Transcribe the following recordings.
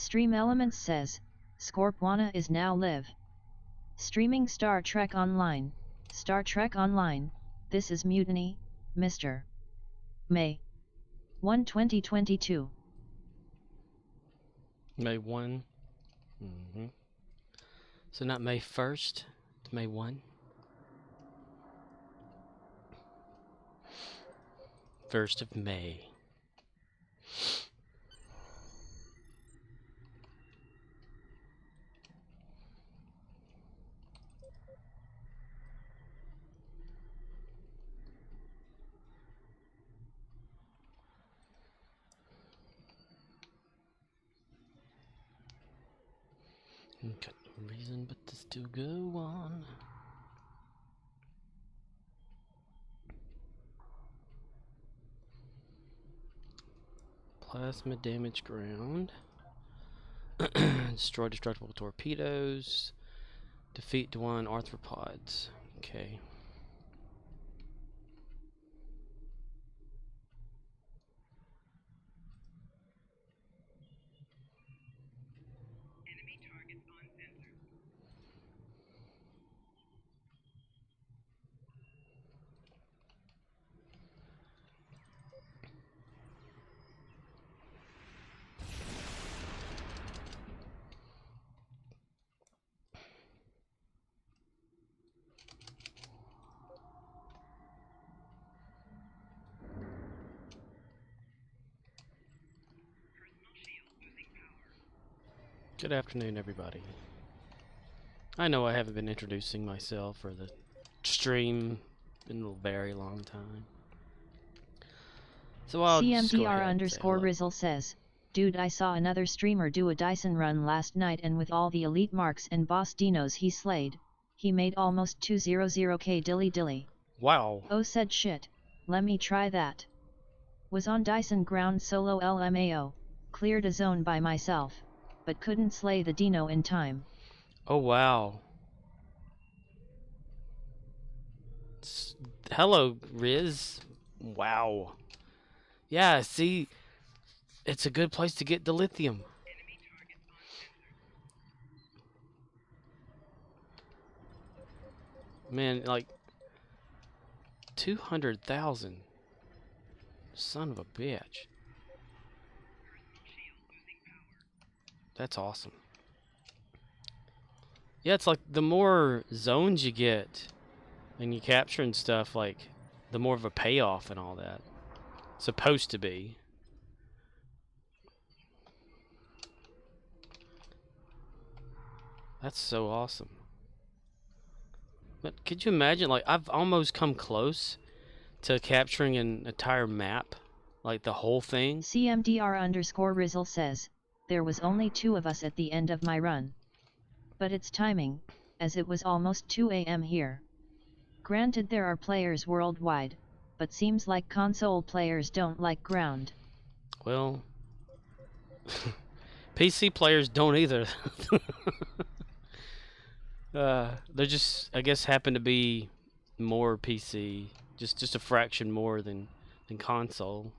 Stream Elements says, Scorpwana is now live. Streaming Star Trek Online. Star Trek Online, this is Mutiny, Mr. May 1, 2022. May 1. So not May 1st, to May 1. 1st of May. Got no reason but to still go on. Plasma damage ground. Destroy destructible torpedoes. Defeat Dwan arthropods. Okay. Good afternoon, everybody. I know I haven't been introducing myself or the stream in a very long time. So I'll just go ahead and say hello. CMDR_Rizzle says, dude, I saw another streamer do a Dyson run last night, and with all the elite marks and boss dinos he slayed, he made almost 200k dilly dilly. Wow. Oh, said shit, let me try that. Was on Dyson ground solo LMAO, cleared a zone by myself, but couldn't slay the dino in time. Oh, wow. Hello, Riz. Wow. Yeah, see, it's a good place to get the lithium. Man, like 200,000. Son of a bitch. That's awesome. Yeah, it's like the more zones you get and you capture and stuff, like the more of a payoff and all that. Supposed to be. That's so awesome. But could you imagine, like, I've almost come close to capturing an entire map, like the whole thing. CMDR_Rizzle says, there was only 2 of us at the end of my run. But it's timing, as it was almost 2 AM here. Granted, there are players worldwide, but seems like console players don't like ground. Well, PC players don't either. They're just, I guess, happen to be more PC, just a fraction more than console.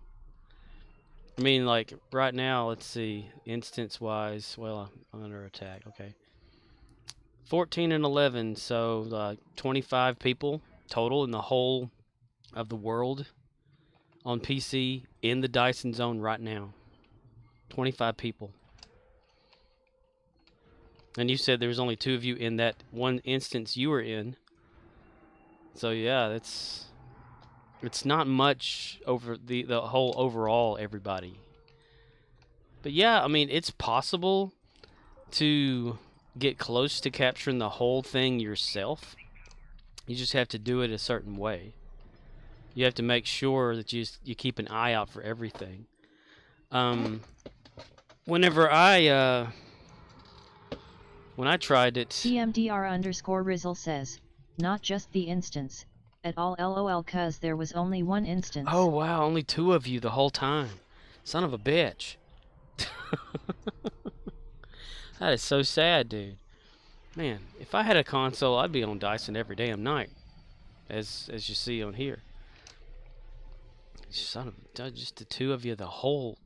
I mean, like right now, let's see, instance-wise. Well, I'm under attack. Okay, 14 and 11, so 25 people total in the whole of the world on PC in the Dyson zone right now. 25 people. And you said there was only 2 of you in that one instance you were in. So yeah, it's not much over the whole overall everybody. But yeah, I mean, it's possible to get close to capturing the whole thing yourself. You just have to do it a certain way. You have to make sure that you keep an eye out for everything. Whenever when I tried it... CMDR_Rizzle says, not just the instance, at all lol, cause there was only 1 instance. Oh wow, only 2 of you the whole time. Son of a bitch. That is so sad, dude. Man, if I had a console, I'd be on Dyson every damn night. As you see on here. Son of just the 2 of you the whole...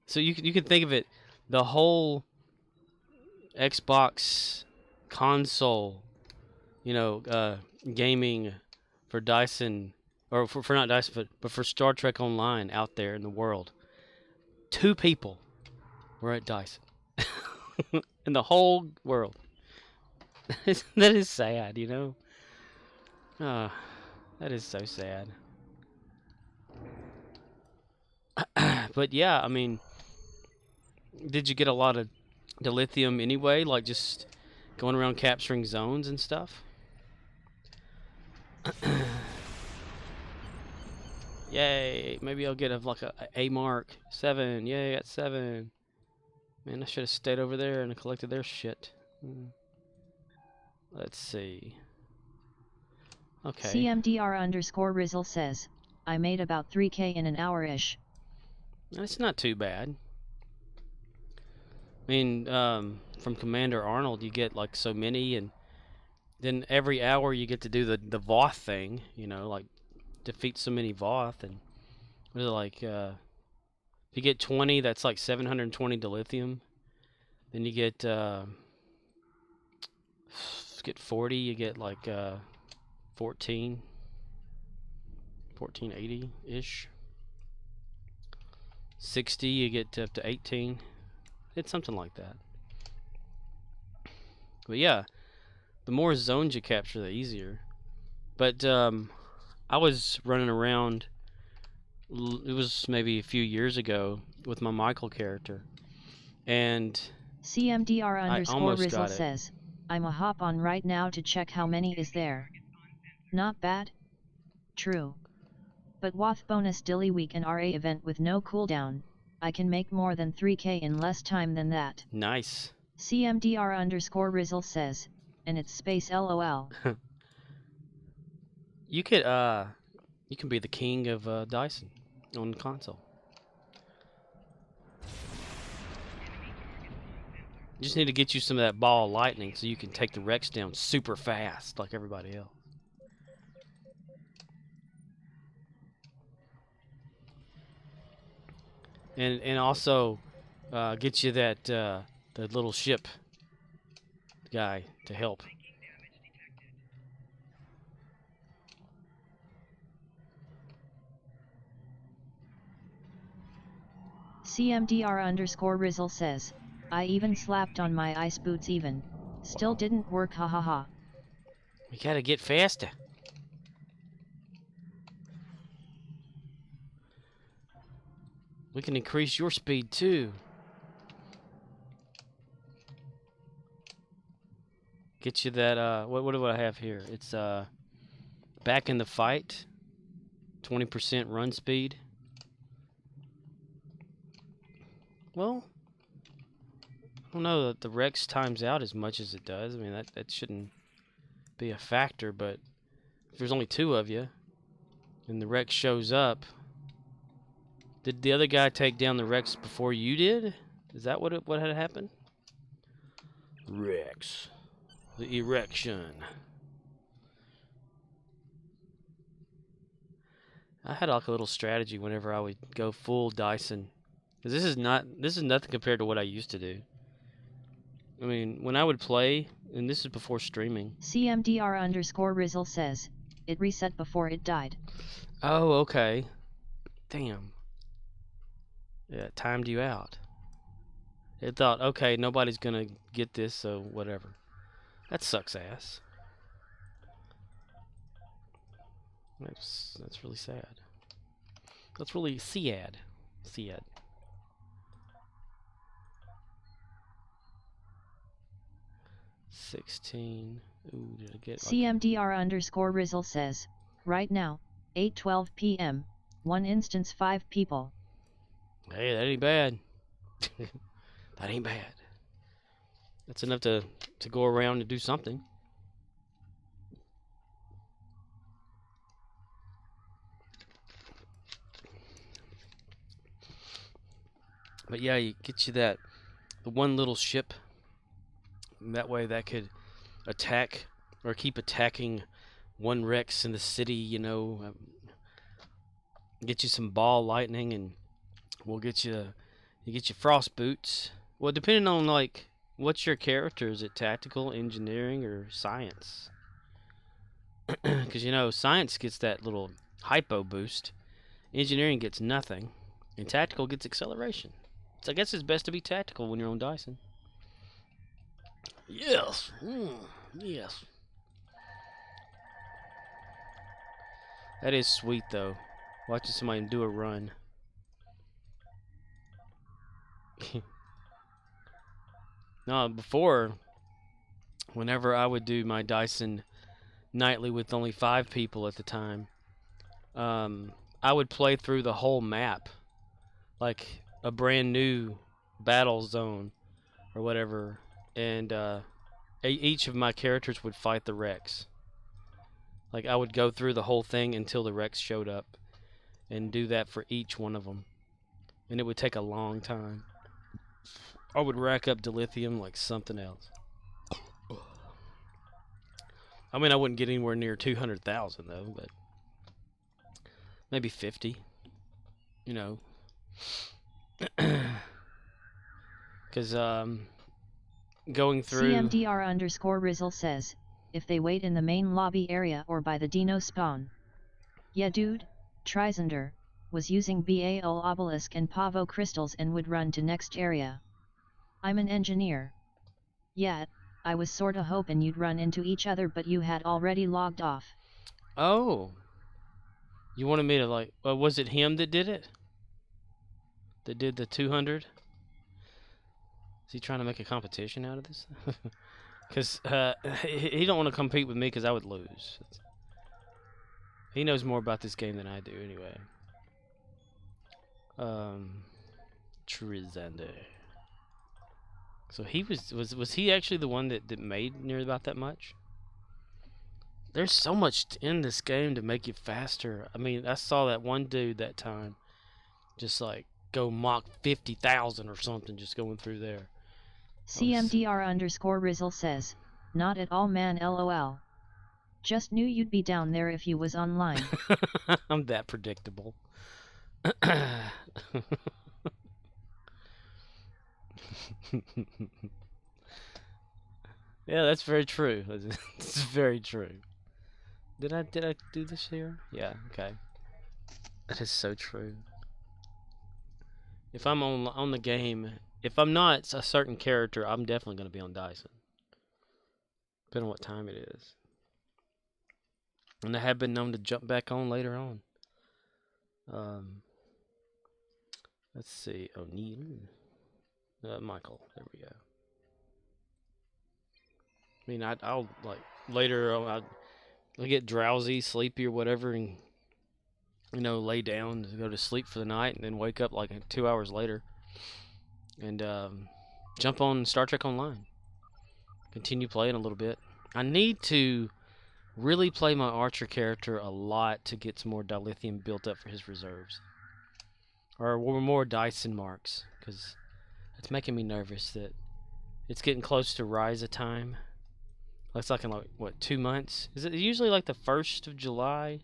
So you can think of it, the whole Xbox console, gaming for Dyson, or for not Dyson, but for Star Trek Online out there in the world. 2 people were at Dyson in the whole world. That is sad, that is so sad. But yeah, I mean, did you get a lot of dilithium anyway? Like just going around capturing zones and stuff? Yay! Maybe I'll get like a mark. 7. Yay! At 7. Man, I should have stayed over there and collected their shit. Let's see. Okay. CMDR_Rizzle says, I made about 3K in an hour-ish. That's not too bad. I mean, from Commander Arnold, you get like so many, and then every hour you get to do the Voth thing, like defeat so many Voth, and what is it like? If you get 20, that's like 720 dilithium. Then you get 40, you get like 1480 ish. 60, you get up to 18. It's something like that. But yeah, the more zones you capture, the easier. But I was running around. It was maybe a few years ago with my Michael character, and CMDR_Rizzle says, I'm a hop on right now to check how many is there. Not bad? True. But Wath bonus Dilly Week and RA event with no cooldown, I can make more than 3K in less time than that. Nice. CMDR_Rizzle says, and it's space LOL. You could you can be the king of Dyson on console. You just need to get you some of that ball of lightning so you can take the Rex down super fast like everybody else. And also get you that the little ship guy to help. CMDR_Rizzle says, I even slapped on my ice boots even. Still didn't work, hahaha. We gotta get faster. We can increase your speed too. Get you that what do I have here? It's back in the fight. 20% run speed. Well, I don't know that the Rex times out as much as it does. I mean, that shouldn't be a factor, but if there's only 2 of you and the Rex shows up, did the other guy take down the Rex before you did? Is that what had happened? Rex. The erection. I had like a little strategy whenever I would go full Dyson. Because this is nothing compared to what I used to do. I mean, when I would play, and this is before streaming. CMDR_Rizzle says, it reset before it died. Oh, okay. Damn. Yeah, it timed you out. It thought, okay, nobody's gonna get this, so whatever. That sucks ass. That's really sad. That's really sad. Sad. $16. Ooh, did I get CMDR_Rizzle says, right now, 8:12 p.m., 1 instance 5 people. Hey, that ain't bad. That ain't bad. That's enough to go around and do something. But yeah, you get you the one little ship. And that way that could attack or keep attacking one Rex in the city, Get you some ball lightning, and we'll get you frost boots. Well, depending on like what's your character, is it tactical, engineering, or science? Because you know, science gets that little hypo boost, engineering gets nothing, and tactical gets acceleration. So I guess it's best to be tactical when you're on Dyson. Yes. Yes. That is sweet though. Watching somebody do a run. No, before, whenever I would do my Dyson nightly with only 5 people at the time, um, I would play through the whole map, like a brand new battle zone or whatever, and each of my characters would fight the Rex. Like I would go through the whole thing until the Rex showed up, and do that for each one of them, and it would take a long time. I would rack up dilithium like something else. I mean, I wouldn't get anywhere near 200,000 though, but maybe 50. You know, because going through. CMDR_Rizzle says, if they wait in the main lobby area or by the Dino spawn. Yeah dude, Trizender, was using BAL obelisk and Pavo crystals and would run to next area. I'm an engineer. Yeah, I was sorta hoping you'd run into each other but you had already logged off. Oh, you wanted me to like? Was it him that did it? That did the 200? Is he trying to make a competition out of this? Because he don't want to compete with me because I would lose. He knows more about this game than I do anyway. Trizander. So he was he actually the one that made near about that much? There's so much in this game to make you faster. I mean, I saw that one dude that time just like go Mach 50,000 or something just going through there. CMDR_Rizzle says, not at all man lol. Just knew you'd be down there if you was online. I'm that predictable. Yeah, that's very true. It's very true. Did I do this here? Yeah, okay. That is so true. If I'm on the game, if I'm not a certain character, I'm definitely going to be on Dyson. Depending on what time it is. And I have been known to jump back on later on. Let's see. O'Neill. Michael. There we go. I mean, I'll like later. I'll get drowsy, sleepy, or whatever, and lay down to go to sleep for the night, and then wake up like 2 hours later, and jump on Star Trek Online. Continue playing a little bit. I need to really play my Archer character a lot to get some more dilithium built up for his reserves, or more Dyson marks, because it's making me nervous that it's getting close to Ryza time. It's like in what, 2 months? Is it usually like the 1st of July?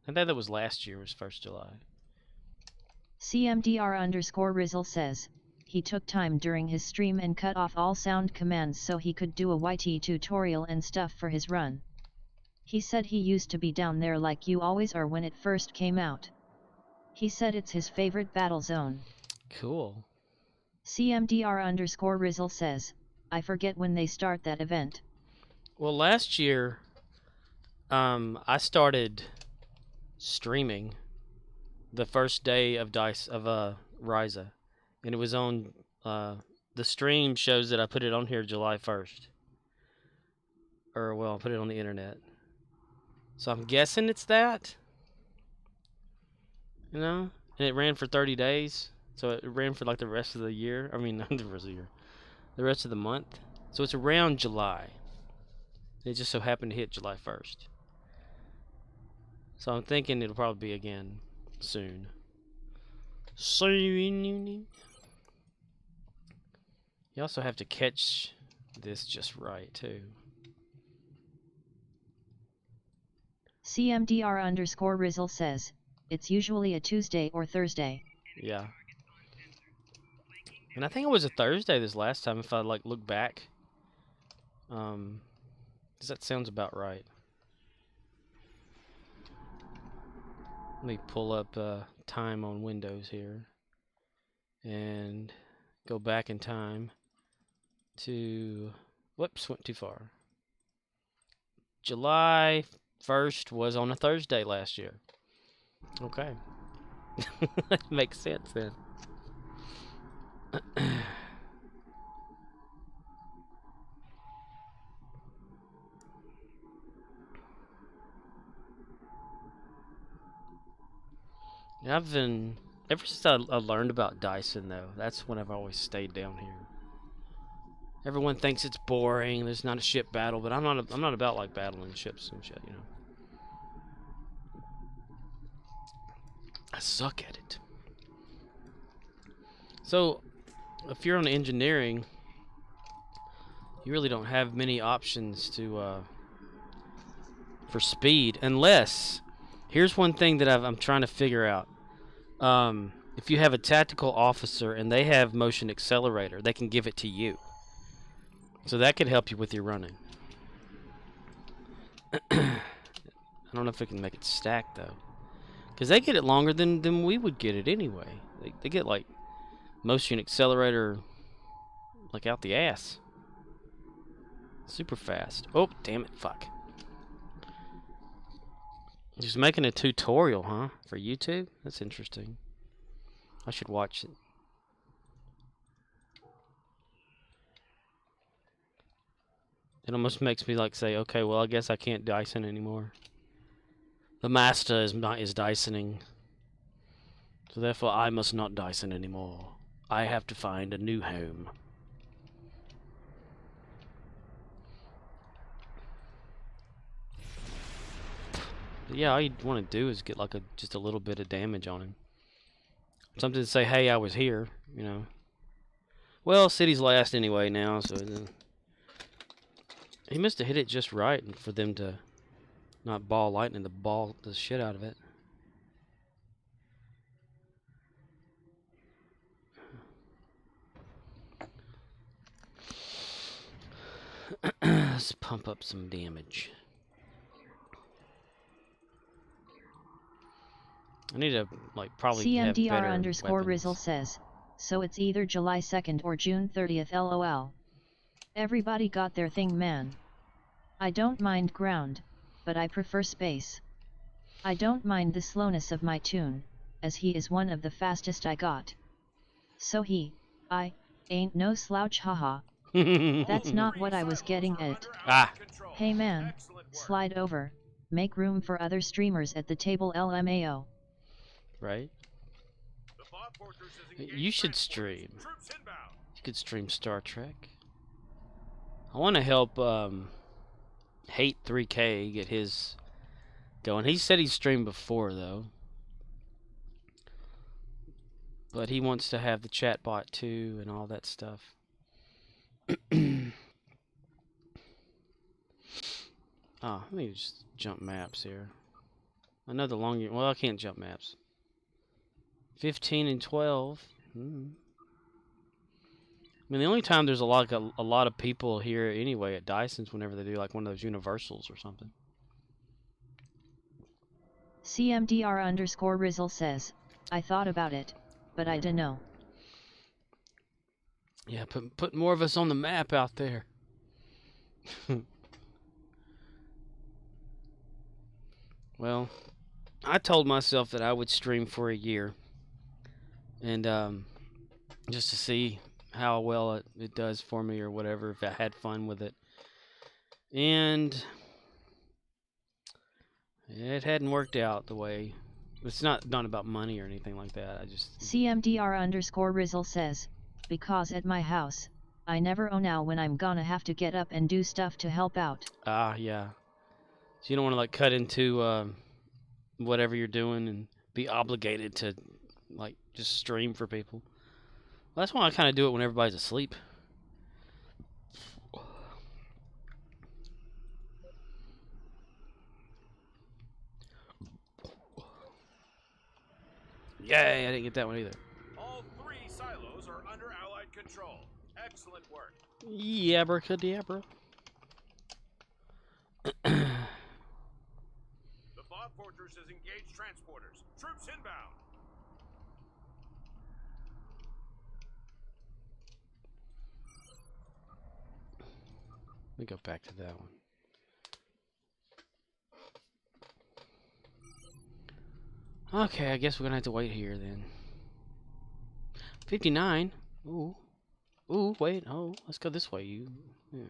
I think that was last year was 1st July. CMDR_Rizzle says, he took time during his stream and cut off all sound commands so he could do a YT tutorial and stuff for his run. He said he used to be down there like you always are when it first came out. He said it's his favorite battle zone. Cool. CMDR_Rizzle says, I forget when they start that event. Well, last year, I started streaming the first day of Ryza, and it was on. The stream shows that I put it on here July 1st, or well, I put it on the internet. So I'm guessing it's that. And it ran for 30 days, so it ran for like the rest of the year. I mean, not the rest of the year, the rest of the month. So it's around July. It just so happened to hit July 1st. So I'm thinking it'll probably be again soon. Soon. You also have to catch this just right, too. CMDR_Rizzle says, it's usually a Tuesday or Thursday. Yeah. And I think it was a Thursday this last time, if I like look back. 'Cause that sounds about right. Let me pull up time on Windows here and go back in time to, whoops, went too far. July 1st was on a Thursday last year. Okay. That makes sense then. Yeah, I've been, ever since I learned about Dyson though, that's when I've always stayed down here. Everyone thinks it's boring. There's not a ship battle, but I'm not about like battling ships and shit, you know. I suck at it. So, if you're on engineering, you really don't have many options to for speed, unless here's one thing that I'm trying to figure out. If you have a tactical officer and they have motion accelerator, they can give it to you. So that could help you with your running. I don't know if we can make it stack though, because they get it longer than we would get it anyway. They get like motion accelerator like out the ass, super fast. Oh damn it! Fuck. Just making a tutorial, huh? For YouTube? That's interesting. I should watch it. It almost makes me like say, okay, well I guess I can't Dyson anymore. The master is Dysoning. So therefore I must not Dyson anymore. I have to find a new home. But yeah, all you want to do is get like just a little bit of damage on him. Something to say, hey, I was here, you know. Well, city's last anyway now, so he must have hit it just right for them to not ball lightning the shit out of it. Let's pump up some damage. I need to probably have better CMDR_Rizzle weapons. says, so it's either July 2nd or June 30th lol. Everybody got their thing, man. I don't mind ground, but I prefer space. I don't mind the slowness of my tune, as he is one of the fastest I got. So I, ain't no slouch, haha. That's not what I was getting at. Hey man, slide over, make room for other streamers at the table LMAO. Right? You should stream. You could stream Star Trek. I want to help Hate 3K get his going. He said he streamed before though, but he wants to have the chat bot too and all that stuff. Oh, let me just jump maps here. I know the longer. Well, I can't jump maps. 15 and 12. I mean, the only time there's a lot of people here anyway at Dyson's whenever they do like one of those universals or something. CMDR_Rizzle says, I thought about it, but I dunno. Yeah, put more of us on the map out there. Well, I told myself that I would stream for a year, and just to see how well it does for me or whatever, if I had fun with it. And it hadn't worked out the way. It's not about money or anything like that. I just CMDR_Rizzle says, because at my house, I never know when I'm gonna have to get up and do stuff to help out. Yeah. So you don't want to like cut into whatever you're doing and be obligated to like just stream for people. Well, that's why I kind of do it when everybody's asleep. Yay, I didn't get that one either. All 3 silos are under Allied control. Excellent work. Yabracadabra. The Bob Fortress has engaged transporters. Troops inbound. Let me go back to that one. Okay, I guess we're gonna have to wait here then. 59. Ooh. Ooh, wait. Oh, let's go this way, you. Yeah.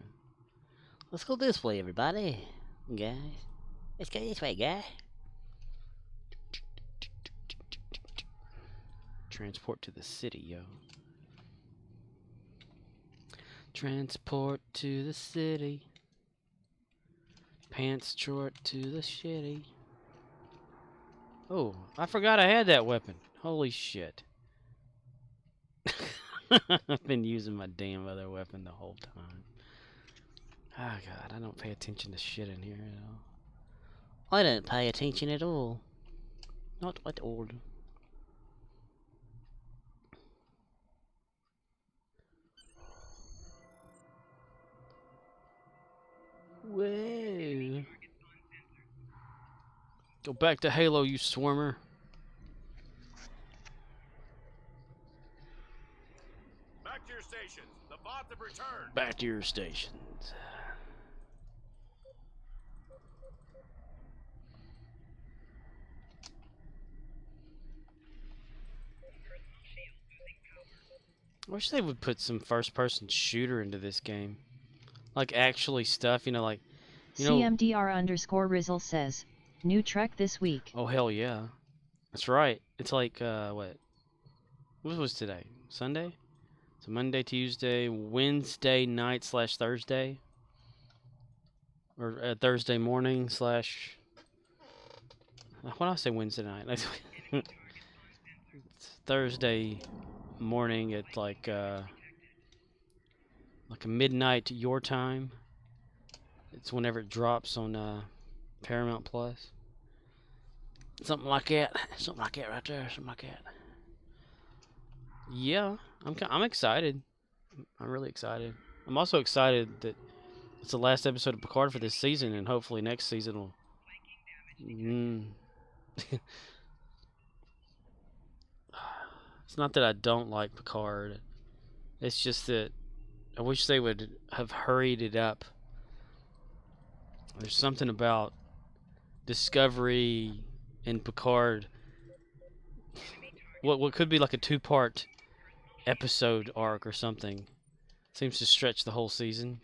Let's go this way, everybody. Guys. Let's go this way, guy. Transport to the city, yo. Transport to the city. Pants short to the shitty. Oh, I forgot I had that weapon. Holy shit. I've been using my damn other weapon the whole time. Oh god, I don't pay attention to shit in here at all. I don't pay attention at all. Not at all. Whoa. Go back to Halo, you swarmer. Back to your stations. The bots have returned. Back to your stations. I wish they would put some first-person shooter into this game. Like, actually stuff, like... CMDR_Rizzle says, new Trek this week. Oh, hell yeah. That's right. It's like, what? What was today? Sunday? So Monday, Tuesday, Wednesday night / Thursday? Or Thursday morning / why did I say Wednesday night? It's Thursday morning at like a midnight your time. It's whenever it drops on Paramount Plus. Something like that. Something like that right there. Something like that. Yeah, I'm excited. I'm really excited. I'm also excited that it's the last episode of Picard for this season, and hopefully next season will. It's not that I don't like Picard. It's just that I wish they would have hurried it up. There's something about Discovery and Picard. What could be like a 2-part episode arc or something seems to stretch the whole season.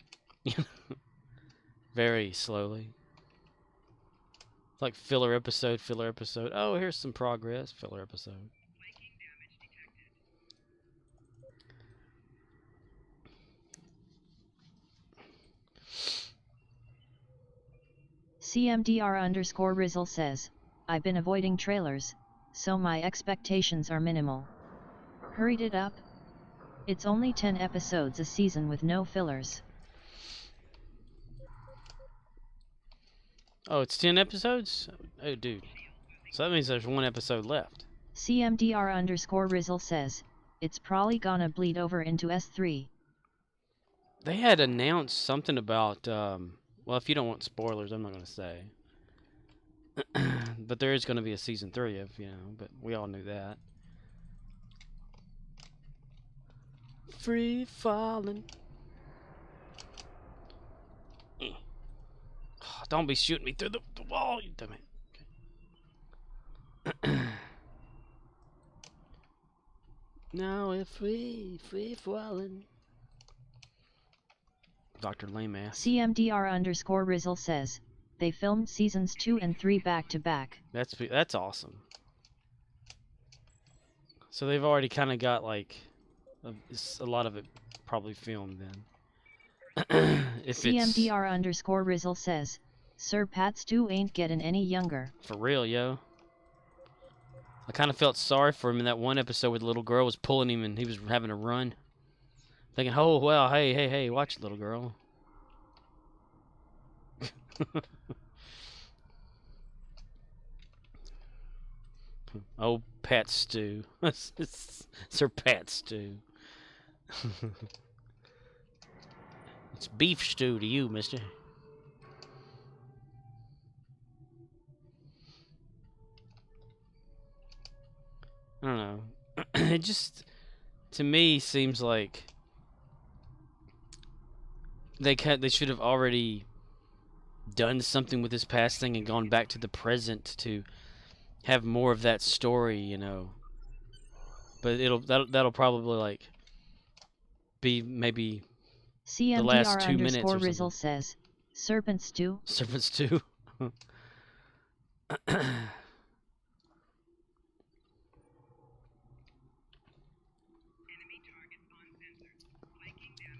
Very slowly. It's like filler episode, filler episode. Oh, here's some progress, filler episode. CMDR_Rizzle says, I've been avoiding trailers, so my expectations are minimal. Hurried it up? It's only 10 episodes a season with no fillers. Oh, it's 10 episodes? Oh, dude. So that means there's 1 episode left. CMDR_Rizzle says, it's probably gonna bleed over into S3. They had announced something about, well, if you don't want spoilers, I'm not going to say. But there is going to be a season 3 but we all knew that. Free falling. Oh, don't be shooting me through the wall, you dumb it. Okay. Now we're free falling. Dr. Lame-ass. CMDR_Rizzle says, they filmed seasons 2 and 3 back to back. That's awesome. So they've already kind of got like a lot of it probably filmed then. If CMDR_Rizzle says, Sir Pat Stu ain't getting any younger. For real, yo. I kind of felt sorry for him in that one episode where the little girl was pulling him and he was having to run. Thinking, oh, well, hey, watch it, little girl. Oh, Pat Stew. Sir Pat Stew. It's beef stew to you, mister. I don't know. It just, to me, seems like they should have already done something with this past thing and gone back to the present to have more of that story, you know. But that'll probably like be maybe the last 2 minutes or something. CMDR_Rizzle says, Serpent Stew. Serpent stew.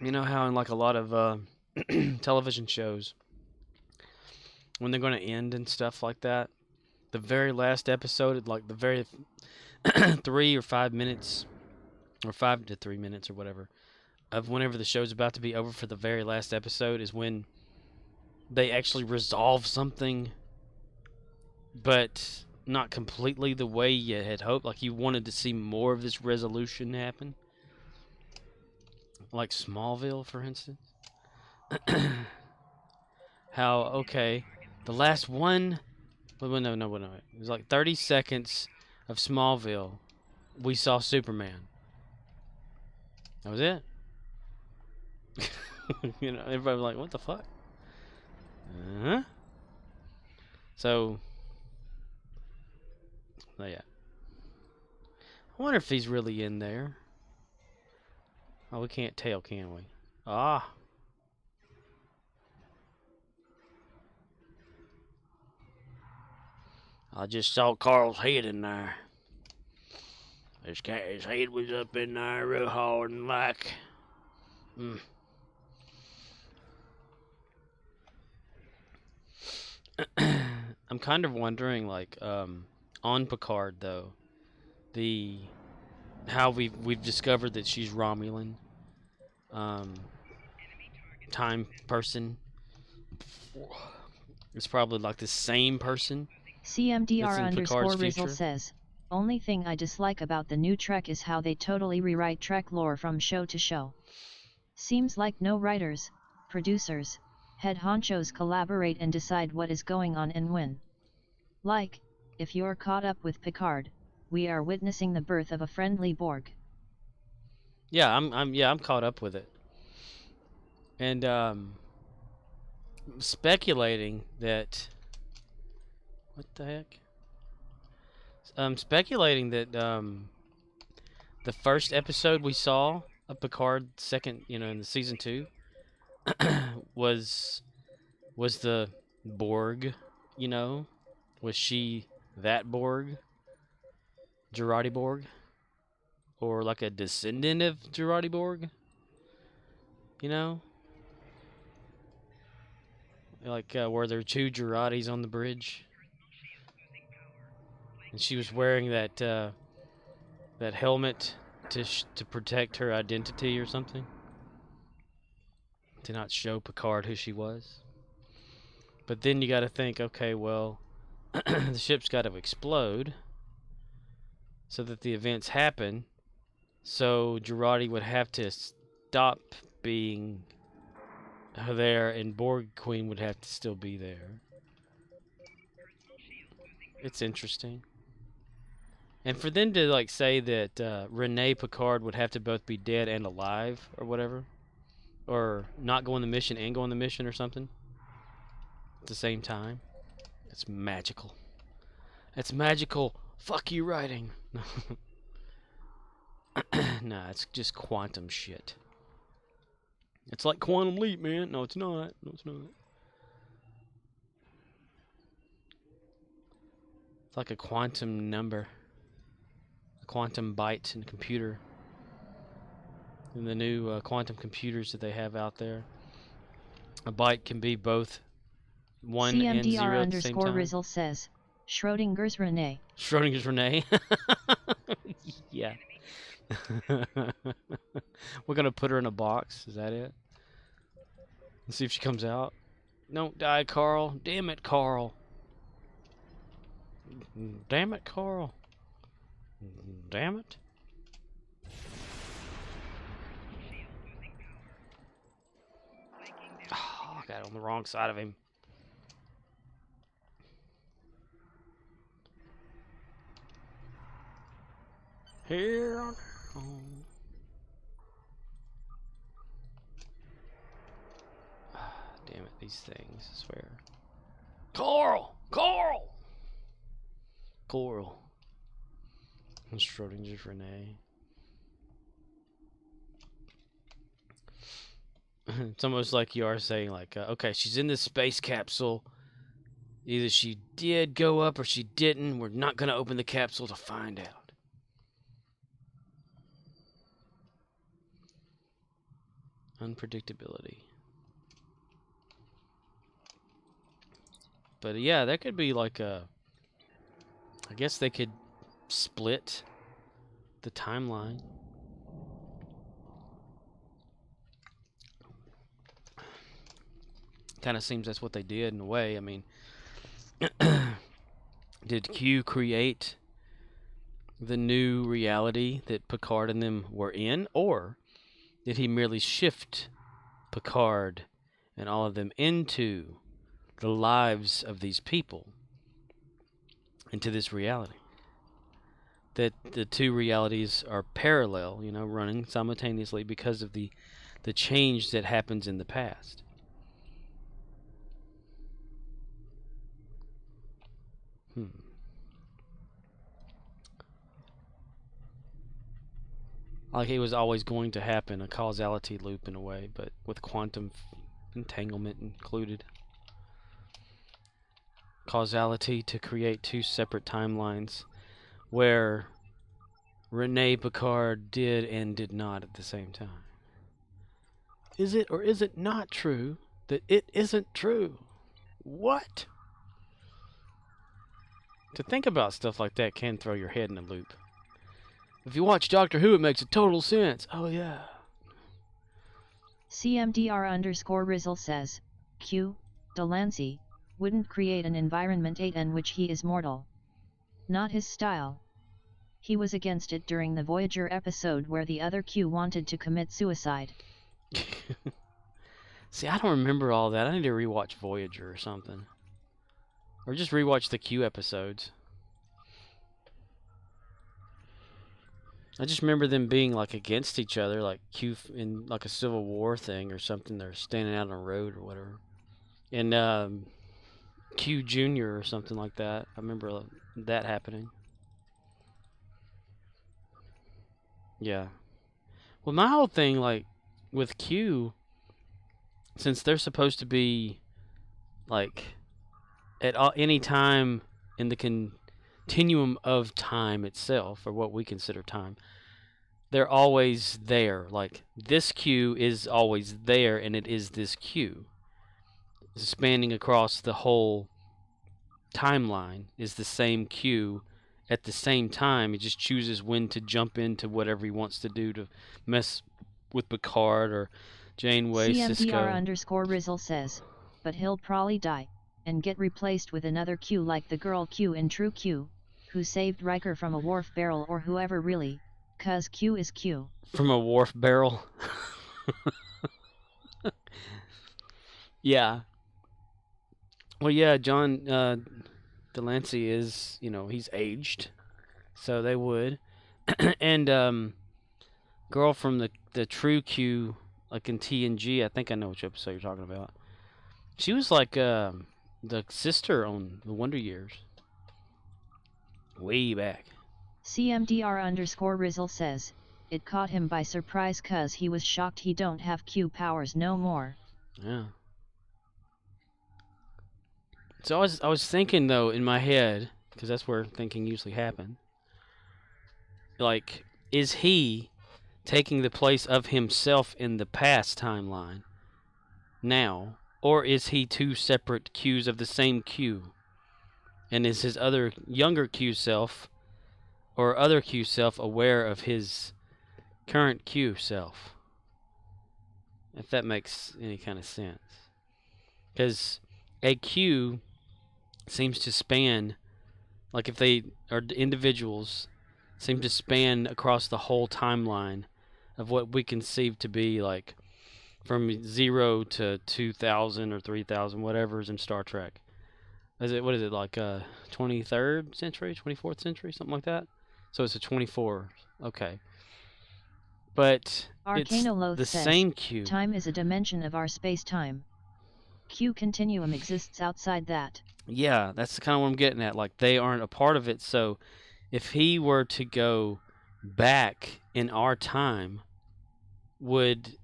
You know how in like a lot of television shows, when they're going to end and stuff like that, the very last episode, like the very 3 or 5 minutes, or 5 to 3 minutes or whatever, of whenever the show's about to be over for the very last episode is when they actually resolve something, but not completely the way you had hoped. Like you wanted to see more of this resolution happen. Like Smallville, for instance. How, okay, the last one... No. It was like 30 seconds of Smallville. We saw Superman. That was it. You know, everybody was like, what the fuck? Uh-huh. So, yeah. I wonder if he's really in there. Oh, we can't tell, can we? Ah. I just saw Carl's head in there. His head was up in there real hard and like... I'm kind of wondering, like, on Picard though, how we've discovered that she's Romulan, time person. It's probably like the same person. CMDR_Rizzle says, only thing I dislike about the new Trek is how they totally rewrite Trek lore from show to show. Seems like no writers, producers, head honchos collaborate and decide what is going on and when. Like, if you're caught up with Picard, we are witnessing the birth of a friendly Borg. Yeah, I'm caught up with it. And speculating that... What the heck? Speculating that the first episode we saw of Picard, second, in the season 2, was the Borg, Was she that Borg? Girardi Borg? Or like a descendant of Girardi Borg? Like, were there 2 Giradis on the bridge? And she was wearing that helmet to protect her identity or something? To not show Picard who she was? But then you gotta think, okay, well, the ship's gotta explode so that the events happen. So Girardi would have to stop being there, and Borg Queen would have to still be there. It's interesting. And for them to like say that Renee Picard would have to both be dead and alive or whatever, or not go on the mission and go on the mission or something at the same time, it's magical. That's magical. Fuck you writing. Nah, it's just quantum shit. It's like Quantum Leap, man. No, it's not. No, it's not. It's like a quantum number. A quantum byte in a computer. In the new quantum computers that they have out there. A byte can be both 1 and 0 at the same time. CMDR_Rizzle says, Schrodinger's Renee. Schrodinger's Renee? Yeah. We're gonna put her in a box. Is that it? Let's see if she comes out. Don't die, Carl. Damn it, Carl. Damn it, Carl. Damn it. got on the wrong side of him. Here on home. Damn it, these things, I swear. Coral! Coral! Coral. And Schrodinger's Renee. It's almost like you are saying, like, okay, she's in this space capsule. Either she did go up or she didn't. We're not going to open the capsule to find out. Unpredictability. But yeah, that could be like a... I guess they could split the timeline. Kind of seems that's what they did in a way. I mean, did Q create the new reality that Picard and them were in, or did he merely shift Picard and all of them into the lives of these people, into this reality? That the two realities are parallel, you know, running simultaneously because of the change that happens in the past. Like it was always going to happen, a causality loop in a way, but with quantum entanglement included. Causality to create two separate timelines where Rene Picard did and did not at the same time. Is it or is it not true that it isn't true? What? To think about stuff like that can throw your head in a loop. If you watch Doctor Who, it makes a total sense. Oh, yeah. CMDR_Rizzle says, Q, Delancey, wouldn't create an environment in which he is mortal. Not his style. He was against it during the Voyager episode where the other Q wanted to commit suicide. See, I don't remember all that. I need to rewatch Voyager or something. Or just rewatch the Q episodes. I just remember them being like against each other, like Q in like a Civil War thing or something. They're standing out on a road or whatever. And Q Jr. or something like that. I remember that happening. Yeah. Well, my whole thing, like, with Q, since they're supposed to be, like, at any time in the continuum of time itself, or what we consider time, they're always there. Like, this Q is always there, and it is this Q. Spanning across the whole timeline is the same Q at the same time. He just chooses when to jump into whatever he wants to do to mess with Picard or Janeway, Cisco. CMDR_Rizzle says, but he'll probably die, and get replaced with another Q like the girl Q in True Q, who saved Riker from a wharf barrel or whoever really, cause Q is Q. From a wharf barrel? Yeah. Well, yeah, John Delancey is, you know, he's aged, so they would. And girl from the True Q, like in TNG, I think I know which episode you're talking about. She was like the sister on the Wonder Years. Way back. CMDR_Rizzle says, it caught him by surprise cause he was shocked he don't have Q powers no more. Yeah. So I was thinking though in my head, because that's where thinking usually happens. Like, is he taking the place of himself in the past timeline now, or is he two separate Qs of the same Q? And is his other younger Q self or other Q self aware of his current Q self? If that makes any kind of sense. Because a Q seems to span, like if they are individuals, seem to span across the whole timeline of what we conceive to be like from 0 to 2000 or 3000, whatever is in Star Trek. What is it, like 23rd century, 24th century, something like that? So it's a 24. Okay. But it's Arcanoloth the says, same Q. time is a dimension of our space-time. Q continuum exists outside that. Yeah, that's kind of what I'm getting at. Like, they aren't a part of it. So if he were to go back in our time,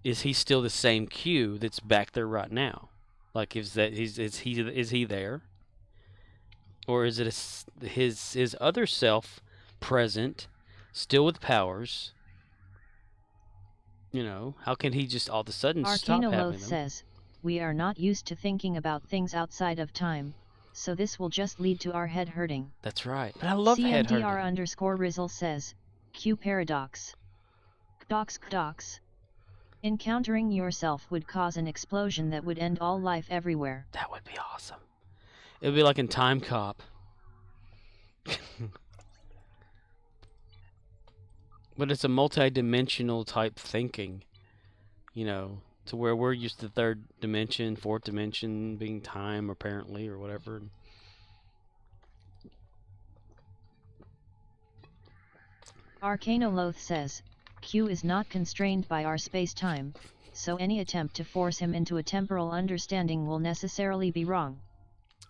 is he still the same Q that's back there right now? Like, is he there, or is it his other self present, still with powers? You know, how can he just all of a sudden stop having Arcanoloth them? says, we are not used to thinking about things outside of time, so this will just lead to our head hurting. That's right. But I love head hurting. CMDR_Rizzle says, Q paradox. Dox. Encountering yourself would cause an explosion that would end all life everywhere. That would be awesome. It would be like in Time Cop. But it's a multi-dimensional type thinking, you know, to where we're used to third dimension, fourth dimension being time, apparently, or whatever. Arcanoloth says, Q is not constrained by our space-time, so any attempt to force him into a temporal understanding will necessarily be wrong.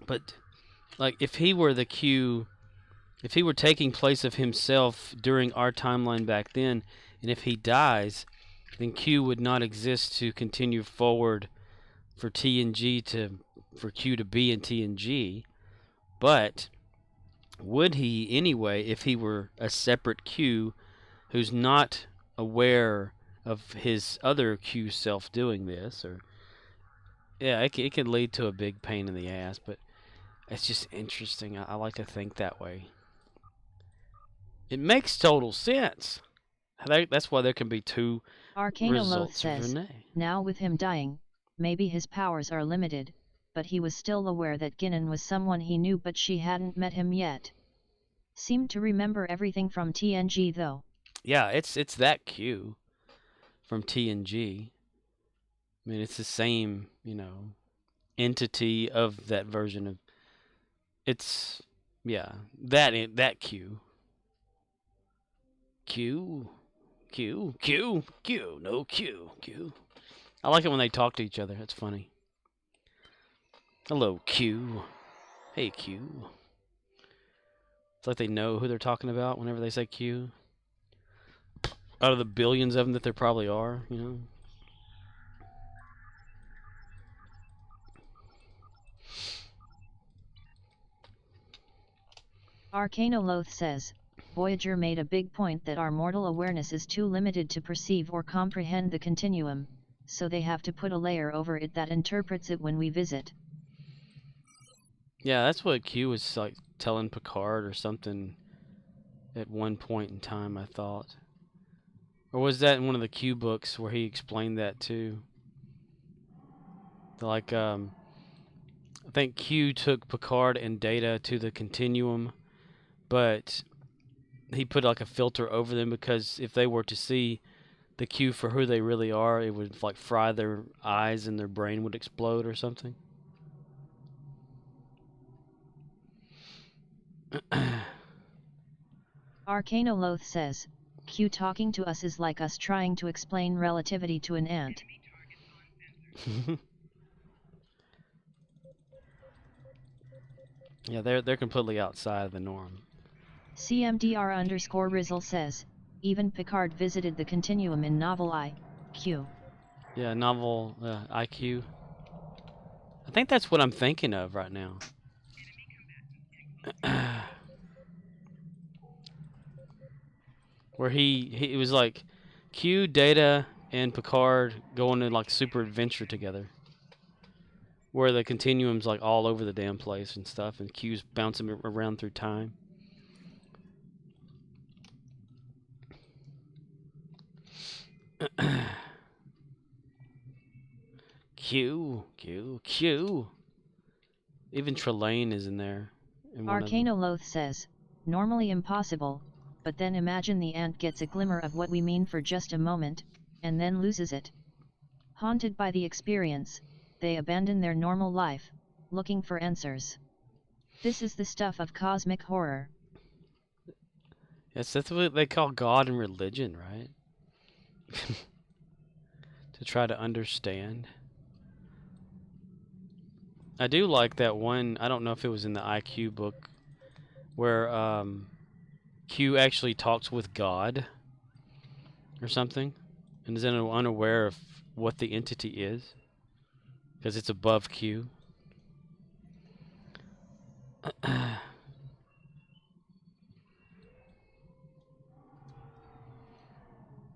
But, like, if he were the Q, if he were taking place of himself during our timeline back then, and if he dies, then Q would not exist to continue forward for for Q to be in TNG. But would he anyway if he were a separate Q who's not aware of his other Q self doing this? Or yeah, it can lead to a big pain in the ass, but it's just interesting. I like to think that way. It makes total sense. That's why there can be two Arcanoloth results says, of Renee. now with him dying, maybe his powers are limited, but he was still aware that Guinan was someone he knew, but she hadn't met him yet. Seemed to remember everything from TNG though. Yeah, it's that Q from TNG. I mean, it's the same, entity of that version of. It's that Q. Q, no Q. I like it when they talk to each other. It's funny. Hello, Q. Hey, Q. It's like they know who they're talking about whenever they say Q. Out of the billions of them that there probably are, Arcanoloth says, Voyager made a big point that our mortal awareness is too limited to perceive or comprehend the continuum, so they have to put a layer over it that interprets it when we visit. Yeah, that's what Q was like telling Picard or something at one point in time, I thought. Or was that in one of the Q books where he explained that too? Like, I think Q took Picard and Data to the continuum, but he put like a filter over them because if they were to see the Q for who they really are, it would like fry their eyes and their brain would explode or something. Arcanoloth says, Q talking to us is like us trying to explain relativity to an ant. Yeah, they're completely outside of the norm. CMDR_Rizzle says, even Picard visited the continuum in novel I.Q. Yeah, novel IQ. I think that's what I'm thinking of right now. Where it was like Q, Data, and Picard going to like super adventure together. Where the continuum's like all over the damn place and stuff, and Q's bouncing around through time. Q. Even Trelane is in there. Arcanoloth says, normally impossible, but then imagine the ant gets a glimmer of what we mean for just a moment, and then loses it. Haunted by the experience, they abandon their normal life, looking for answers. This is the stuff of cosmic horror. Yes, that's what they call God and religion, right? To try to understand. I do like that one, I don't know if it was in the IQ book, where Q actually talks with God or something, and is unaware of what the entity is, because it's above Q.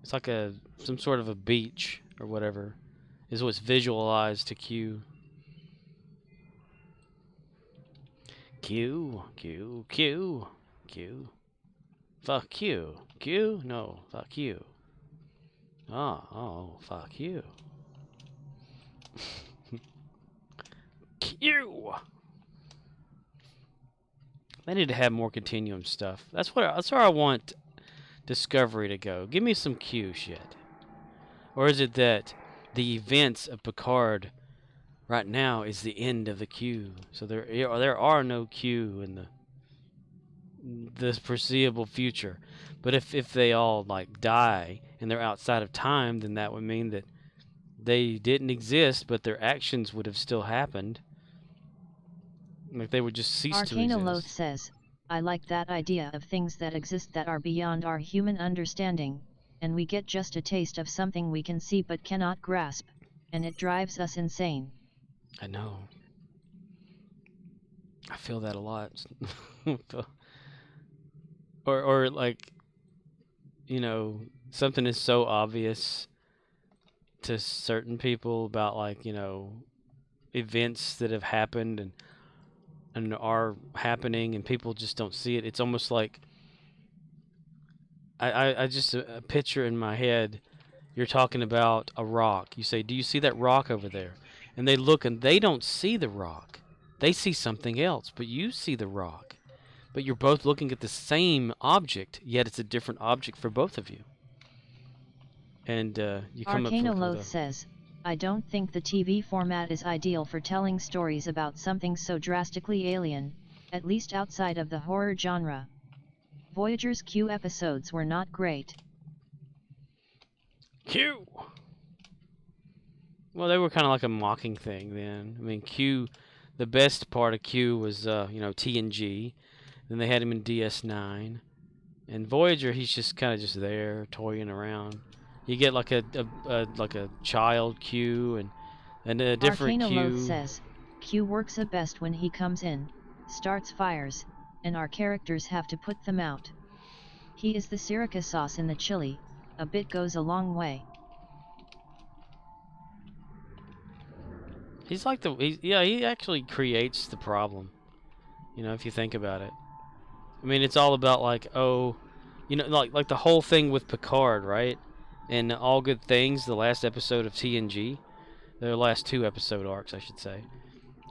It's like some sort of a beach or whatever is what's visualized to Q. Q, Q, Q, Q. Fuck you. Q? No, fuck you. Oh, fuck you. Q! They need to have more continuum stuff. That's where I want Discovery to go. Give me some Q shit. Or is it that the events of Picard right now is the end of the Q? So there are no Q in the foreseeable future. But if they all like die and they're outside of time, then that would mean that they didn't exist, but their actions would have still happened. Like they would just cease to Arcanoloth exist. says, I like that idea of things that exist that are beyond our human understanding, and we get just a taste of something we can see but cannot grasp, and it drives us insane. I know. I feel that a lot. or like, something is so obvious to certain people about, like, events that have happened and are happening, and people just don't see it. It's almost like I just a picture in my head. You're talking about a rock. You say, "Do you see that rock over there?" And they look and they don't see the rock. They see something else, but you see the rock. But you're both looking at the same object, yet it's a different object for both of you. And you come up with Arcanoloth says, I don't think the TV format is ideal for telling stories about something so drastically alien, at least outside of the horror genre. Voyager's Q episodes were not great. Q! Well, they were kind of like a mocking thing then. I mean, Q, the best part of Q was, TNG. Then they had him in DS9. And Voyager, he's just kind of just there, toying around. You get like a child Q and a different Arcanoloth Q. says, Q works at best when he comes in, starts fires, and our characters have to put them out. He is the sriracha sauce in the chili, a bit goes a long way. He's like he actually creates the problem. If you think about it. I mean, it's all about like, like the whole thing with Picard, right? And All Good Things, the last episode of TNG, their last 2 episode arcs, I should say,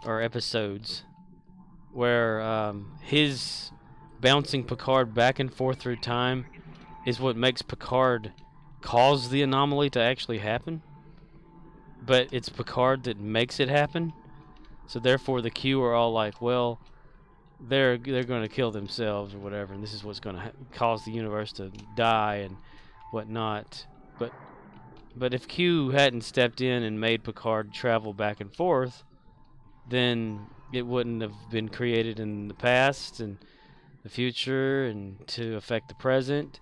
or episodes, where his bouncing Picard back and forth through time is what makes Picard cause the anomaly to actually happen. But it's Picard that makes it happen. So therefore the Q are all like, well, they're going to kill themselves or whatever, and this is what's going to cause the universe to die and whatnot. But if Q hadn't stepped in and made Picard travel back and forth, then it wouldn't have been created in the past and the future and to affect the present.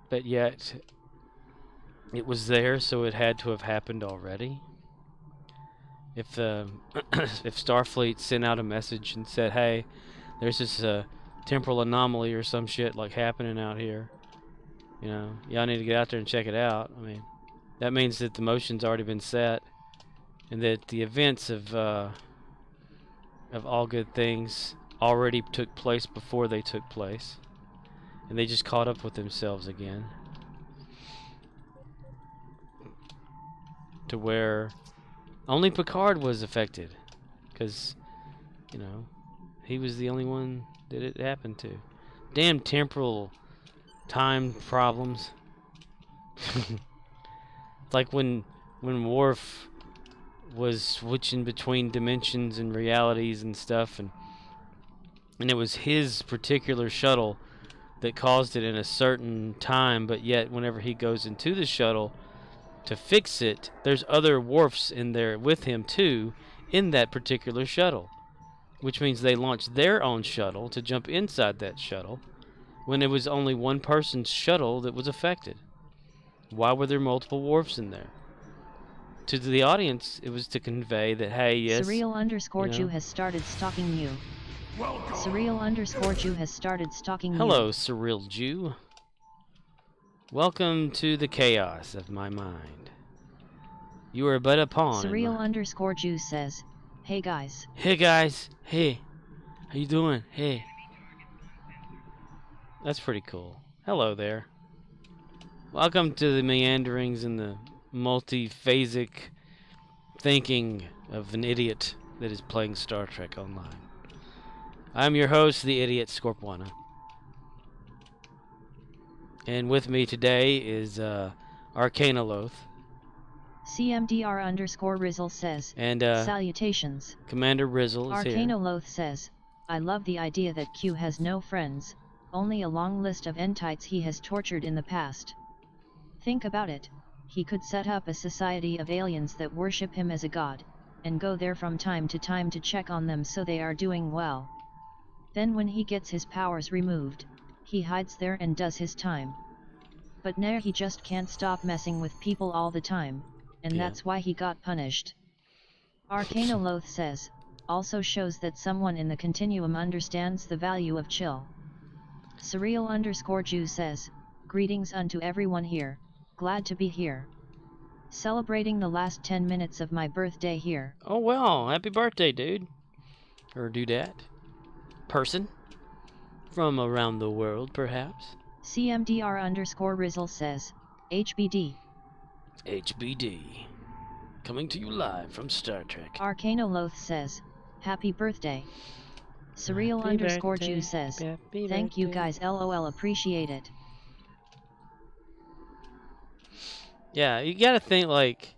But yet it was there, so it had to have happened already. If if Starfleet sent out a message and said, "Hey, there's this temporal anomaly or some shit like happening out here. Y'all need to get out there and check it out." I mean, that means that the motion's already been set, and that the events of All Good Things already took place before they took place, and they just caught up with themselves again, to where only Picard was affected, because he was the only one that it happened to. Damn temporal time problems. Like when Worf was switching between dimensions and realities and stuff, and it was his particular shuttle that caused it in a certain time, but yet whenever he goes into the shuttle to fix it, there's other Worfs in there with him too in that particular shuttle, which means they launched their own shuttle to jump inside that shuttle when it was only one person's shuttle that was affected. Why were there multiple Worfs in there? To the audience, it was to convey that, hey, yes, Surreal_Jew has started stalking you. Surreal_Jew has started stalking you. Hello, Surreal Jew. Welcome to the chaos of my mind. You are but a pawn. Surreal_Jew says, hey guys. Hey guys. Hey. How you doing? Hey. That's pretty cool. Hello there. Welcome to the meanderings and the multiphasic thinking of an idiot that is playing Star Trek Online. I'm your host, the idiot Scorpwana. And with me today is Arcanoloth. CMDR_Rizzle says, and salutations. Commander Rizzle is here. Arcanoloth says, I love the idea that Q has no friends, only a long list of entities he has tortured in the past. Think about it, he could set up a society of aliens that worship him as a god, and go there from time to time to check on them so they are doing well. Then when he gets his powers removed, he hides there and does his time. But now he just can't stop messing with people all the time, and that's why he got punished. Arcanoloth says, also shows that someone in the continuum understands the value of chill. Surreal_Jew says, greetings unto everyone here, glad to be here. Celebrating the last 10 minutes of my birthday here. Oh well, happy birthday, dude. Or dudette. Person. From around the world, perhaps. CMDR_Rizzle says, HBD. HBD. Coming to you live from Star Trek. Arcanoloth says, happy birthday. Surreal_Jew says, thank you guys, lol, appreciate it. Yeah, you gotta think, like,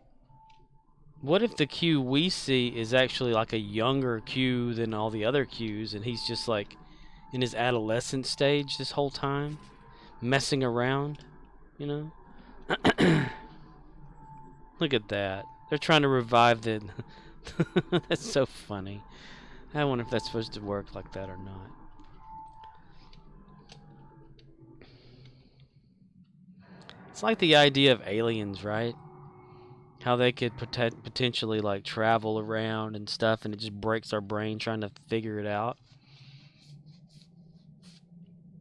what if the Q we see is actually like a younger Q than all the other Qs, and he's just like in his adolescent stage this whole time, messing around, you know? Look at that. They're trying to revive the... That's so funny. I wonder if that's supposed to work like that or not. It's like the idea of aliens, right? How they could potentially like travel around and stuff, and it just breaks our brain trying to figure it out.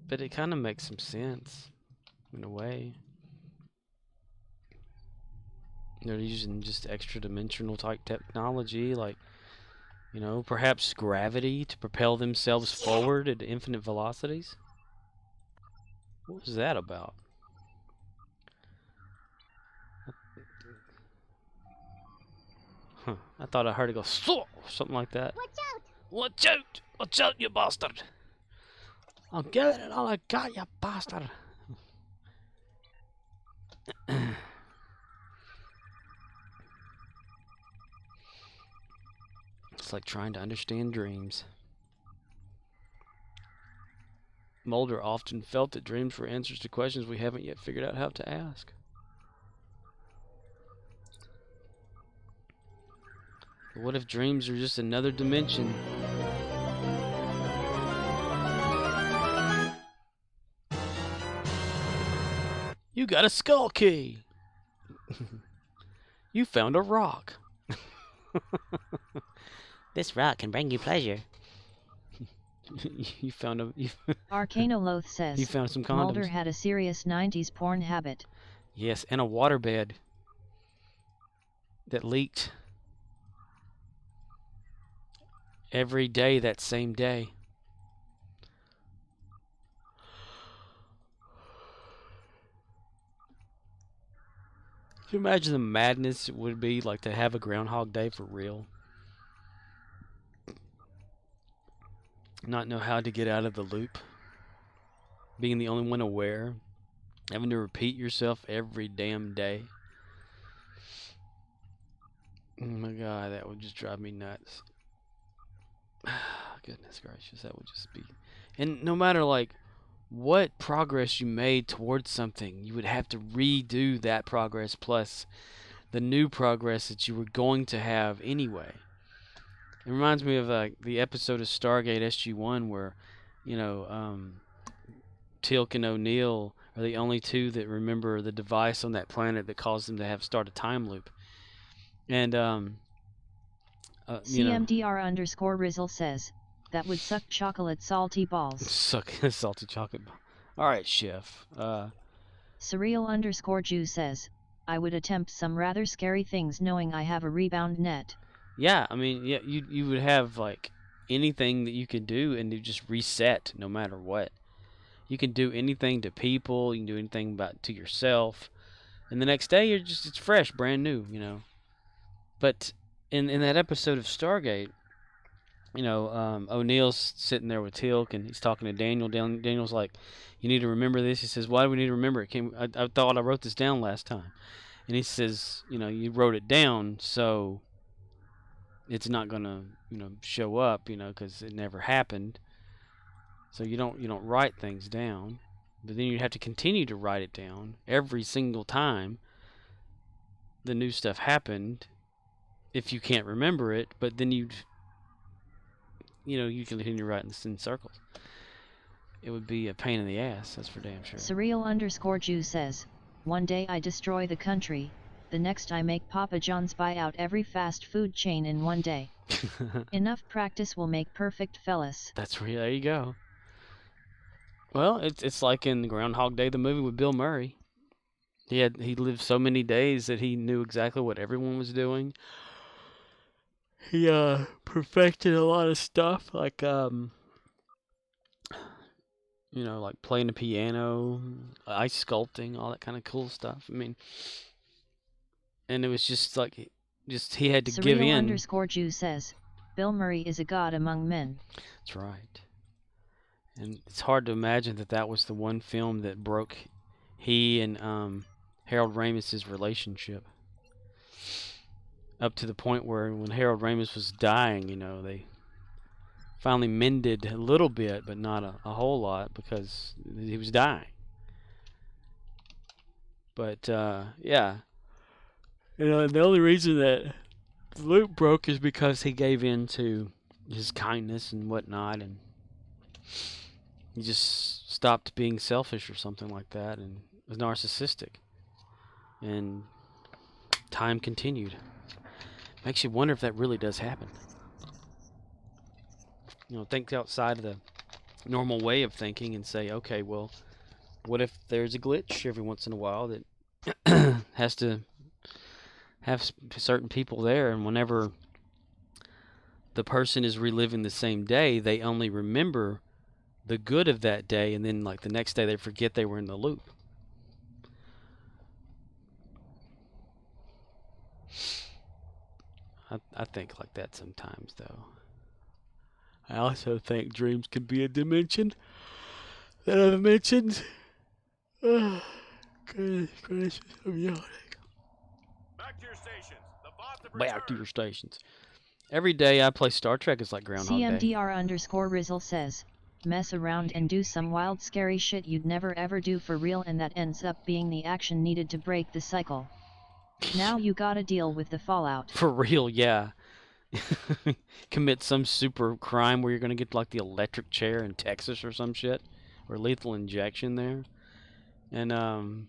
But it kind of makes some sense, in a way. They're using just extra-dimensional type technology, like, you know, perhaps gravity to propel themselves forward at infinite velocities. What was that about? Huh. I thought I heard it go, "Saw!" or something like that. Watch out! Watch out! Watch out, you bastard! I'll get it all I got, you bastard! It's like trying to understand dreams. Mulder often felt that dreams were answers to questions we haven't yet figured out how to ask. But what if dreams are just another dimension? You got a skull key! You found a rock. This rock can bring you pleasure. You found a... Arcanoloth says, you found some condoms. Mulder had a serious 90s porn habit. Yes, and a waterbed that leaked every day that same day. Can you imagine the madness it would be like to have a Groundhog Day for real? Not know how to get out of the loop. Being the only one aware. Having to repeat yourself every damn day. Oh my god, that would just drive me nuts. Goodness gracious, that would just be. And no matter like what progress you made towards something, you would have to redo that progress plus the new progress that you were going to have anyway. It reminds me of like the episode of Stargate SG-1 where, you know, Teal'c and O'Neill are the only two that remember the device on that planet that caused them to have start a time loop. And you know, CMDR_Rizzle says, that would suck chocolate salty balls. suck salty chocolate. All right, chef. Surreal_Jew says, I would attempt some rather scary things knowing I have a rebound net. Yeah, I mean, yeah, you would have like anything that you could do and you just reset no matter what. You can do anything to people, you can do anything about to yourself. And the next day you're just it's fresh, brand new, you know. But in that episode of Stargate, you know, O'Neill's sitting there with Teal'c and he's talking to Daniel. Daniel's like, "You need to remember this." He says, "Why do we need to remember it? I thought I wrote this down last time." And he says, "You know, you wrote it down, so it's not gonna, you know, show up, you know, because it never happened. So you don't write things down, but then you have to continue to write it down every single time the new stuff happened. If you can't remember it, but then you can continue writing this in circles. It would be a pain in the ass. That's for damn sure." Surreal_Jew says, one day I destroy the country, the next I make Papa John's buy out every fast food chain in one day. Enough practice will make perfect, fellas. There you go. Well, it's like in Groundhog Day, the movie with Bill Murray. He lived so many days that he knew exactly what everyone was doing. He perfected a lot of stuff, like like playing the piano, ice sculpting, all that kind of cool stuff. I mean, and it was just like he had to give in. Surreal_Jew says, Bill Murray is a god among men. That's right. And it's hard to imagine that was the one film that broke he and Harold Ramis's relationship. Up to the point where when Harold Ramis was dying, they finally mended a little bit, but not a whole lot because he was dying. But yeah, the only reason that the loop broke is because he gave in to his kindness and whatnot, and he just stopped being selfish or something like that, and was narcissistic. And time continued. Makes you wonder if that really does happen. Think outside of the normal way of thinking and say, okay, well, what if there's a glitch every once in a while that has to have certain people there, and whenever the person is reliving the same day, they only remember the good of that day, and then like the next day they forget they were in the loop. I think like that sometimes, though. I also think dreams can be a dimension that I've mentioned. Goodness gracious, I'm yawning. Back to your stations. The bots have Back to returned. your stations. Every day I play Star Trek is like Groundhog Day. CMDR_Rizzle says, mess around and do some wild scary shit you'd never ever do for real, and that ends up being the action needed to break the cycle. Now you gotta deal with the fallout. For real, yeah. Commit some super crime where you're gonna get like the electric chair in Texas or some shit, or lethal injection there, and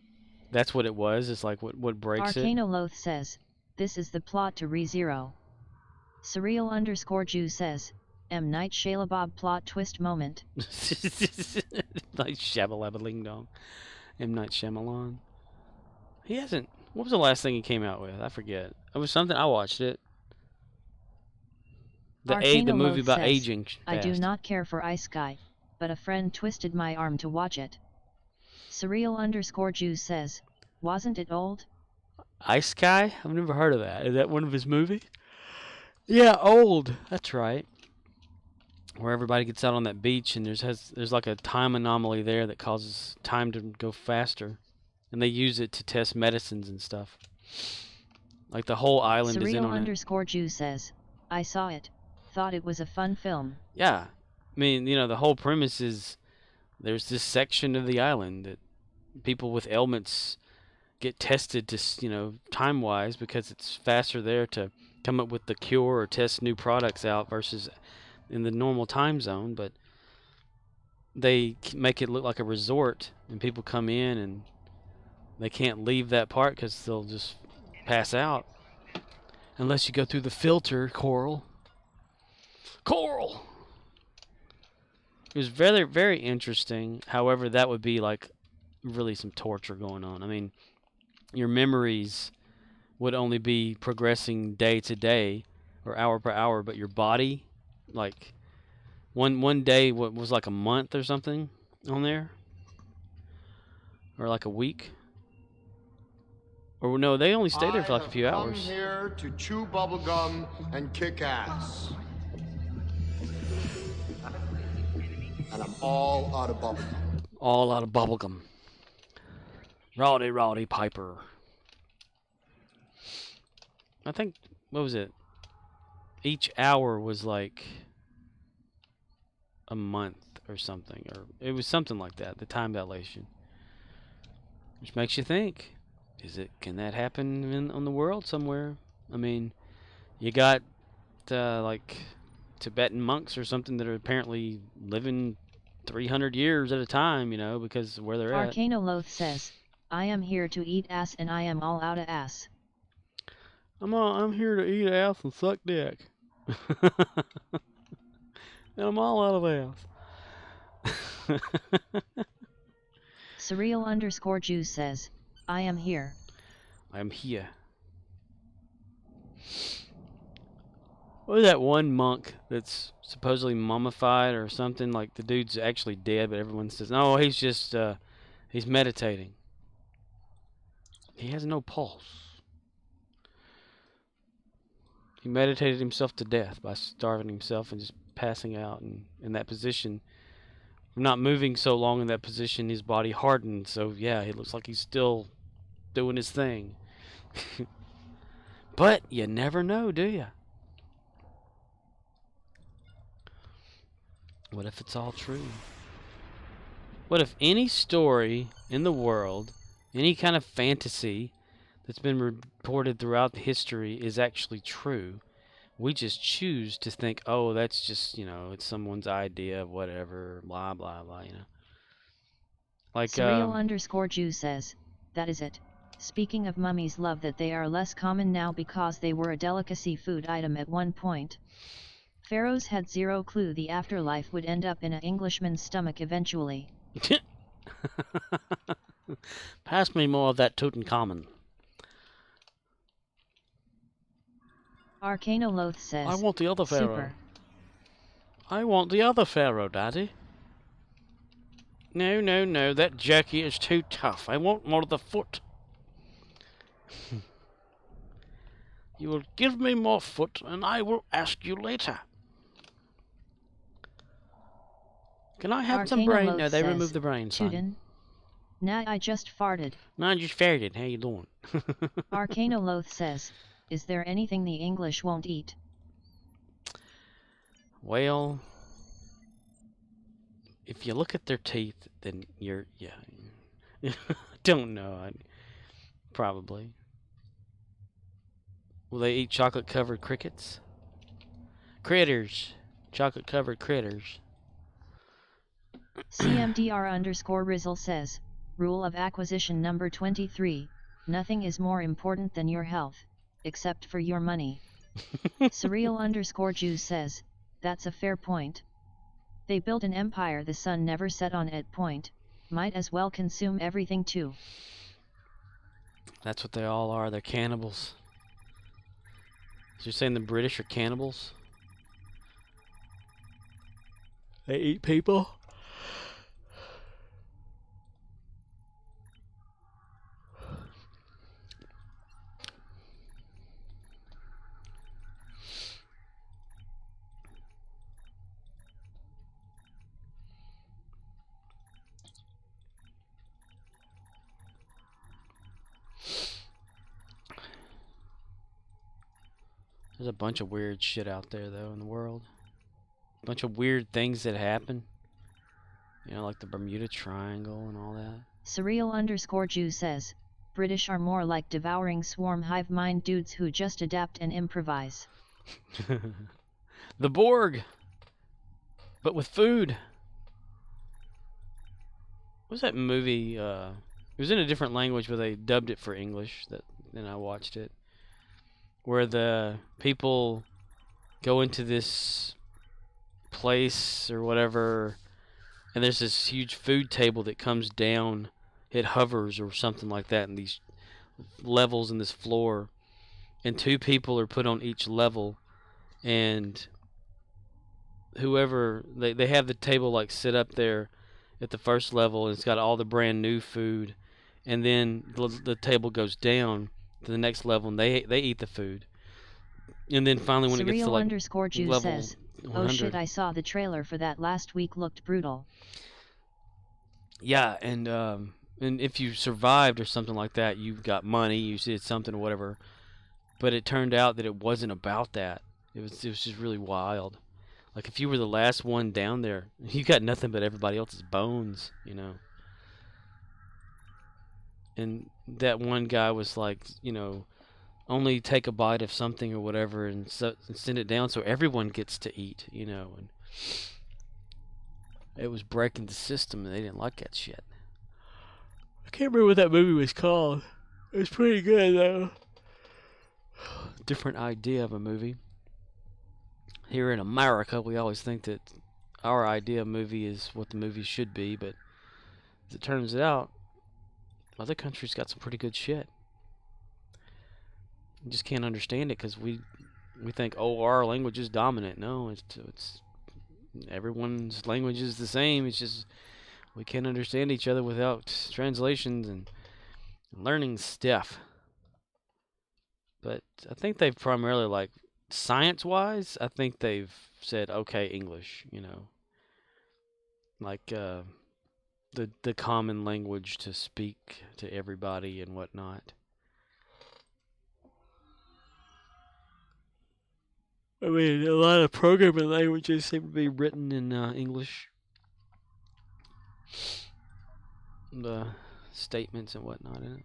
that's what it was. It's like what breaks it. Arcanoloth says, this is the plot to ReZero. Surreal_Jew says, M. Night Shyamalan plot twist moment. Like Shabba-labba-ling dong. M. Night Shyamalan. He hasn't. What was the last thing he came out with? I forget. It was something. I watched it. The movie about says, aging fast. I do not care for Ice Guy, but a friend twisted my arm to watch it. Surreal_Jew says, wasn't it old? Ice Guy? I've never heard of that. Is that one of his movies? Yeah, Old. That's right. Where everybody gets out on that beach and there's like a time anomaly there that causes time to go faster, and they use it to test medicines and stuff. Like the whole island is in on it. Surreal_Jew says, I saw it. Thought it was a fun film. Yeah. I mean, you know, the whole premise is there's this section of the island that people with ailments get tested to, you know, time-wise, because it's faster there to come up with the cure or test new products out versus in the normal time zone. But they make it look like a resort, and people come in and they can't leave that part because they'll just pass out unless you go through the filter. Coral. It was very, very interesting. However, that would be like really some torture going on. I mean, your memories would only be progressing day to day or hour per hour, but your body, like one day, what was like a month or something on there, or like a week, or no, they only stayed there for like a few hours. I have come here to chew bubblegum and kick ass. And I'm all out of bubblegum. All out of bubblegum. Roddy Piper. I think, what was it? Each hour was like a month or something, or it was something like that, the time dilation. Which makes you think, can that happen on the world somewhere? I mean, you got like Tibetan monks or something that are apparently living 300 years at a time, you know, because of where they're at. Arcanoloth says, I am here to eat ass and I am all out of ass. I'm here to eat ass and suck dick. And I'm all out of ass. Surreal_Jew says, I am here. I am here. What was that one monk that's supposedly mummified or something? Like the dude's actually dead, but everyone says, no, he's just, he's meditating. He has no pulse. He meditated himself to death by starving himself and just passing out. And in that position, from not moving so long in that position, his body hardened. So, yeah, he looks like he's still doing his thing. But you never know, do you? What if it's all true? What if any story in the world, any kind of fantasy that's been reported throughout history is actually true? We just choose to think, oh, that's just, you know, it's someone's idea of whatever, blah, blah, blah, you know. Like, Surreal_Jew says, that is it. Speaking of mummies, love that they are less common now because they were a delicacy food item at one point. Pharaohs had zero clue the afterlife would end up in an Englishman's stomach eventually. Pass me more of that Tutankhamun. Arcanoloth says, I want the other Pharaoh. Super. I want the other Pharaoh, Daddy. No, no, no, that jerky is too tough. I want more of the foot. You will give me more foot, and I will ask you later. Can I have some brain? No, they removed the brain, son. Nah, I just farted. No, I just farted. How you doing? Arcanoloth says, is there anything the English won't eat? Well, if you look at their teeth, then yeah. Don't know. Probably. Will they eat chocolate-covered crickets? Critters. Chocolate-covered critters. CMDR_Rizzle says, rule of acquisition number 23, nothing is more important than your health, except for your money. Surreal_Jew says, that's a fair point. They built an empire the sun never set on at point, might as well consume everything too. That's what they all are, they're cannibals. So you're saying the British are cannibals? They eat people? There's a bunch of weird shit out there, though, in the world. A bunch of weird things that happen. You know, like the Bermuda Triangle and all that. Surreal_Jew says, British are more like devouring swarm hive mind dudes who just adapt and improvise. The Borg! But with food. What was that movie? It was in a different language, but they dubbed it for English. Then I watched it. Where the people go into this place or whatever, and there's this huge food table that comes down. It hovers or something like that in these levels in this floor. And 2 people are put on each level. And whoever, they have the table like sit up there at the first level, and it's got all the brand new food. And then the table goes down to the next level, and they eat the food. And then finally, when it gets to like Surreal_Jew level says, 100, oh shit, I saw the trailer for that last week, looked brutal. yeah, and if you survived or something like that, you got money, you did something or whatever. But it turned out that it wasn't about that. It was just really wild. Like if you were the last one down there, you got nothing but everybody else's bones, you know. And that one guy was like, you know, only take a bite of something or whatever and send it down so everyone gets to eat, you know. And it was breaking the system, and they didn't like that shit. I can't remember what that movie was called. It was pretty good, though. Different idea of a movie. Here in America, we always think that our idea of movie is what the movie should be, but as it turns out, other countries got some pretty good shit. You just can't understand it because we think, oh, our language is dominant. No, it's everyone's language is the same. It's just we can't understand each other without translations and learning stuff. But I think they've primarily, like, science-wise, I think they've said, okay, English, you know. Like, the common language to speak to everybody and whatnot. I mean, a lot of programming languages seem to be written in English. The statements and whatnot in it.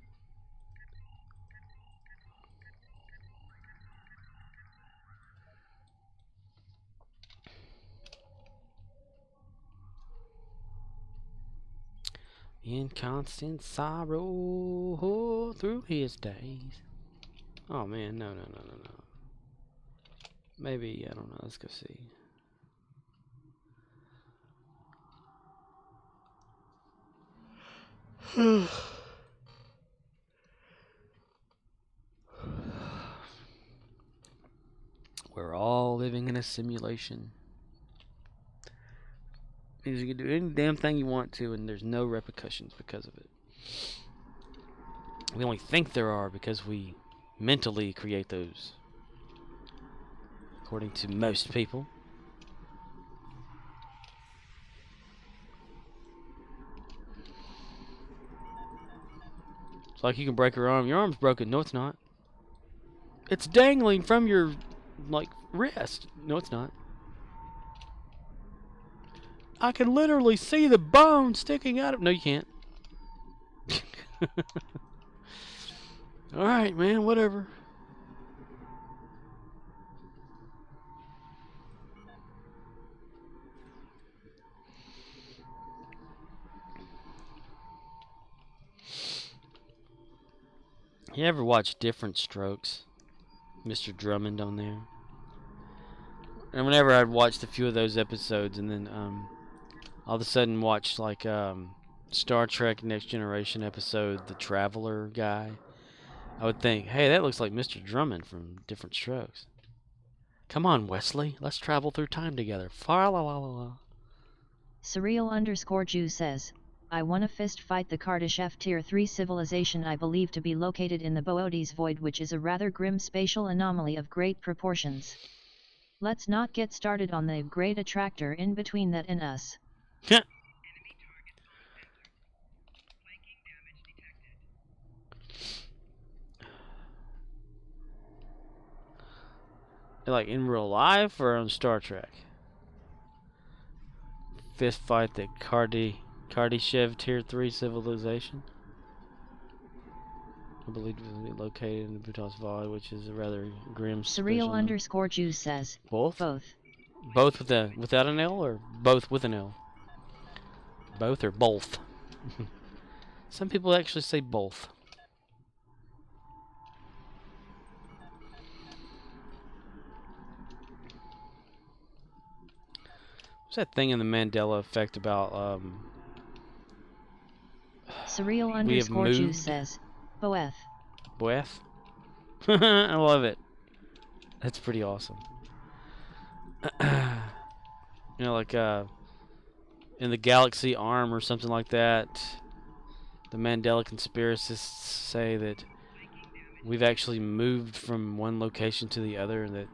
In constant sorrow through his days. Oh man, no. Maybe, I don't know, let's go see. We're all living in a simulation. Means you can do any damn thing you want to, and there's no repercussions because of it. We only think there are because we mentally create those, according to most people. It's like you can break your arm. Your arm's broken. No, it's not. It's dangling from your, like, wrist. No, it's not. I can literally see the bone sticking out of... No, you can't. Alright, man, whatever. You ever watch Different Strokes? Mr. Drummond on there. And whenever I'd watched a few of those episodes and then all of a sudden watched like Star Trek Next Generation episode, The Traveler guy, I would think, hey, that looks like Mr. Drummond from Different Strokes. Come on, Wesley, let's travel through time together. Fa la la la la. Surreal_Jew says, I wanna fist fight the Kardish F Tier 3 civilization I believe to be located in the Boötes Void, which is a rather grim spatial anomaly of great proportions. Let's not get started on the great attractor in between that and us. Like in real life or on Star Trek? Fist fight the Kardashev Tier 3 civilization. I believe it was located in Bhutan's Valley, which is a rather grim Surreal special. _Jew says. Both? Both. Both without an L or both with an L? Both or both? Some people actually say both. What's that thing in the Mandela effect about Surreal we have _Jew moved? says. Boeth. Boeth? I love it. That's pretty awesome. You know, like in the galaxy arm or something like that, the Mandela conspiracists say that we've actually moved from one location to the other, and that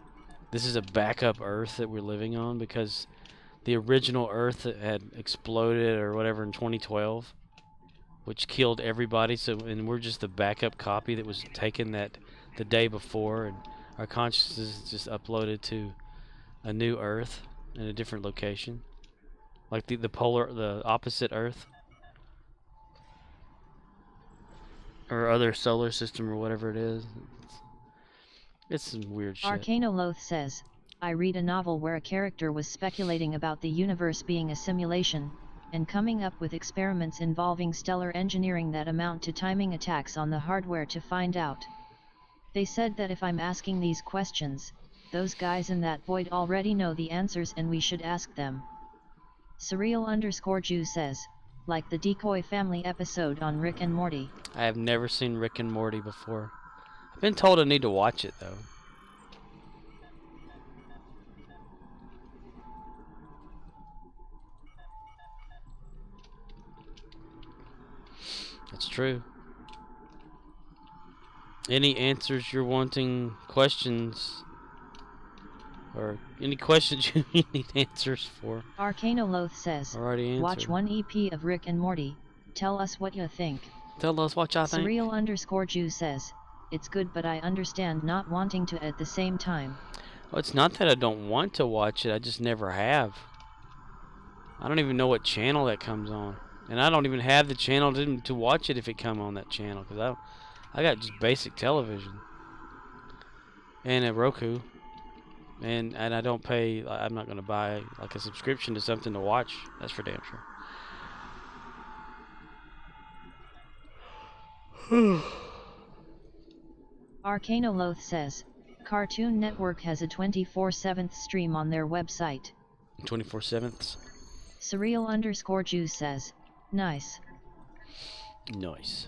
this is a backup Earth that we're living on because the original Earth had exploded or whatever in 2012, which killed everybody. So, and we're just the backup copy that was taken that the day before, and our consciousness is just uploaded to a new Earth in a different location, like the opposite Earth or other solar system or whatever it is. It's some weird shit. Arcanoloth says, I read a novel where a character was speculating about the universe being a simulation, and coming up with experiments involving stellar engineering that amount to timing attacks on the hardware to find out. They said that if I'm asking these questions, those guys in that void already know the answers and we should ask them. Surreal _Jew says, like the Decoy Family episode on Rick and Morty. I have never seen Rick and Morty before. I've been told I need to watch it though. That's true. Any answers you're wanting, questions, or any questions you need answers for? Arcanoloth says, Already answered. watch one EP of Rick and Morty, tell us what you think. Tell us what y'all think. Surreal _Jew says, it's good but I understand not wanting to at the same time. Well, it's not that I don't want to watch it, I just never have. I don't even know what channel that comes on. And I don't even have the channel to watch it if it come on that channel, because I got just basic television. And a Roku. And I don't pay, I'm not going to buy like a subscription to something to watch. That's for damn sure. Arcanoloth says, Cartoon Network has a 24/7 stream on their website. 24/7. Surreal _Jew says, nice. Nice.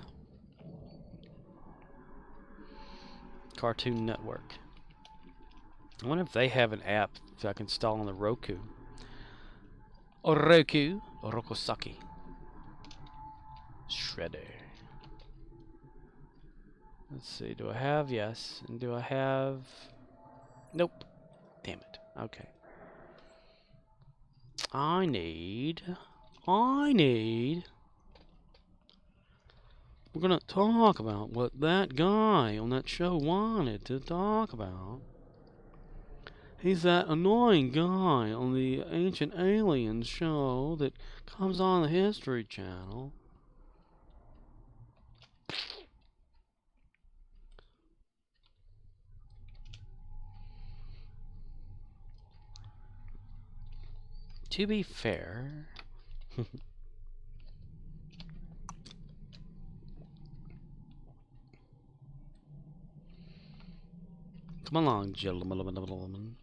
Cartoon Network. I wonder if they have an app that I can install on the Roku. Orokosaki. Shredder. Let's see, do I have? Yes. And do I have? Nope. Damn it. Okay. I need. We're gonna talk about what that guy on that show wanted to talk about. He's that annoying guy on the Ancient Aliens show that comes on the History Channel. To be fair, come along, gentlemen.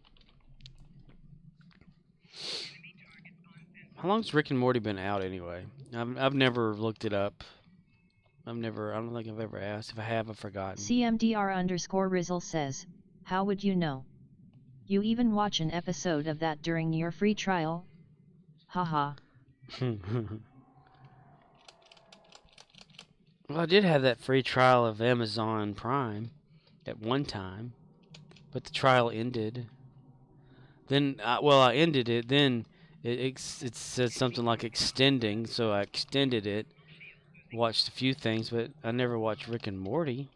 How long's Rick and Morty been out anyway? I've never looked it up. I don't think I've ever asked. If I have, I've forgotten. CMDR_Rizzle says, how would you know? You even watch an episode of that during your free trial? Haha. Well, I did have that free trial of Amazon Prime at one time, but the trial ended. Then, I ended it. Then it said something like extending, so I extended it. Watched a few things, but I never watched Rick and Morty.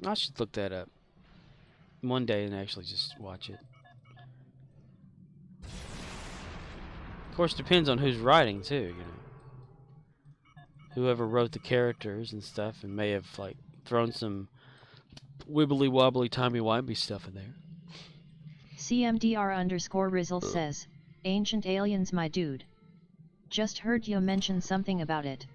I should look that up one day and actually just watch it. Of course, depends on who's writing too. You know, whoever wrote the characters and stuff, and may have like thrown some wibbly wobbly timey wimey stuff in there. CMDR_Rizzle says, Ancient Aliens my dude. Just heard you mention something about it.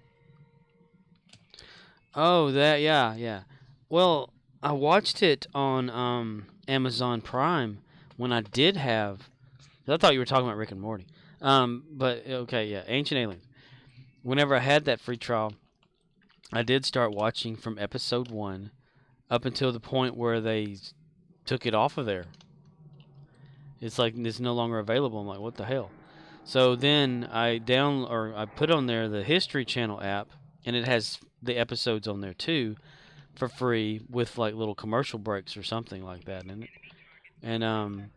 Oh, that, yeah. Well, I watched it on Amazon Prime when I did have. I thought you were talking about Rick and Morty. But okay, yeah, Ancient Aliens. Whenever I had that free trial, I did start watching from episode 1 up until the point where they took it off of there. It's like it's no longer available. I'm like, what the hell? So then I put on there the History Channel app, and it has the episodes on there too, for free with like little commercial breaks or something like that in it. And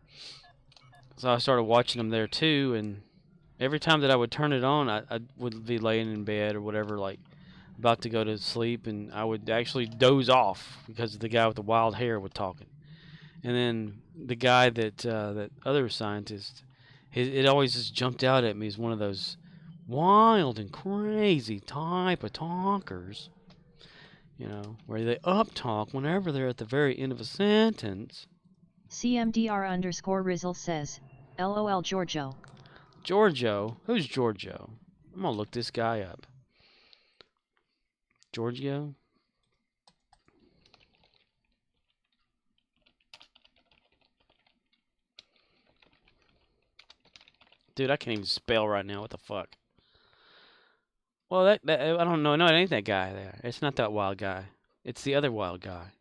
so I started watching them there too. And every time that I would turn it on, I would be laying in bed or whatever, like about to go to sleep, and I would actually doze off because the guy with the wild hair was talking. And then the guy that other scientist, it always just jumped out at me as one of those wild and crazy type of talkers, you know, where they uptalk whenever they're at the very end of a sentence. CMDR_Rizzle says, LOL Giorgio. Giorgio? Who's Giorgio? I'm gonna look this guy up. Giorgio? Dude, I can't even spell right now. What the fuck? Well, that I don't know. No, it ain't that guy there. It's not that wild guy. It's the other wild guy.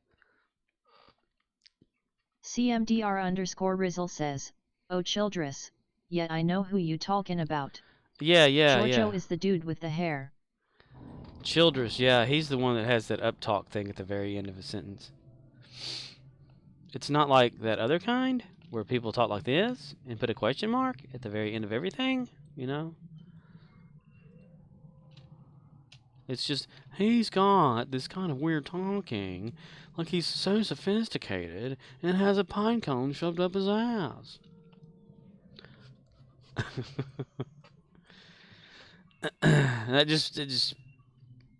CMDR_Rizzle says, Oh Childress, yet I know who you talking about. Yeah. Giorgio is the dude with the hair. Childress, yeah, he's the one that has that uptalk thing at the very end of a sentence. It's not like that other kind, where people talk like this and put a question mark at the very end of everything, you know? It's just, he's got this kind of weird talking, like he's so sophisticated and has a pine cone shoved up his ass. It just,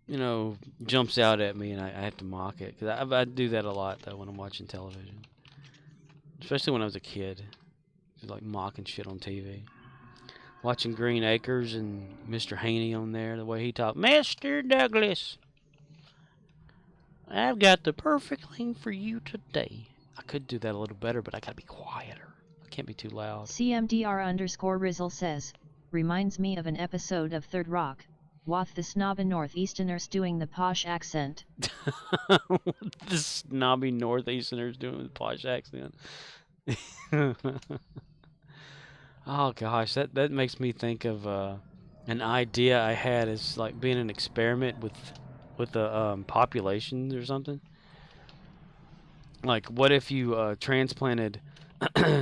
you know, jumps out at me, and I have to mock it. Because I do that a lot, though, when I'm watching television. Especially when I was a kid. Just like mocking shit on TV. Watching Green Acres and Mr. Haney on there, the way he talked. Mr. Douglas, I've got the perfect thing for you today. I could do that a little better, but I gotta be quieter. I can't be too loud. CMDR_Rizzle says, reminds me of an episode of Third Rock, with the snobby Northeasterners doing the posh accent. The snobby Northeasterners doing the posh accent. Oh gosh, that makes me think of an idea I had as like being an experiment with the populations or something. Like, what if you transplanted,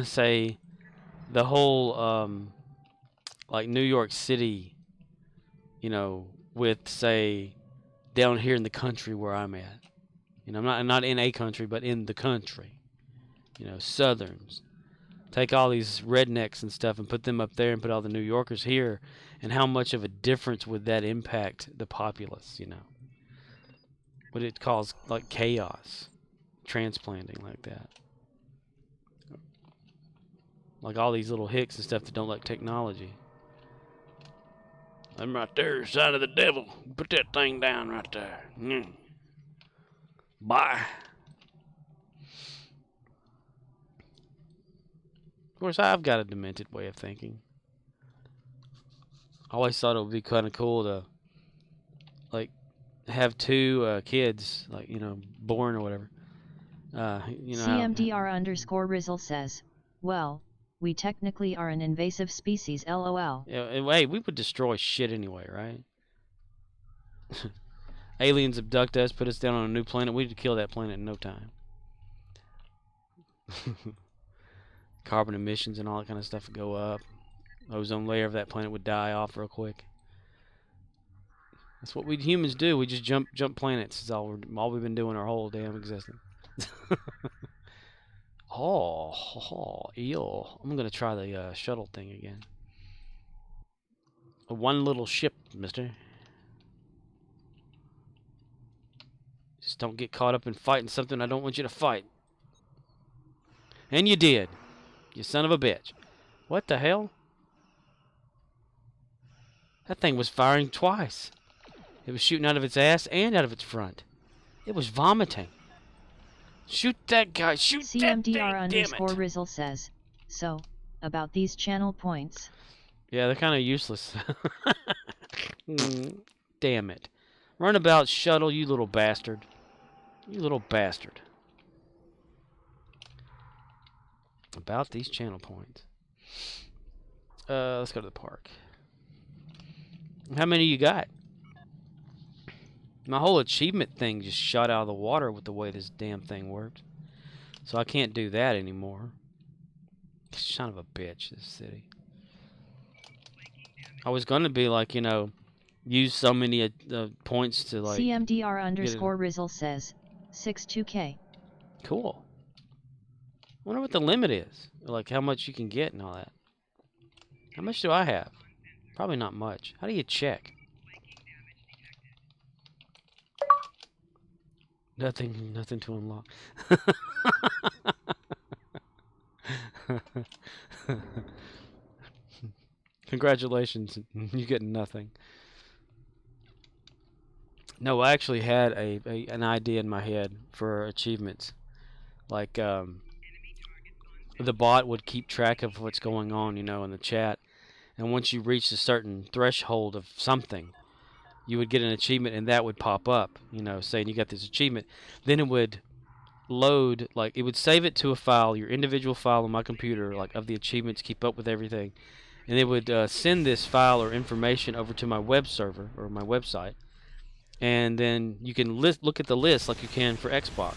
say, the whole like New York City, you know, with say down here in the country where I'm at. You know, I'm not in a country, but in the country. You know, Southerns. Take all these rednecks and stuff and put them up there and put all the New Yorkers here, and how much of a difference would that impact the populace, you know? Would it cause, like, chaos, transplanting like that? Like all these little hicks and stuff that don't like technology. I'm right there, side of the devil. Put that thing down right there. Bye. Of course, I've got a demented way of thinking. I always thought it would be kind of cool to, like, have two kids, like, you know, born or whatever. You know, CMDR_Rizzle says, well, we technically are an invasive species, lol. Hey, we would destroy shit anyway, right? Aliens abduct us, put us down on a new planet, we'd kill that planet in no time. Carbon emissions and all that kind of stuff would go up. Ozone layer of that planet would die off real quick. That's what we humans do. We just jump planets. Is all we've been doing our whole damn existence. Eel. I'm gonna try the shuttle thing again. One little ship, mister. Just don't get caught up in fighting something I don't want you to fight. And you did. You son of a bitch. What the hell? That thing was firing twice. It was shooting out of its ass and out of its front. It was vomiting. Shoot that guy. Shoot that thing, damn it. CMDR_Rizzle says, so, about these channel points. Yeah, they're kind of useless. Damn it. Runabout shuttle, you little bastard. You little bastard. About these channel points. Let's go to the park. How many you got? My whole achievement thing just shot out of the water with the way this damn thing worked. So I can't do that anymore. Son of a bitch, this city. I was gonna be like, you know, use so many points to like. CMDR_Rizzle says, 62K. Cool. Wonder what the limit is. Like how much you can get and all that. How much do I have? Probably not much. How do you check? Nothing to unlock. Congratulations, you get nothing. No, I actually had an idea in my head for achievements. Like, the bot would keep track of what's going on, you know, in the chat. And once you reach a certain threshold of something, you would get an achievement and that would pop up, you know, saying you got this achievement. Then it would load, like, it would save it to a file, your individual file on my computer, like, of the achievements, keep up with everything. And it would send this file or information over to my web server or my website. And then you can look at the list like you can for Xbox.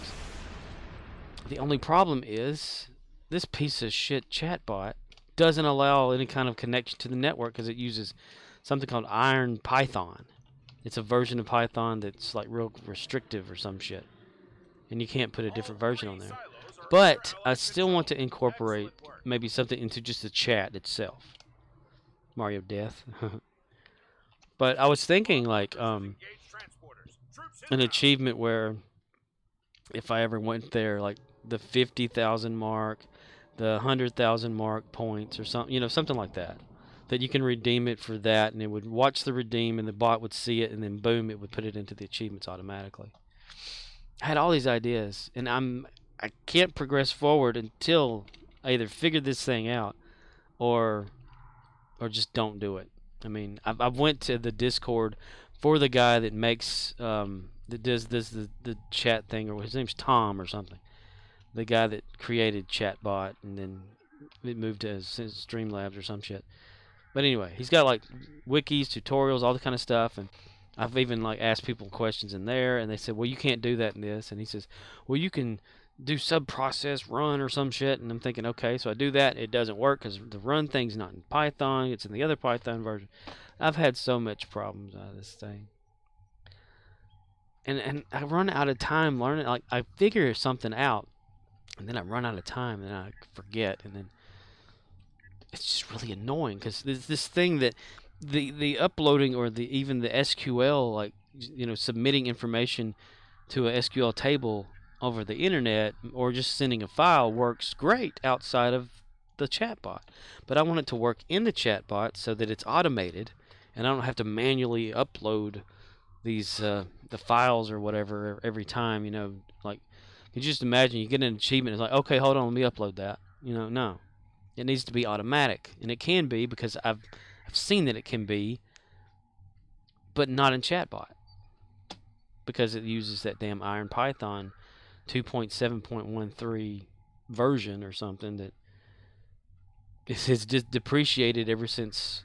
The only problem is this piece of shit chatbot doesn't allow any kind of connection to the network because it uses something called Iron Python. It's a version of Python that's like real restrictive or some shit. And you can't put a different version on there. But I still want to incorporate maybe something into just the chat itself. Mario Death. But I was thinking like an achievement where if I ever went there, like the 50,000 mark, the 100,000 mark points or something, you know, something like that. That you can redeem it for that, and it would watch the redeem, and the bot would see it, and then boom, it would put it into the achievements automatically. I had all these ideas, and I can't progress forward until I either figure this thing out, or just don't do it. I mean, I've went to the Discord for the guy that makes that does the chat thing, or his name's Tom or something. The guy that created Chatbot, and then it moved to Streamlabs or some shit. But anyway, he's got like wikis, tutorials, all the kind of stuff, and I've even like asked people questions in there, and they said, well, you can't do that in this, and he says, well, you can do sub-process run or some shit, and I'm thinking, okay, so I do that, it doesn't work because the run thing's not in Python, it's in the other Python version. I've had so much problems out of this thing. And I run out of time learning, like I figure something out, and then I run out of time, and I forget, and then it's just really annoying because there's this thing that the uploading or even the SQL, like, you know, submitting information to a SQL table over the internet or just sending a file works great outside of the chatbot. But I want it to work in the chatbot so that it's automated and I don't have to manually upload these the files or whatever every time, you know. Like, you just imagine you get an achievement, it's like, okay, hold on, let me upload that. You know, no. It needs to be automatic, and it can be because I've seen that it can be, but not in chatbot because it uses that damn Iron Python 2.7.13 version or something that is just depreciated ever since.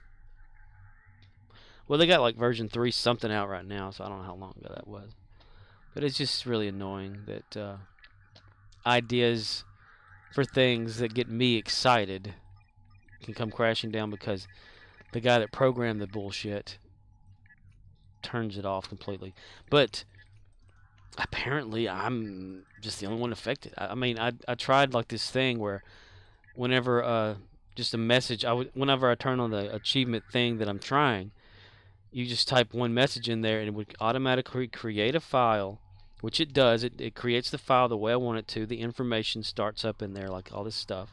Well, they got like version 3 something out right now, so I don't know how long ago that was. But it's just really annoying that ideas for things that get me excited can come crashing down because the guy that programmed the bullshit turns it off completely. But apparently I'm just the only one affected. I mean, I tried like this thing where whenever just a message, whenever I turn on the achievement thing that I'm trying, you just type one message in there and it would automatically create a file, which it does. It creates the file the way I want it to. The information starts up in there, like all this stuff,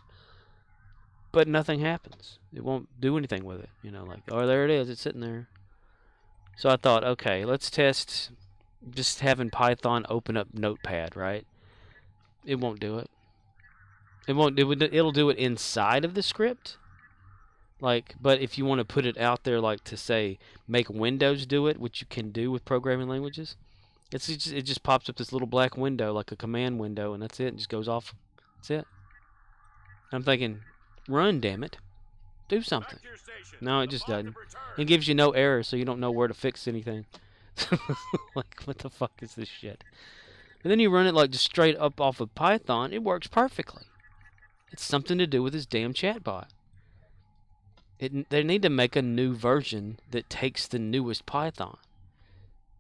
but nothing happens. It won't do anything with it. You know, like, oh, there it is. It's sitting there. So I thought, okay, let's test just having Python open up Notepad, right? It won't do it. It won't. It'll do it inside of the script. Like, but if you want to put it out there, like to say make Windows do it, which you can do with programming languages, it just pops up this little black window, like a command window, and that's it. It just goes off. That's it. I'm thinking, run, damn it, do something. Back to your stations. No, it The just bots doesn't. have returned. It gives you no errors, so you don't know where to fix anything. Like, what the fuck is this shit? And then you run it like just straight up off of Python. It works perfectly. It's something to do with this damn chatbot. They need to make a new version that takes the newest Python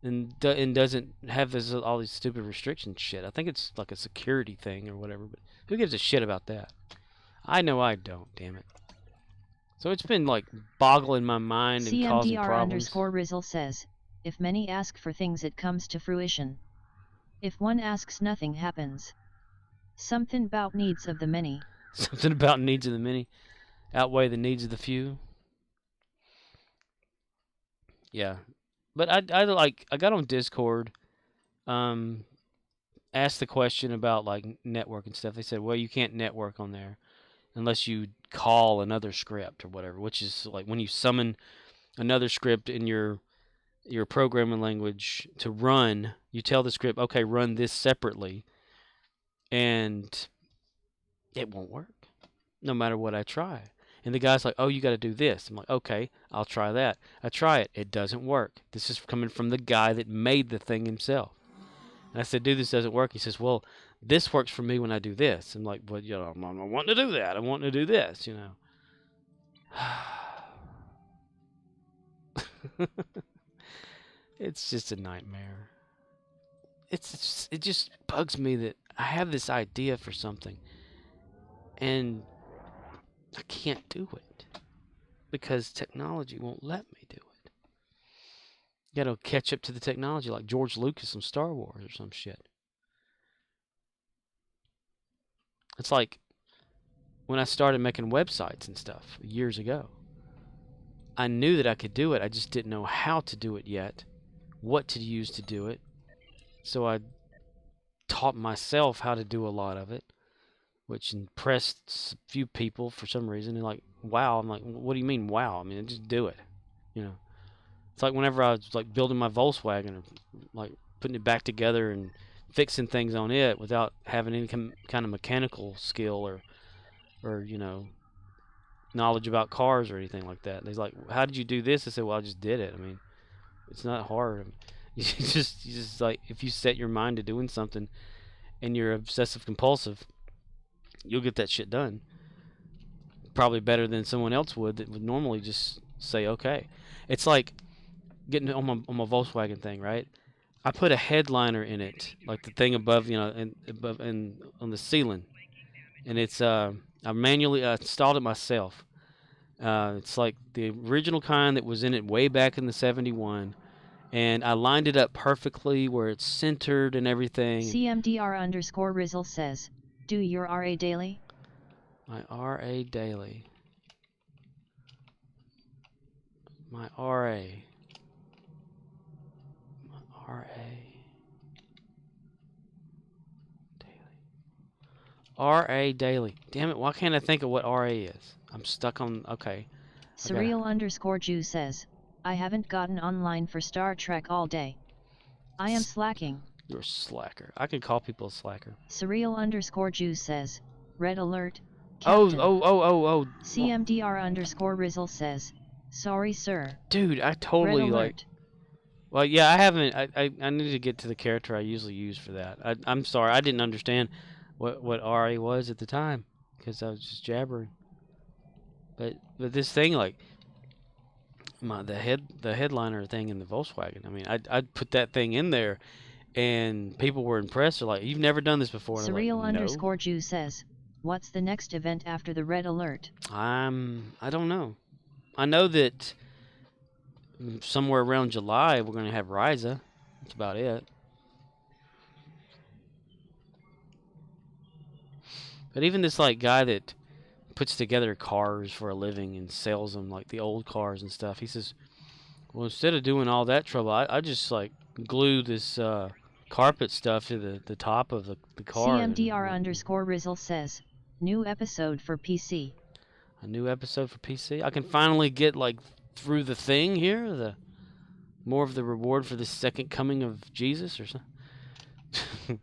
and doesn't have all these stupid restrictions shit. I think it's like a security thing or whatever, but who gives a shit about that? I know I don't, damn it. So it's been like boggling my mind and causing problems. CMDR_Rizzle says, if many ask for things it comes to fruition. If one asks nothing happens. Something about needs of the many. Something about needs of the many outweigh the needs of the few. Yeah. But I got on Discord, asked the question about like network and stuff. They said, well, you can't network on there unless you call another script or whatever, which is like when you summon another script in your programming language to run, you tell the script, okay, run this separately, and it won't work no matter what I try. And the guy's like, oh, you got to do this. I'm like, okay, I'll try that. I try it. It doesn't work. This is coming from the guy that made the thing himself. And I said, dude, this doesn't work. He says, well, this works for me when I do this. I'm like, well, you know, I'm not wanting to do that. I'm wanting to do this, you know. It's just a nightmare. It just bugs me that I have this idea for something and I can't do it because technology won't let me do it. You gotta catch up to the technology like George Lucas on Star Wars or some shit. It's like when I started making websites and stuff years ago. I knew that I could do it. I just didn't know how to do it yet, what to use to do it. So I taught myself how to do a lot of it, which impressed a few people for some reason. They're like, wow. I'm like, what do you mean, wow? I mean, just do it, you know. It's like whenever I was like building my Volkswagen or like putting it back together and fixing things on it without having any kind of mechanical skill or you know, knowledge about cars or anything like that. They're like, how did you do this? I said, well, I just did it. I mean, it's not hard. I mean, you just like, if you set your mind to doing something and you're obsessive compulsive, you'll get that shit done. Probably better than someone else would that would normally just say, okay. It's like getting on my Volkswagen thing, right? I put a headliner in it, like the thing above, you know, and above and on the ceiling, and it's I manually installed it myself. It's like the original kind that was in it way back in the '71, and I lined it up perfectly where it's centered and everything. CMDR_Rizzle says, do your RA daily? My RA daily. My RA. RA daily. RA daily. Damn it, why can't I think of what RA is? I'm stuck on, okay. Surreal_Jew says, I haven't gotten online for Star Trek all day. I am slacking. You're a slacker. I can call people a slacker. Surreal_Jew says, red alert, Oh, Captain. oh. CMDR_Rizzle says, sorry sir. Dude, I totally red like... alert. Well, yeah, I haven't... I need to get to the character I usually use for that. I'm sorry, I didn't understand what RA was at the time, because I was just jabbering. But this thing, like... the headliner thing in the Volkswagen, I mean, I'd put that thing in there, and people were impressed. They're like, "You've never done this before." And I'm like, Surreal "No." underscore Jew says, what's the next event after the red alert? I don't know. I know that somewhere around July we're gonna have Ryza. That's about it. But even this like guy that puts together cars for a living and sells them, like the old cars and stuff, he says, well, instead of doing all that trouble, I just like glue this carpet stuff to the top of the car. CMDR underscore Rizzle says, new episode for PC. A new episode for PC. I can finally get like through the thing here, the more of the reward for the second coming of Jesus or something.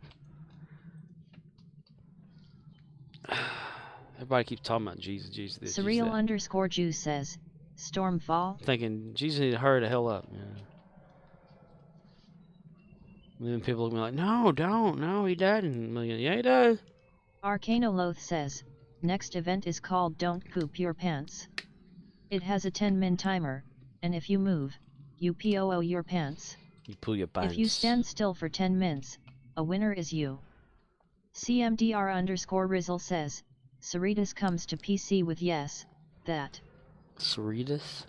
Everybody keeps talking about Jesus, Jesus this, Jesus Surreal that. underscore Jew says, Stormfall. I'm thinking Jesus need to hurry the hell up. Yeah. And then people will be like, no, don't, no, he died. And yeah, he died. Arcanoloth says, next event is called Don't Poop Your Pants. It has a 10-min timer, and if you move, you poo your pants. You pull your pants. If you stand still for 10 minutes, a winner is you. CMDR underscore Rizzle says, Cerritos comes to PC with yes, that. Cerritos?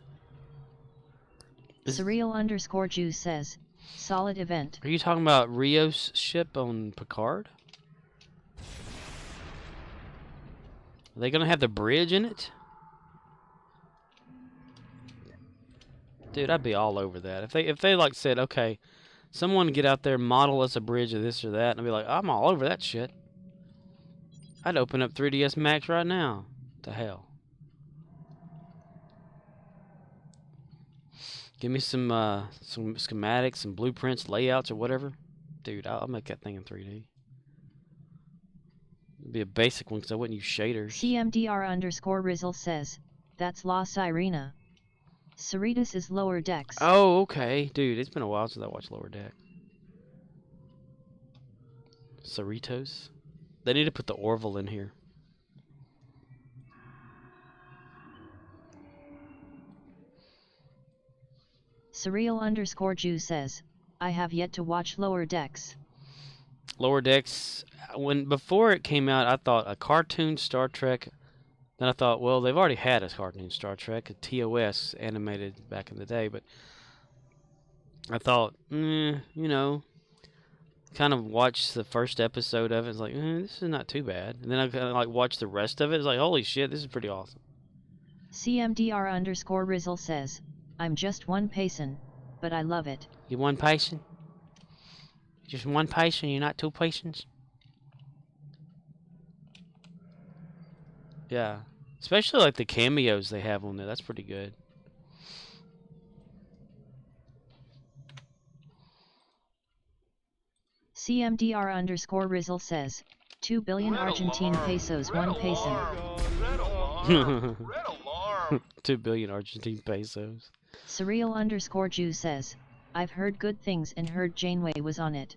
Surreal underscore Jew says, solid event. Are you talking about Rio's ship on Picard? Are they gonna have the bridge in it? Dude, I'd be all over that. If they like said, okay, someone get out there, model us a bridge of this or that, and I'd be like, I'm all over that shit. I'd open up 3ds Max right now. To hell. Give me some schematics, some blueprints, layouts, or whatever. Dude, I'll make that thing in 3D. It'd be a basic one because I wouldn't use shaders. CMDR underscore Rizzle says, that's La Sirena. Cerritos is Lower Decks. Oh, okay. Dude, it's been a while since I watched Lower Deck. Cerritos? They need to put the Orville in here. Surreal underscore Jew says, I have yet to watch Lower Decks. Lower Decks, before it came out, I thought a cartoon Star Trek. Then I thought, well, they've already had a cartoon Star Trek, a TOS animated back in the day, but I thought, you know, kind of watched the first episode of it. It's like, this is not too bad. And then I kind of like watched the rest of it. It's like, holy shit, this is pretty awesome. CMDR underscore Rizzle says, I'm just one payson, but I love it. You one patient? Just one patient, you're not two patients? Yeah. Especially like the cameos they have on there. That's pretty good. CMDR underscore Rizzle says, 2 billion Argentine pesos, 1 payson. Red alarm. Red alarm. 2 billion Argentine pesos. Surreal underscore Jew says, I've heard good things and heard Janeway was on it.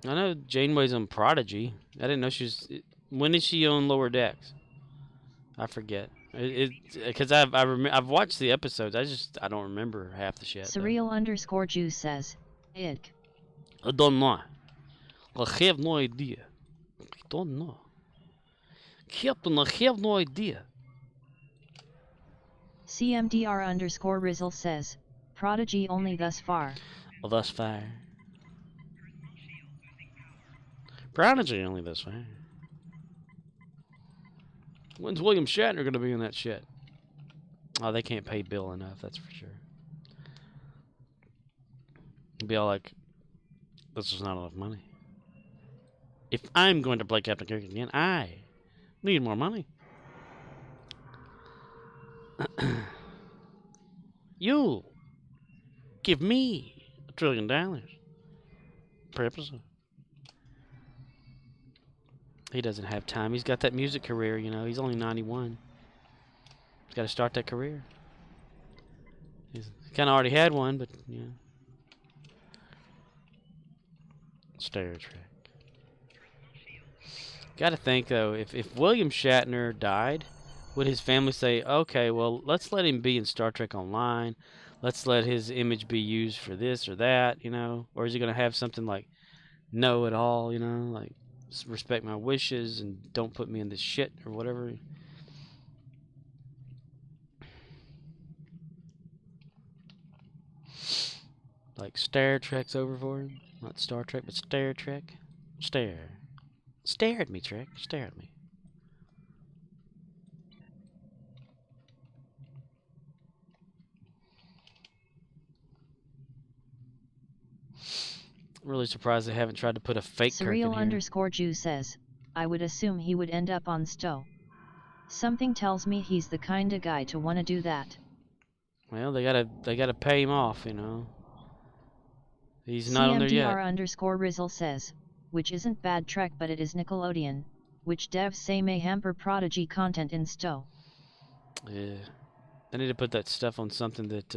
I know Janeway's on Prodigy. I didn't know she was. When is she on Lower Decks? I forget. Because I've watched the episodes. I don't remember half the shit. Surreal underscore Jew says, Idk. I don't know. I have no idea. I don't know. Captain, I have no idea. CMDR underscore Rizzle says, Prodigy only thus far. Well, thus far. Prodigy only thus far. When's William Shatner gonna be in that shit? Oh, they can't pay Bill enough, that's for sure. Be all like, this is not enough money. If I'm going to play Captain Kirk again, I need more money. You give me $1 trillion per episode. He doesn't have time. He's got that music career, you know. He's only 91. He's got to start that career. He's kind of already had one, but, you know. Star Trek. Got to think, though, if William Shatner died, would his family say, okay, well, let's let him be in Star Trek Online. let's let his image be used for this or that, you know? Or is he going to have something like know it all, you know? Like respect my wishes and don't put me in this shit or whatever. Like Star Trek's over for him. Not Star Trek, but Star Trek. Stare. Stare at me, Trek. Stare at me. I'm really surprised they haven't tried to put a fake Kirk in here. Surreal_Jew says, I would assume he would end up on Stowe. Something tells me he's the kinda guy to wanna do that. Well, they gotta pay him off, you know. He's not on there yet. CMDR_Rizzle says, which isn't bad Trek but it is Nickelodeon, which devs say may hamper Prodigy content in Stowe. Yeah. They need to put that stuff on something that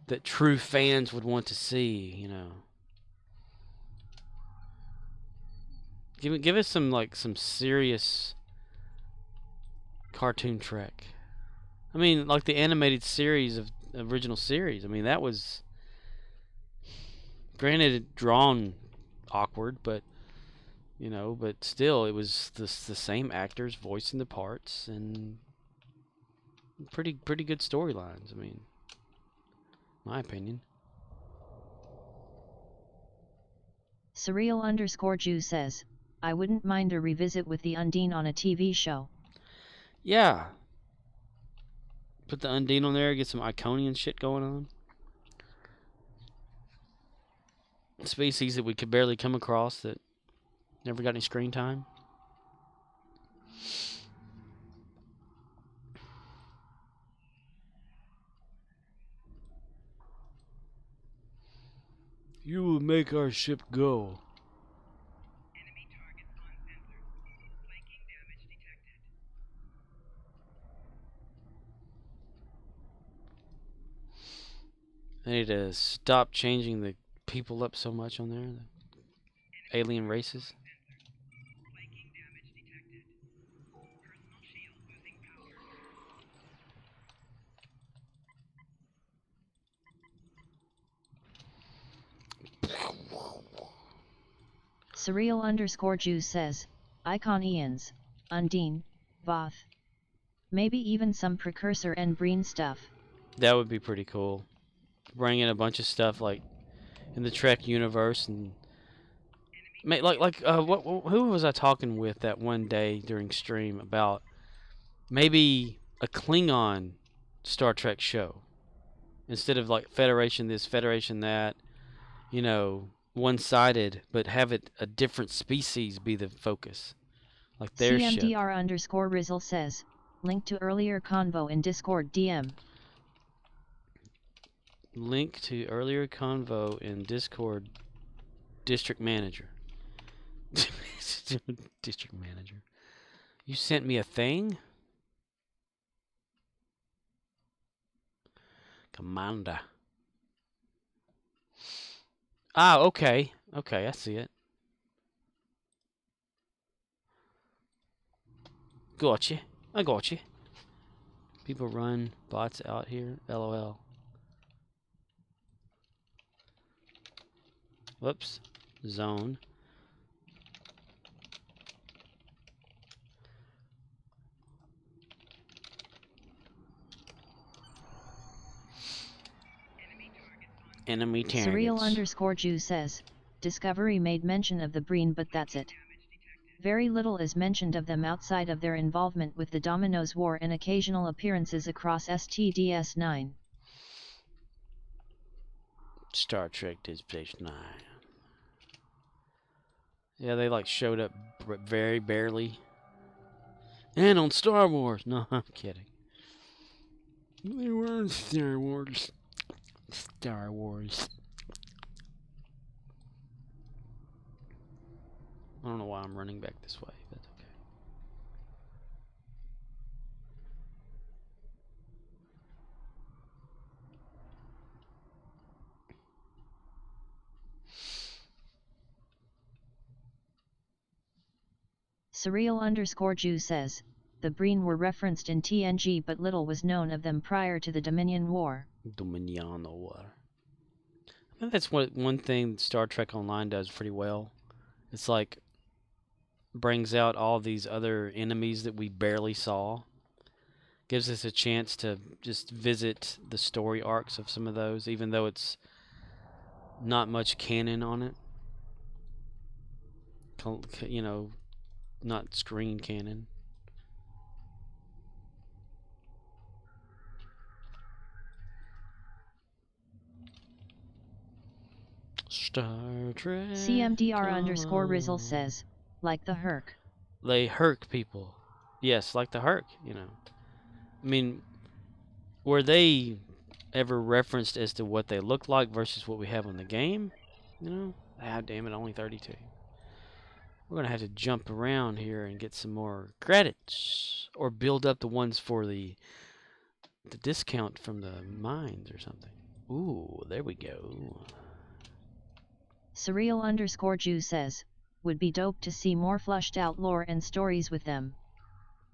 that true fans would want to see, you know. Give us some some serious cartoon Trek. I mean, like the animated series of original series. I mean, that was granted drawn awkward, but you know, but still, it was the same actors voicing the parts and pretty good storylines. I mean, my opinion. Surreal_Jew says, I wouldn't mind a revisit with the Undine on a TV show. Yeah. Put the Undine on there, get some Iconian shit going on. Species that we could barely come across that never got any screen time. You will make our ship go. Enemy target uncensored. Flanking damage detected. They need to stop changing the people up so much on there. The alien races. Flanking damage detected. Personal shield losing power. Surreal_Jew says, Icon Ians, Undine, Voth. Maybe even some precursor and Breen stuff. That would be pretty cool. Bring in a bunch of stuff like in the Trek universe and who was I talking with that one day during stream about maybe a Klingon Star Trek show instead of like Federation this, Federation that, you know, one-sided, but have it a different species be the focus, like their ship. CMDR_Rizzle says, link to earlier convo in Discord DM. Link to earlier convo in Discord. District manager. District manager. You sent me a thing? Commander. Ah, okay. Okay, I see it. Gotcha. I got you. People run bots out here. LOL. Whoops. Zone. Enemy targets. Surreal_Jew says, Discovery made mention of the Breen but that's it. Very little is mentioned of them outside of their involvement with the Dominoes War and occasional appearances across STDS-9. Star Trek Deep Space Nine. Yeah, they like showed up very barely. And on Star Wars. No, I'm kidding. They were on Star Wars. Star Wars. I don't know why I'm running back this way, but okay. Surreal_Jew says, the Breen were referenced in TNG, but little was known of them prior to the Dominion War. Dominion War. I think that's one thing Star Trek Online does pretty well. It's like brings out all these other enemies that we barely saw. Gives us a chance to just visit the story arcs of some of those, even though it's not much canon on it. You know, not screen canon. Star Trek. CMDR_Rizzle says, like the Herc. They Herc people. Yes, like the Herc, you know. I mean, were they ever referenced as to what they look like versus what we have on the game? You know? Ah, damn it, only 32. We're going to have to jump around here and get some more credits. Or build up the ones for the discount from the mines or something. Ooh, there we go. Surreal_Jew says, would be dope to see more flushed out lore and stories with them.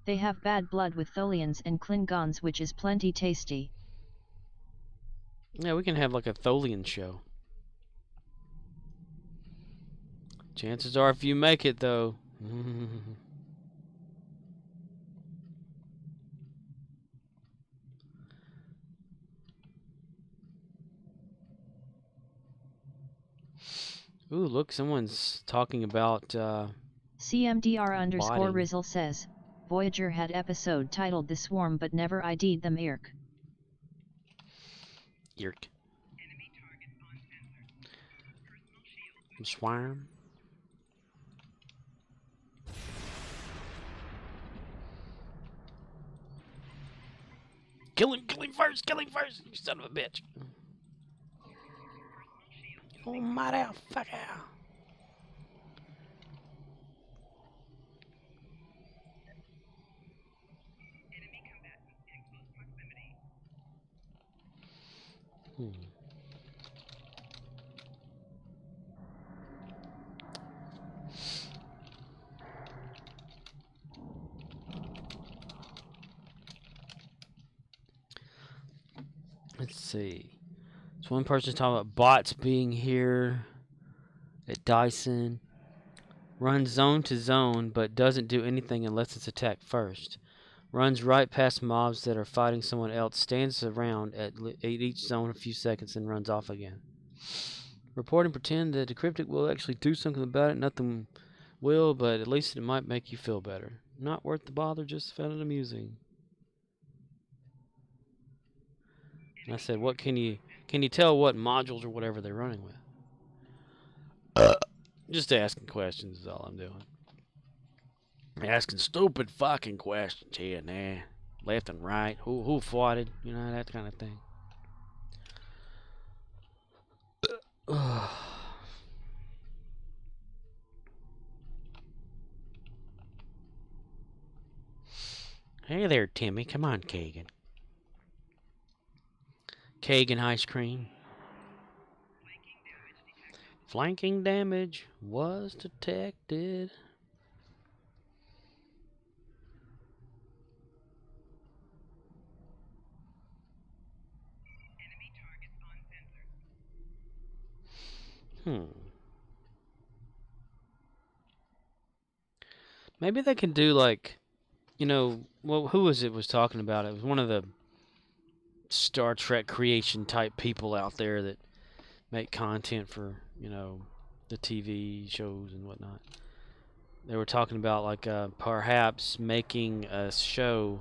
They have bad blood with Tholians and Klingons, which is plenty tasty. Yeah, we can have like a Tholian show. Chances are if you make it, though. Ooh, look, someone's talking about CMDR_Rizzle says, Voyager had episode titled The Swarm but never ID'd them irk. Yerk. Enemy targets on sensors. Personal shield. Swarm. Kill him first, you son of a bitch. Oh, motherfucker. Enemy combatants in close proximity. Let's see. So one person's talking about bots being here at Dyson. Runs zone to zone, but doesn't do anything unless it's attacked first. Runs right past mobs that are fighting someone else, stands around at each zone a few seconds, and runs off again. Report and pretend that the cryptic will actually do something about it. Nothing will, but at least it might make you feel better. Not worth the bother, just found it amusing. And I said, what can you tell what modules or whatever they're running with? Just asking questions is all I'm doing. Asking stupid fucking questions here and there. Left and right. Who farted? You know, that kind of thing. Hey there, Timmy. Come on, Kagan. Kagan ice cream. Flanking damage was detected. Enemy targets on sensors. Maybe they can do like, you know, well, who was talking about it? It was one of the Star Trek creation type people out there that make content for, you know, the TV shows and whatnot. They were talking about like perhaps making a show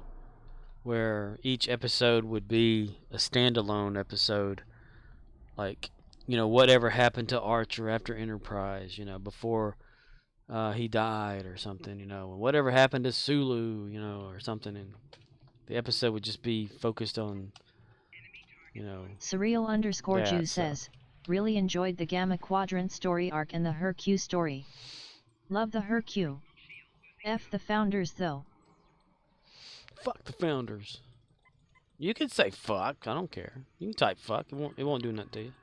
where each episode would be a standalone episode, like, you know, whatever happened to Archer after Enterprise, you know, before he died or something, you know, and whatever happened to Sulu, you know, or something, and the episode would just be focused on, you know, Surreal_Jew says, really enjoyed the Gamma Quadrant story arc and the Hercule story. Love the Hercule. F the founders though. Fuck the founders. You can say fuck, I don't care. You can type fuck, it won't do nothing to you.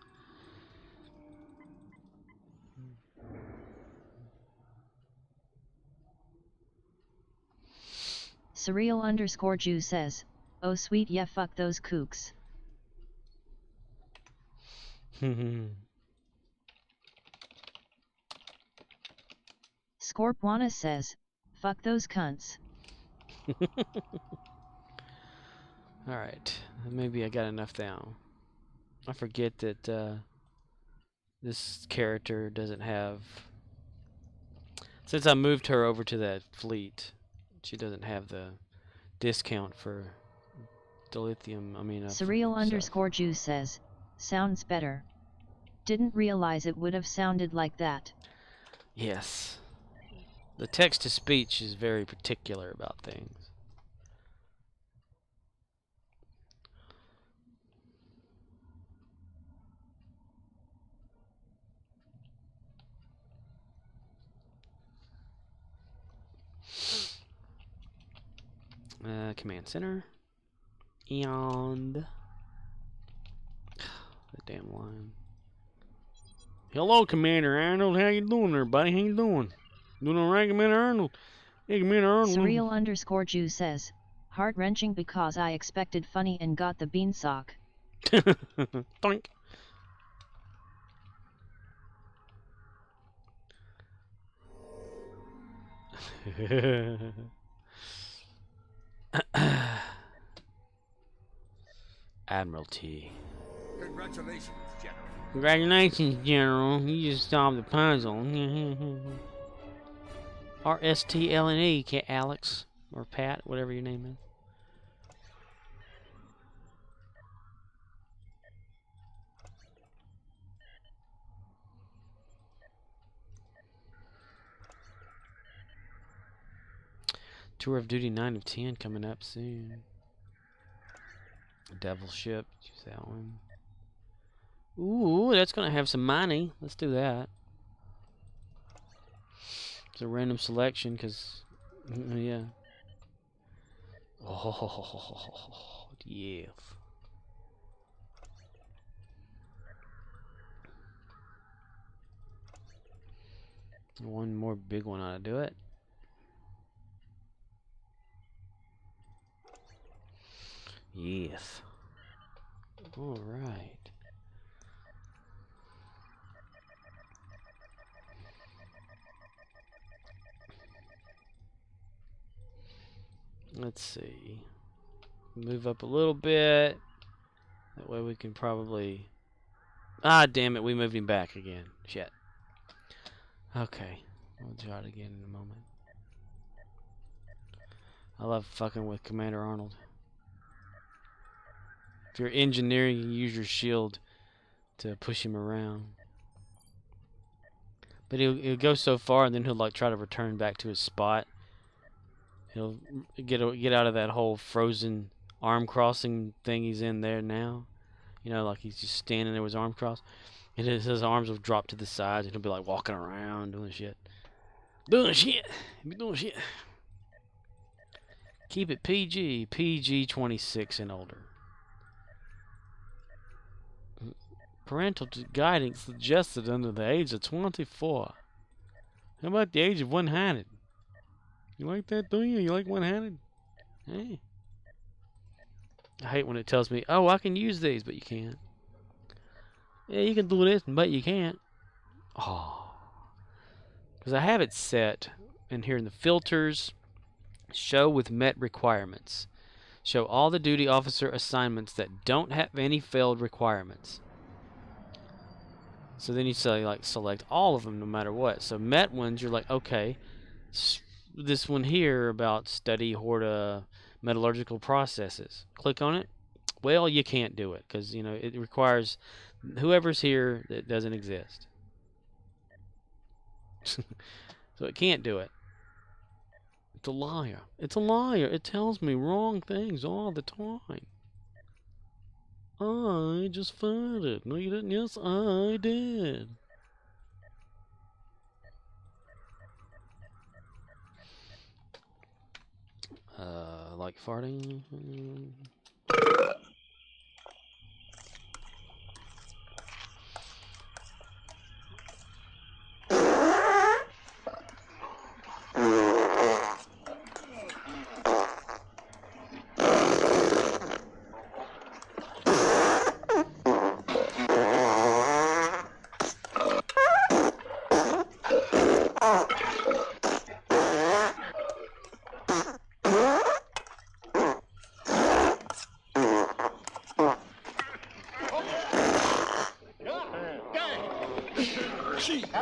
Surreal_Jew says, oh sweet yeah fuck those kooks. Scorpwana says, fuck those cunts. Alright, maybe I got enough down. I forget that this character doesn't have... Since I moved her over to that fleet, she doesn't have the discount for dilithium, Surreal_Jew says, sounds better. Didn't realize it would have sounded like that. Yes. The text-to-speech is very particular about things. Command center. And... the damn line. Hello, Commander Arnold. How you doing there, buddy? How you doing? Doing all right, Commander Arnold? Hey, Commander Arnold. Surreal_Jew says, heart-wrenching because I expected funny and got the beanstalk. Doink. Admiralty. Congratulations, General. Congratulations, General. You just solved the puzzle. R-S-T-L-N-E, Alex. Or Pat, whatever your name is. Tour of Duty 9 of 10 coming up soon. Devil Ship, use that one. Ooh, that's gonna have some money. Let's do that. It's a random selection, cause yeah. Oh yes. One more big one ought to do it. Yes. All right. Let's see. Move up a little bit. That way we can probably... Ah, damn it. We moved him back again. Shit. Okay. We'll try it again in a moment. I love fucking with Commander Arnold. If you're engineering, you use your shield to push him around. But he'll go so far, and then he'll like try to return back to his spot. He'll get out of that whole frozen arm crossing thing he's in there now. You know, like he's just standing there with his arm crossed. And his arms will drop to the sides, and he'll be like walking around doing shit. Doing shit! Be doing shit. Keep it PG. PG 26 and older. Parental guidance suggested under the age of 24. How about the age of one-handed? You like that, do you? You like one-handed? Hey. I hate when it tells me, oh, I can use these, but you can't. Yeah, you can do this, but you can't. Oh. Because I have it set in here in the filters. Show with met requirements. Show all the duty officer assignments that don't have any failed requirements. So then you say, like, select all of them no matter what. So met ones, you're like, okay, this one here about study Horta metallurgical processes. Click on it. Well, you can't do it because, you know, it requires whoever's here that doesn't exist. So it can't do it. It's a liar. It's a liar. It tells me wrong things all the time. I just found it. No, you didn't. Yes, I did. Like farting.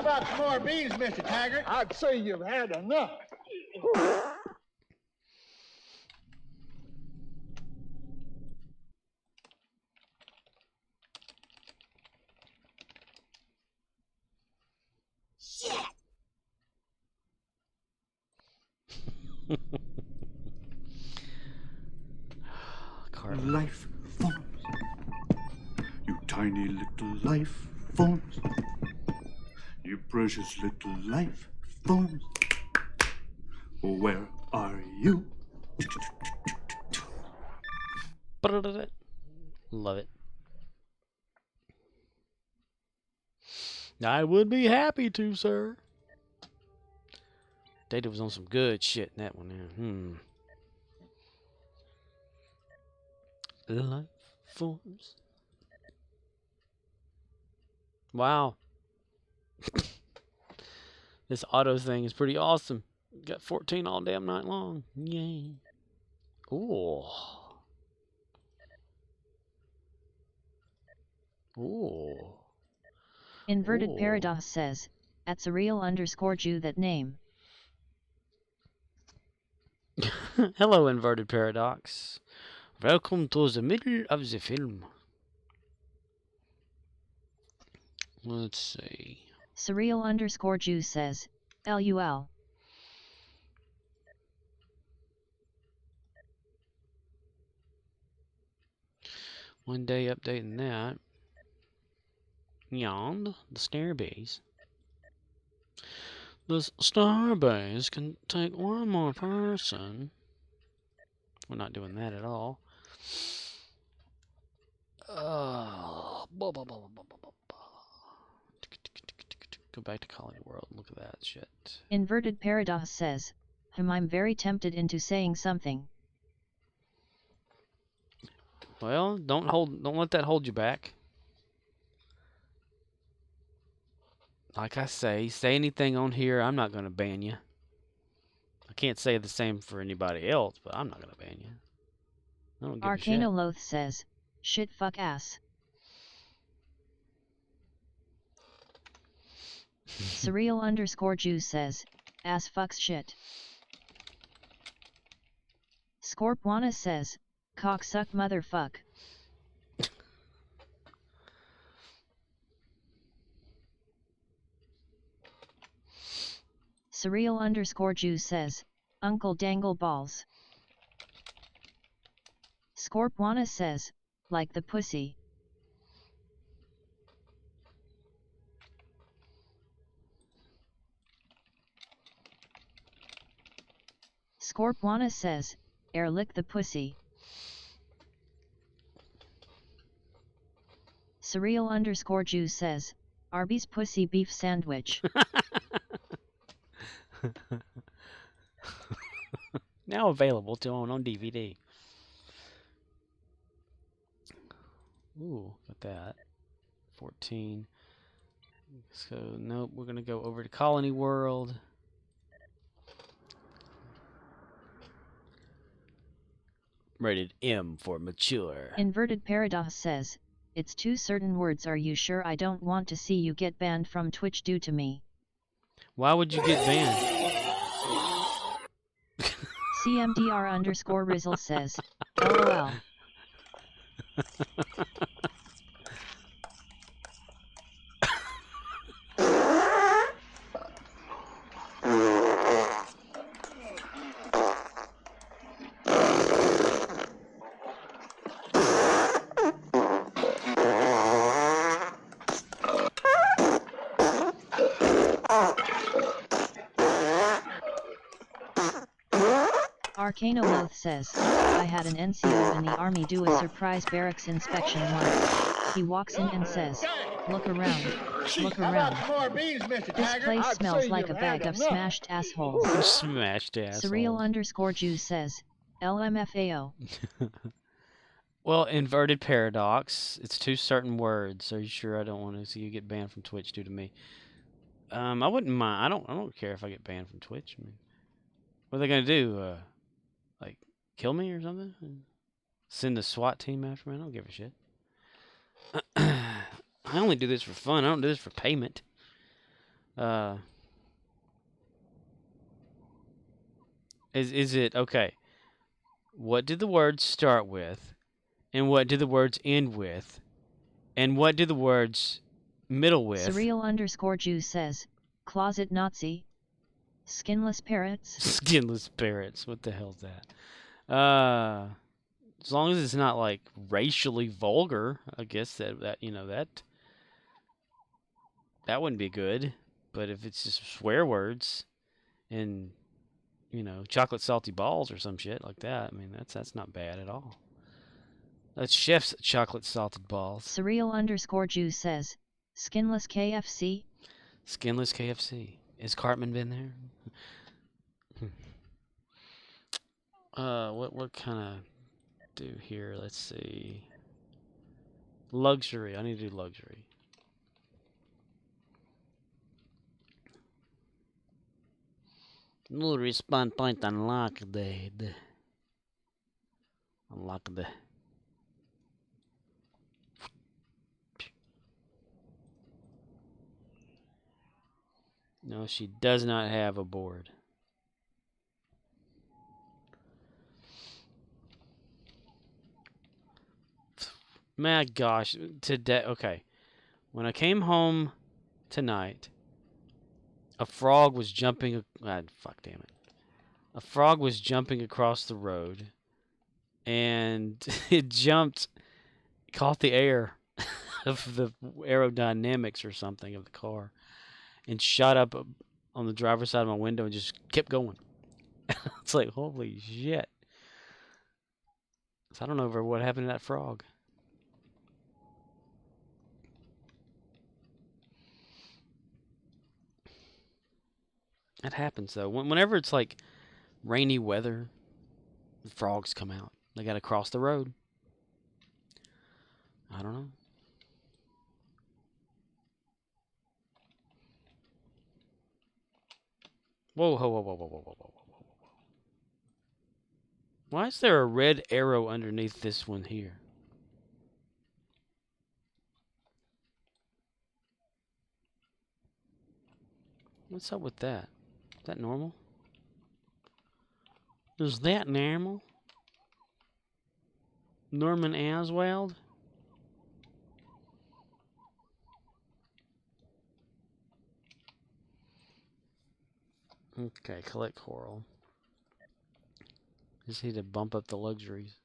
about some more beans, Mr. Taggart? I'd say you've had enough. Cartman. Life forms. You tiny little life forms. You precious little life forms. Where are you? Love it. I would be happy to, sir. Data was on some good shit in that one. Life forms. Wow. This auto thing is pretty awesome. Got 14 all damn night long. Yay. Ooh. Ooh. Inverted Ooh. Paradox says, at surreal_Jew that name. Hello, Inverted Paradox. Welcome to the middle of the film. Let's see. Surreal_Jew says, LUL. One day updating that. Beyond the starbase. This starbase can take one more person. We're not doing that at all. Go back to Colony World. Look at that shit. Inverted Paradox says, I'm very tempted into saying something. Well, don't let that hold you back. Like I say anything on here, I'm not gonna ban you. I can't say the same for anybody else, but I'm not gonna ban you. I don't give a shit. Arcanoloth says, shit fuck ass. Surreal_Jew says, ass fucks shit. Scorpwana says, cocksuck motherfuck. Surreal_Jew says, Uncle Dangle Balls. Scorpwana says, like the pussy. Scorpwana says, air lick the pussy. Surreal_Jew says, Arby's pussy beef sandwich. Now available to own on DVD. Ooh, got that. 14. So, nope, we're going to go over to Colony World. Rated M for mature. Inverted Paradox says, it's two certain words. Are you sure? I don't want to see you get banned from Twitch due to me. Why would you get banned? CMDR_Rizzle says, LOL. Arcanoloth says, I had an NCO in the army do a surprise barracks inspection once. He walks in and says, look around, look around. This place smells like a bag of smashed assholes. Smashed assholes. Surreal_Jew says, LMFAO. Well, Inverted Paradox. It's two certain words. Are you sure I don't want to see you get banned from Twitch due to me? I wouldn't mind. I don't care if I get banned from Twitch. I mean, what are they gonna do? Like kill me or something? Send a SWAT team after me? I don't give a shit. I only do this for fun. I don't do this for payment. Uh, is it okay? What did the words start with, and what did the words end with, and what did the words middle with? Surreal_Jew says, closet Nazi, skinless parrots. Skinless parrots. What the hell's that? As long as it's not like racially vulgar, I guess that you know that wouldn't be good. But if it's just swear words and chocolate salty balls or some shit like that, I mean that's not bad at all. That's chef's chocolate salted balls. Surreal_Jew says, skinless KFC. Skinless KFC. Has Cartman been there? What kind of do here? Let's see. Luxury. I need to do luxury. No respawn point unlocked. Unlocked. No, she does not have a board. My gosh, today. Okay, when I came home tonight, a frog was jumping. Fuck, damn it! A frog was jumping across the road, and it jumped, caught the air of the aerodynamics or something of the car, and shot up on the driver's side of my window and just kept going. It's like, holy shit. So I don't know what happened to that frog. That happens though. Whenever it's like rainy weather, the frogs come out. They got to cross the road. I don't know. Whoa, whoa, whoa, whoa, whoa, whoa, whoa, whoa, whoa, whoa. Why is there a red arrow underneath this one here? What's up with that? Is that normal? Is that normal? Norman Aswald? Okay, collect coral. Just need to bump up the luxuries.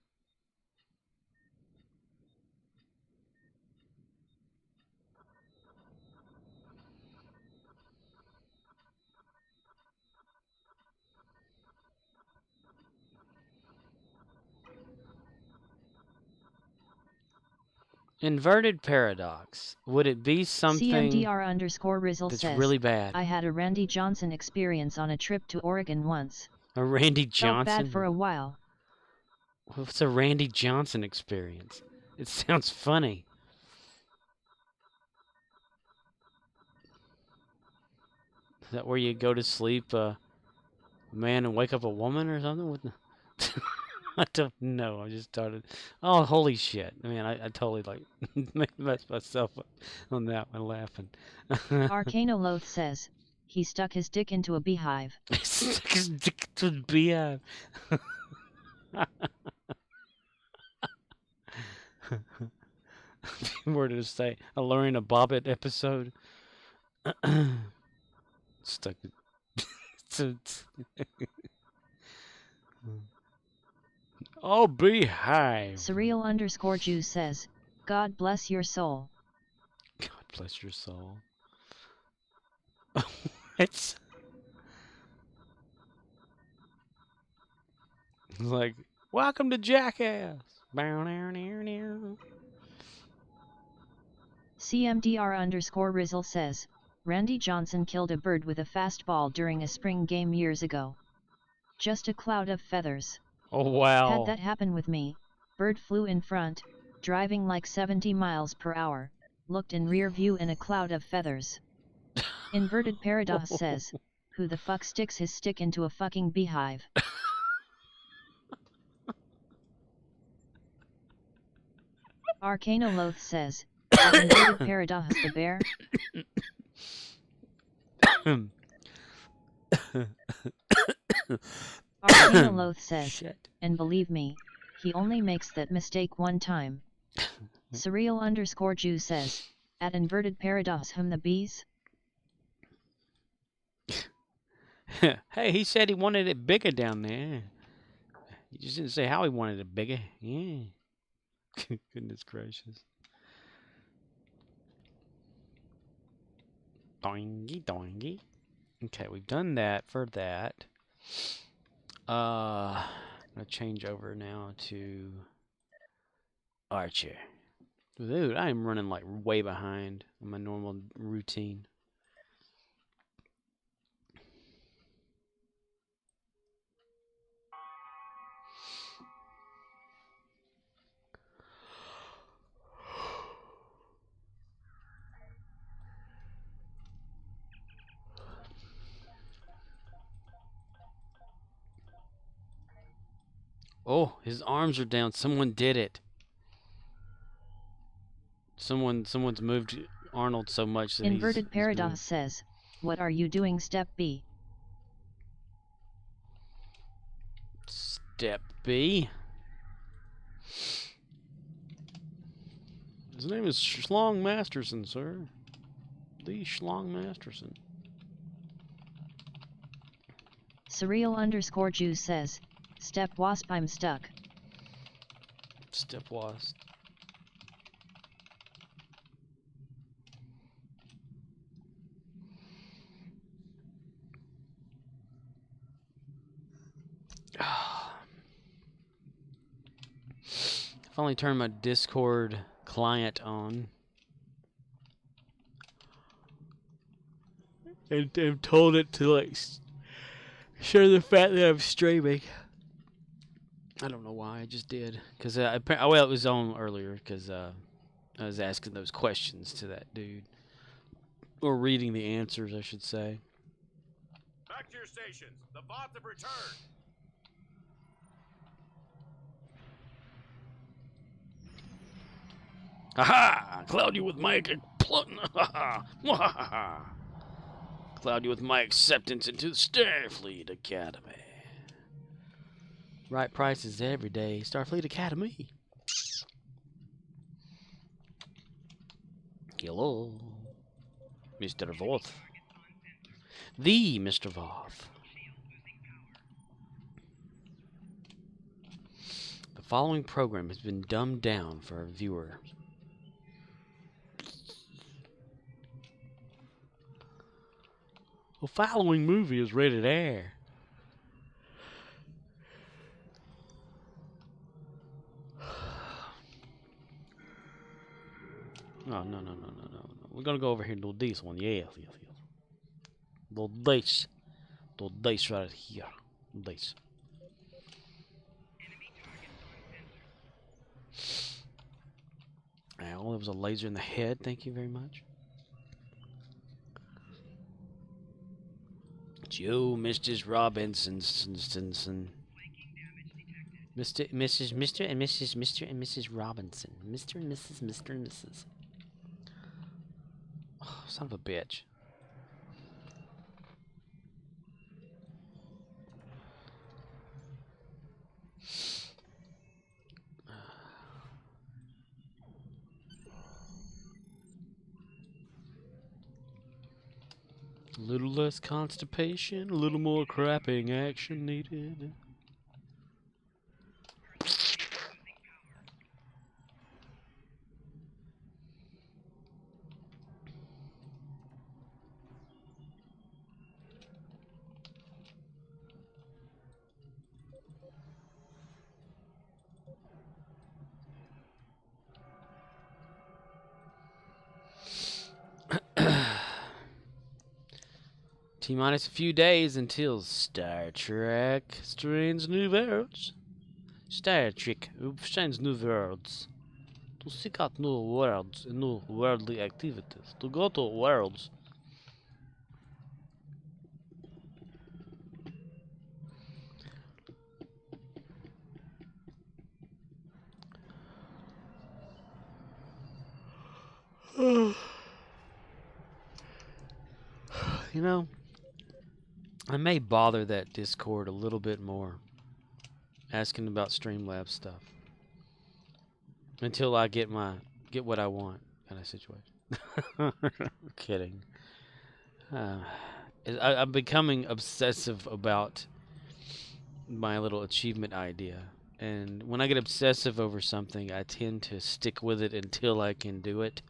Inverted paradox. Would it be something CMDR_Rizzle that's says, really bad? I had a Randy Johnson experience on a trip to Oregon once. A Randy Felt Johnson? bad for a while. What's a Randy Johnson experience? It sounds funny. Is that where you go to sleep a man and wake up a woman or something? What the I don't know. I just started. Oh, holy shit! I mean, I totally like messed myself up on that one, laughing. Arcanoloth says, he stuck his dick into a beehive. Stuck his dick to the beehive. Where did it say? A Lorena Bobbitt episode. Stuck it. Oh, beehive. Surreal_Jew says, God bless your soul. God bless your soul. It's like, welcome to Jackass. CMDR_Rizzle says, Randy Johnson killed a bird with a fastball during a spring game years ago. Just a cloud of feathers. Oh, wow. Had that happen with me, bird flew in front, driving like 70 miles per hour, looked in rear view in a cloud of feathers. Inverted Paradox says, who the fuck sticks his stick into a fucking beehive? Arcanoloth says, is Inverted Paradox the bear? Arcana Loth says, Shit. and believe me, he only makes that mistake one time. Surreal_Jew says, at inverted paradox the bees? Hey, he said he wanted it bigger down there. He just didn't say how he wanted it bigger. Yeah. Goodness gracious. Doingy, doingy. Okay, we've done that for that. I'm gonna change over now to Archer. Dude, I am running like way behind on my normal routine. Oh, his arms are down. Someone did it. Someone's moved Arnold so much that Inverted he's paradox moved. says, what are you doing step B? Step B. His name is Schlong Masterson, sir. Lee Schlong Masterson. Surreal_Jew says, step wasp I'm stuck. Step wasp. Finally turned my Discord client on. And told it to like show the fact that I'm streaming. I don't know why, I just did. Because well, it was on earlier because I was asking those questions to that dude. Or reading the answers, I should say. Back to your stations. The bots have returned. Aha! Cloud you with my Cloud you with my acceptance into Starfleet Academy. Right prices every day. Starfleet Academy. Hello, Mr. Voth. The Mr. Voth. The following program has been dumbed down for our viewers. The following movie is rated R. No. We're gonna go over here and do this one. Yes. The dice. The dice right here. Dice. Well, there was a laser in the head. Thank you very much. Joe, Mrs. Robinson. Mr. and Mrs. Robinson. Mr. and Mrs. Oh, son of a bitch. A little less constipation, a little more crapping action needed. T-minus a few days until Star Trek Strange New Worlds. Star Trek Strange New Worlds. To seek out new worlds and new worldly activities. To go to worlds. You know, I may bother that Discord a little bit more, asking about Streamlabs stuff until I get what I want kind of situation. Kidding. I'm becoming obsessive about my little achievement idea. And when I get obsessive over something, I tend to stick with it until I can do it.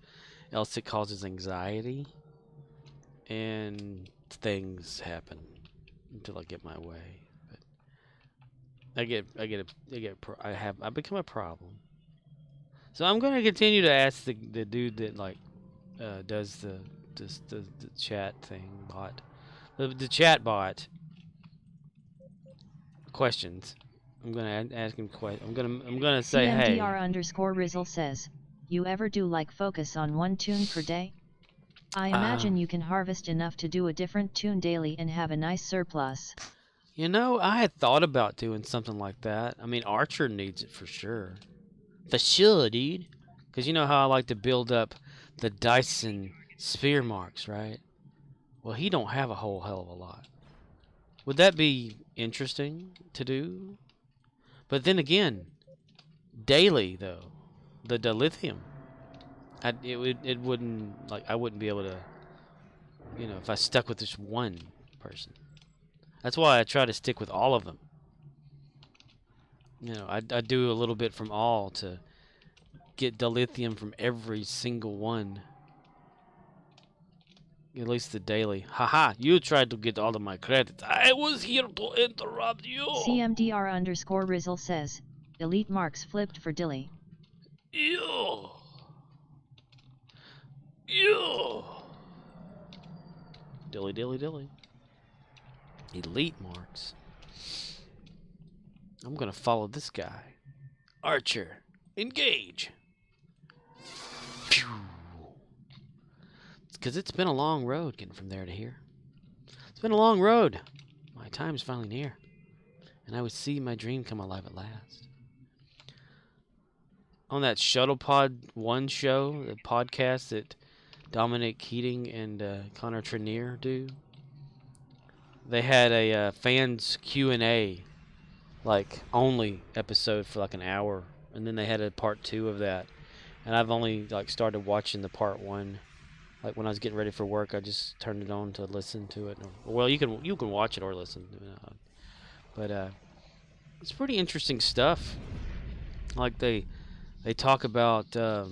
Else it causes anxiety. And things happen until I get my way. But I become a problem. So I'm going to continue to ask the dude that does the chat thing bot, the chat bot questions. I'm gonna ask him questions. I'm gonna say, hey. CMDR_Rizzle says, you ever do like focus on one tune per day? I imagine you can harvest enough to do a different tune daily and have a nice surplus. You know, I had thought about doing something like that. I mean, Archer needs it for sure. For sure, dude. Because you know how I like to build up the Dyson sphere marks, right? Well, he don't have a whole hell of a lot. Would that be interesting to do? But then again, daily though, the dilithium, it wouldn't, like, I wouldn't be able to, you know, if I stuck with just one person. That's why I try to stick with all of them. You know, I do a little bit from all to get dilithium from every single one. At least the daily. Haha, you tried to get all of my credit. I was here to interrupt you. CMDR_Rizzle says, elite marks flipped for Dilly. You. Dilly. Elite marks. I'm gonna follow this guy. Archer, engage. Phew. Because it's been a long road getting from there to here. It's been a long road. My time's finally near. And I would see my dream come alive at last. On that Shuttlepod 1 show, the podcast that Dominic Keating and Connor Trenier do, they had a fans Q&A, like, only episode for like an hour. And then they had a part 2 of that. And I've only, like, started watching the part 1. Like, when I was getting ready for work, I just turned it on to listen to it. Well, you can watch it or listen. But it's pretty interesting stuff. Like, they talk about the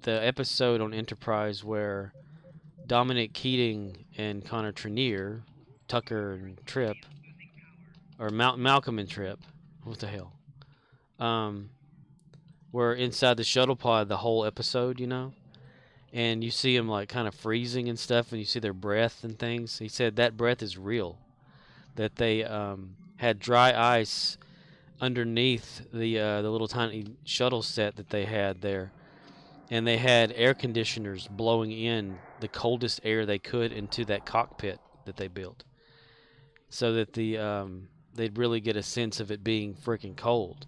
episode on Enterprise where Dominic Keating and Connor Trenier, Tucker and Trip, or Malcolm and Trip, what the hell, were inside the shuttle pod the whole episode, you know? And you see them like kind of freezing and stuff, and you see their breath and things. He said that breath is real. That they had dry ice underneath the little tiny shuttle set that they had there, and they had air conditioners blowing in the coldest air they could into that cockpit that they built, so that they'd really get a sense of it being freaking cold.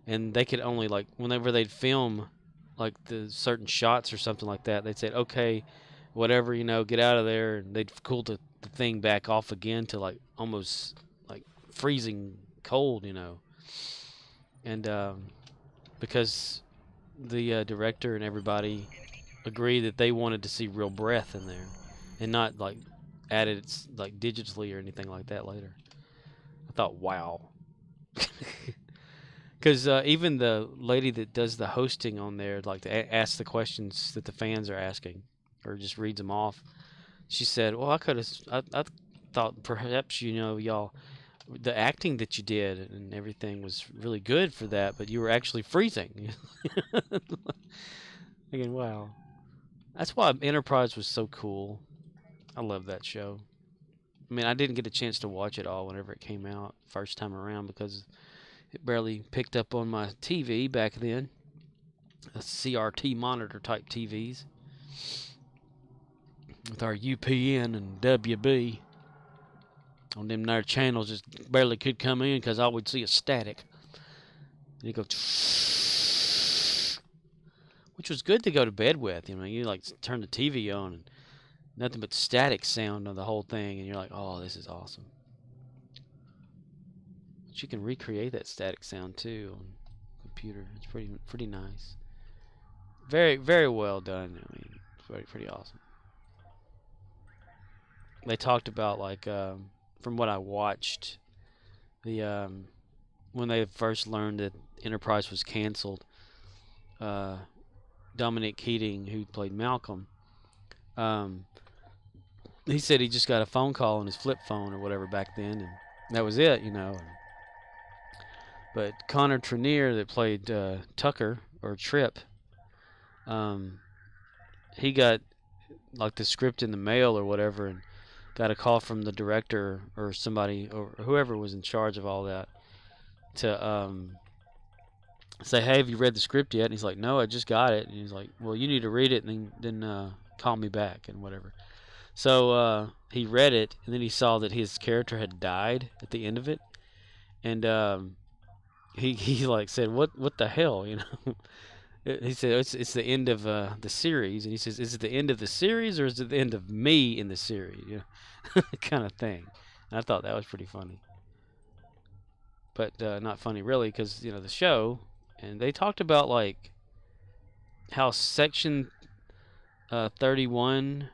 And they could only, like, whenever they'd film like the certain shots or something like that, they'd say, okay, whatever, you know, get out of there, and they'd cool the thing back off again to like almost like freezing cold, you know. And because the director and everybody agreed that they wanted to see real breath in there and not like added like digitally or anything like that later. I thought, wow. Because even the lady that does the hosting on there, like, to ask the questions that the fans are asking, or just reads them off, she said, well, I thought perhaps, you know, y'all, the acting that you did and everything was really good for that, but you were actually freezing. Thinking, wow. That's why Enterprise was so cool. I love that show. I mean, I didn't get a chance to watch it all whenever it came out first time around because it barely picked up on my TV back then. A CRT monitor type TVs. With our UPN and WB. On them there channels just barely could come in because all we'd see is static. And you go, which was good to go to bed with. You know, you like turn the TV on and nothing but static sound on the whole thing, and you're like, oh, this is awesome. But you can recreate that static sound too on computer. It's pretty nice. Very very well done. I mean, it's pretty awesome. They talked about like from what I watched, the when they first learned that Enterprise was canceled, Dominic Keating, who played Malcolm, um, he said he just got a phone call on his flip phone or whatever back then, and that was it, you know. But Connor Trenier, that played Tucker or Trip, he got like the script in the mail or whatever, and got a call from the director or somebody or whoever was in charge of all that to say, hey, have you read the script yet? And he's like, no, I just got it. And he's like, well, you need to read it and then call me back and whatever. So he read it, and then he saw that his character had died at the end of it, and he like said, what the hell, you know? He said it's the end of the series, and he says, is it the end of the series or is it the end of me in the series? You know, kind of thing. And I thought that was pretty funny, but not funny really, because you know the show, and they talked about like how Section 31,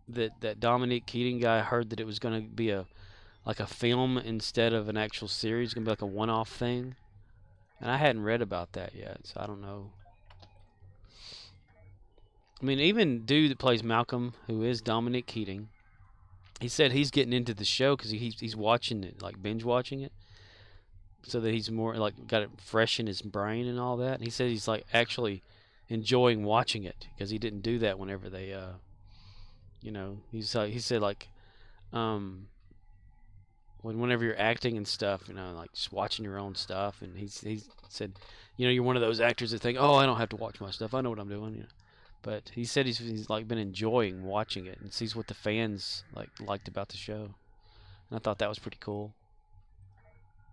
that Dominic Keating guy heard that it was going to be like a film instead of an actual series, going to be like a one-off thing. And I hadn't read about that yet, so I don't know. I mean, even dude that plays Malcolm, who is Dominic Keating, he said he's getting into the show because he's watching it, like binge watching it, so that he's more like got it fresh in his brain and all that. And he said he's like actually enjoying watching it because he didn't do that whenever they, you know, he said like, whenever you're acting and stuff, you know, like just watching your own stuff, and he said, you know, you're one of those actors that think, oh, I don't have to watch my stuff, I know what I'm doing, you know. But he said he's like been enjoying watching it and sees what the fans liked about the show, and I thought that was pretty cool.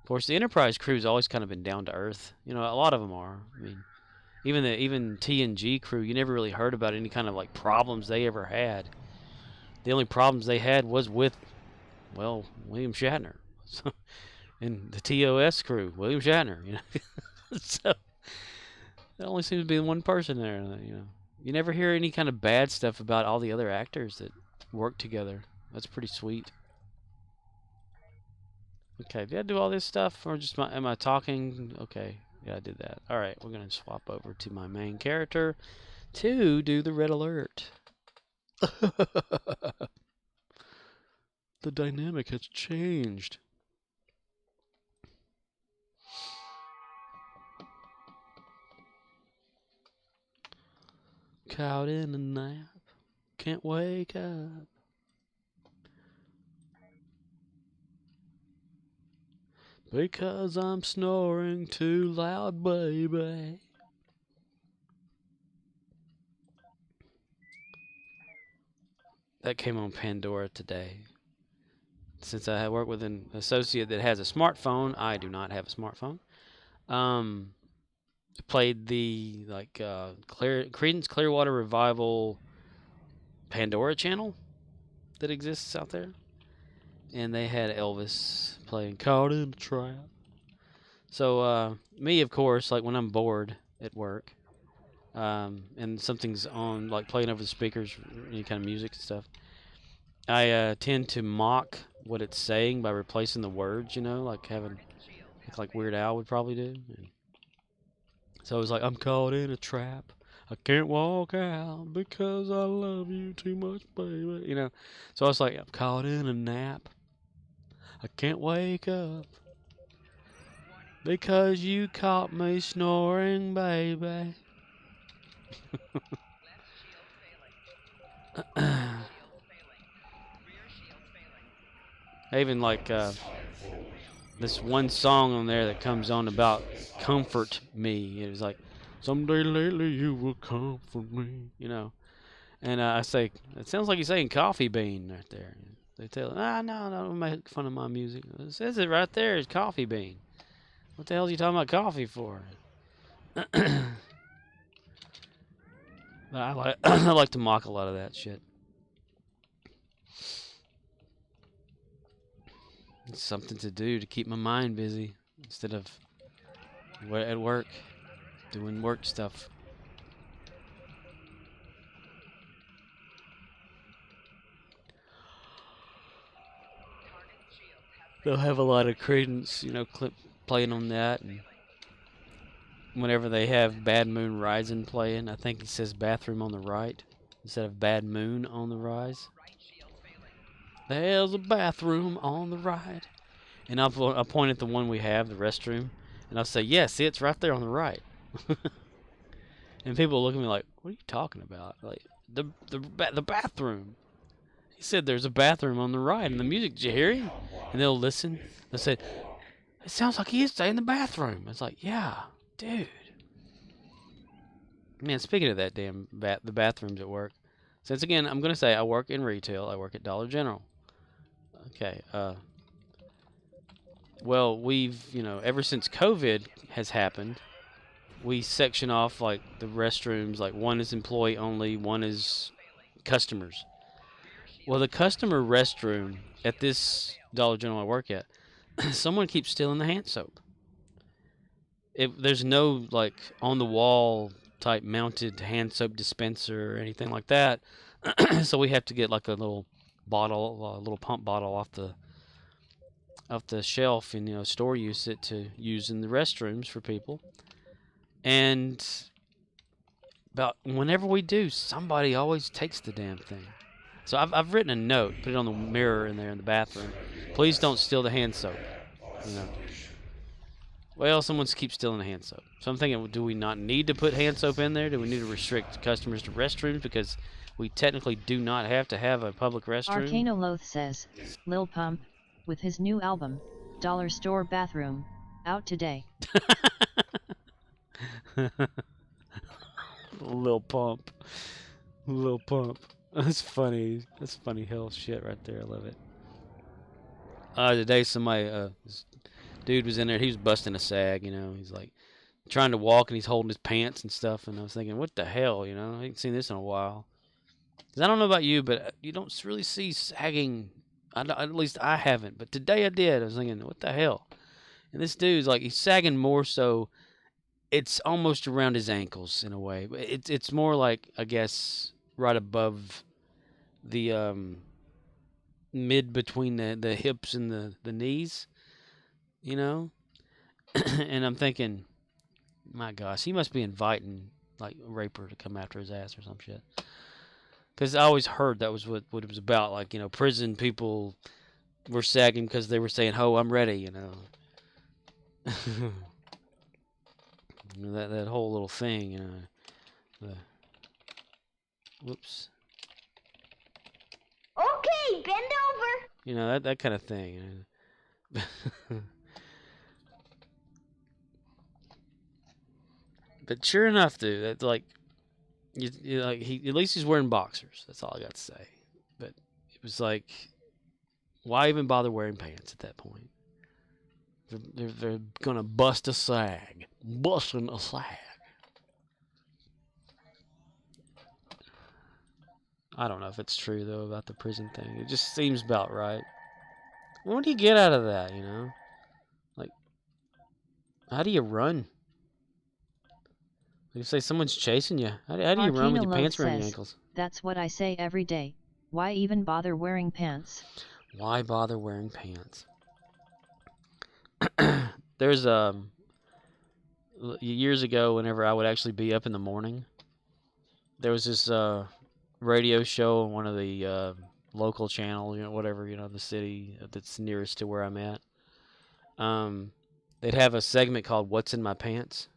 Of course, the Enterprise crew's always kind of been down to earth, you know. A lot of them are. I mean, even TNG crew, you never really heard about any kind of like problems they ever had. The only problems they had was with, well, William Shatner. So, and the TOS crew, William Shatner, you know. So there only seems to be one person there, you know. You never hear any kind of bad stuff about all the other actors that work together. That's pretty sweet. Okay, did I do all this stuff, or just am I talking? Okay, yeah, I did that. All right, we're gonna swap over to my main character to do the red alert. The dynamic has changed. Caught in a nap, can't wake up. Because I'm snoring too loud, baby. That came on Pandora today. Since I work with an associate that has a smartphone, I do not have a smartphone. Played the Creedence Clearwater Revival Pandora channel that exists out there, and they had Elvis playing "Caught in a Trap." So me, of course, like when I'm bored at work, and something's on, like playing over the speakers, any kind of music and stuff, I tend to mock what it's saying by replacing the words, you know, like having like Weird Al would probably do. And so I was like, I'm caught in a trap. I can't walk out because I love you too much, baby. You know, so I was like, I'm caught in a nap. I can't wake up because you caught me snoring, baby. I even like this one song on there that comes on about comfort me. It was like, someday lately you will comfort me, you know. And I say, it sounds like you're saying coffee bean right there. They tell, no, don't make fun of my music. It says it right there is coffee bean. What the hell are you talking about coffee for? I like I like to mock a lot of that shit. It's something to do to keep my mind busy instead of at work doing work stuff. They'll have a lot of credence, you know, playing on that, and whenever they have Bad Moon Rising playing, I think it says bathroom on the right instead of Bad Moon on the rise. There's a bathroom on the right. And I'll point at the one we have, the restroom, and I'll say, yeah, see, it's right there on the right. And people look at me like, what are you talking about? Like, the bathroom. He said there's a bathroom on the right, and the music, did you hear him? And they'll listen. They'll say, it sounds like he is saying the bathroom. It's like, yeah, dude. Man, speaking of that damn the bathrooms at work. Since again, I'm gonna say I work in retail. I work at Dollar General. Okay. Well, we've ever since COVID has happened, we section off like the restrooms. Like one is employee only, one is customers. Well, the customer restroom at this Dollar General I work at, someone keeps stealing the hand soap. There's no like on the wall type mounted hand soap dispenser or anything like that. So we have to get like a little bottle, a little pump bottle off the shelf and store use it to use in the restrooms for people. And about whenever we do, somebody always takes the damn thing. So I've written a note, put it on the mirror in there in the bathroom. Please don't steal the hand soap. Well, someone keeps stealing the hand soap. So I'm thinking, do we not need to put hand soap in there? Do we need to restrict customers to restrooms because we technically do not have to have a public restroom? Arcano Loth says, Lil Pump, with his new album, Dollar Store Bathroom, out today. Lil Pump. Lil Pump. That's funny. That's funny hell shit right there. I love it. Today somebody, this dude was in there. He was busting a sag, He's like trying to walk and he's holding his pants and stuff. And I was thinking, what the hell, I ain't seen this in a while. Because I don't know about you, but you don't really see sagging. At least I haven't. But today I did. I was thinking, what the hell? And this dude's like, he's sagging more so. It's almost around his ankles in a way. It's more like, I guess, right above the mid between the hips and the knees, And I'm thinking, my gosh, he must be inviting like a raper to come after his ass or some shit. Because I always heard that was what it was about. Like, prison people were sagging because they were saying, "Ho, I'm ready," that whole little thing, whoops. Okay, bend over. That kind of thing. But sure enough, dude, that's like, like at least he's wearing boxers. That's all I got to say. But it was like, why even bother wearing pants at that point? They're gonna bust a sag, busting a sag. I don't know if it's true though about the prison thing. It just seems about right. What do you get out of that? Like, how do you run? You say someone's chasing you. How do you run with your pants around your ankles? That's what I say every day. Why even bother wearing pants? Why bother wearing pants? There's years ago, whenever I would actually be up in the morning, there was this radio show on one of the local channels, whatever, the city that's nearest to where I'm at. They'd have a segment called "What's in My Pants."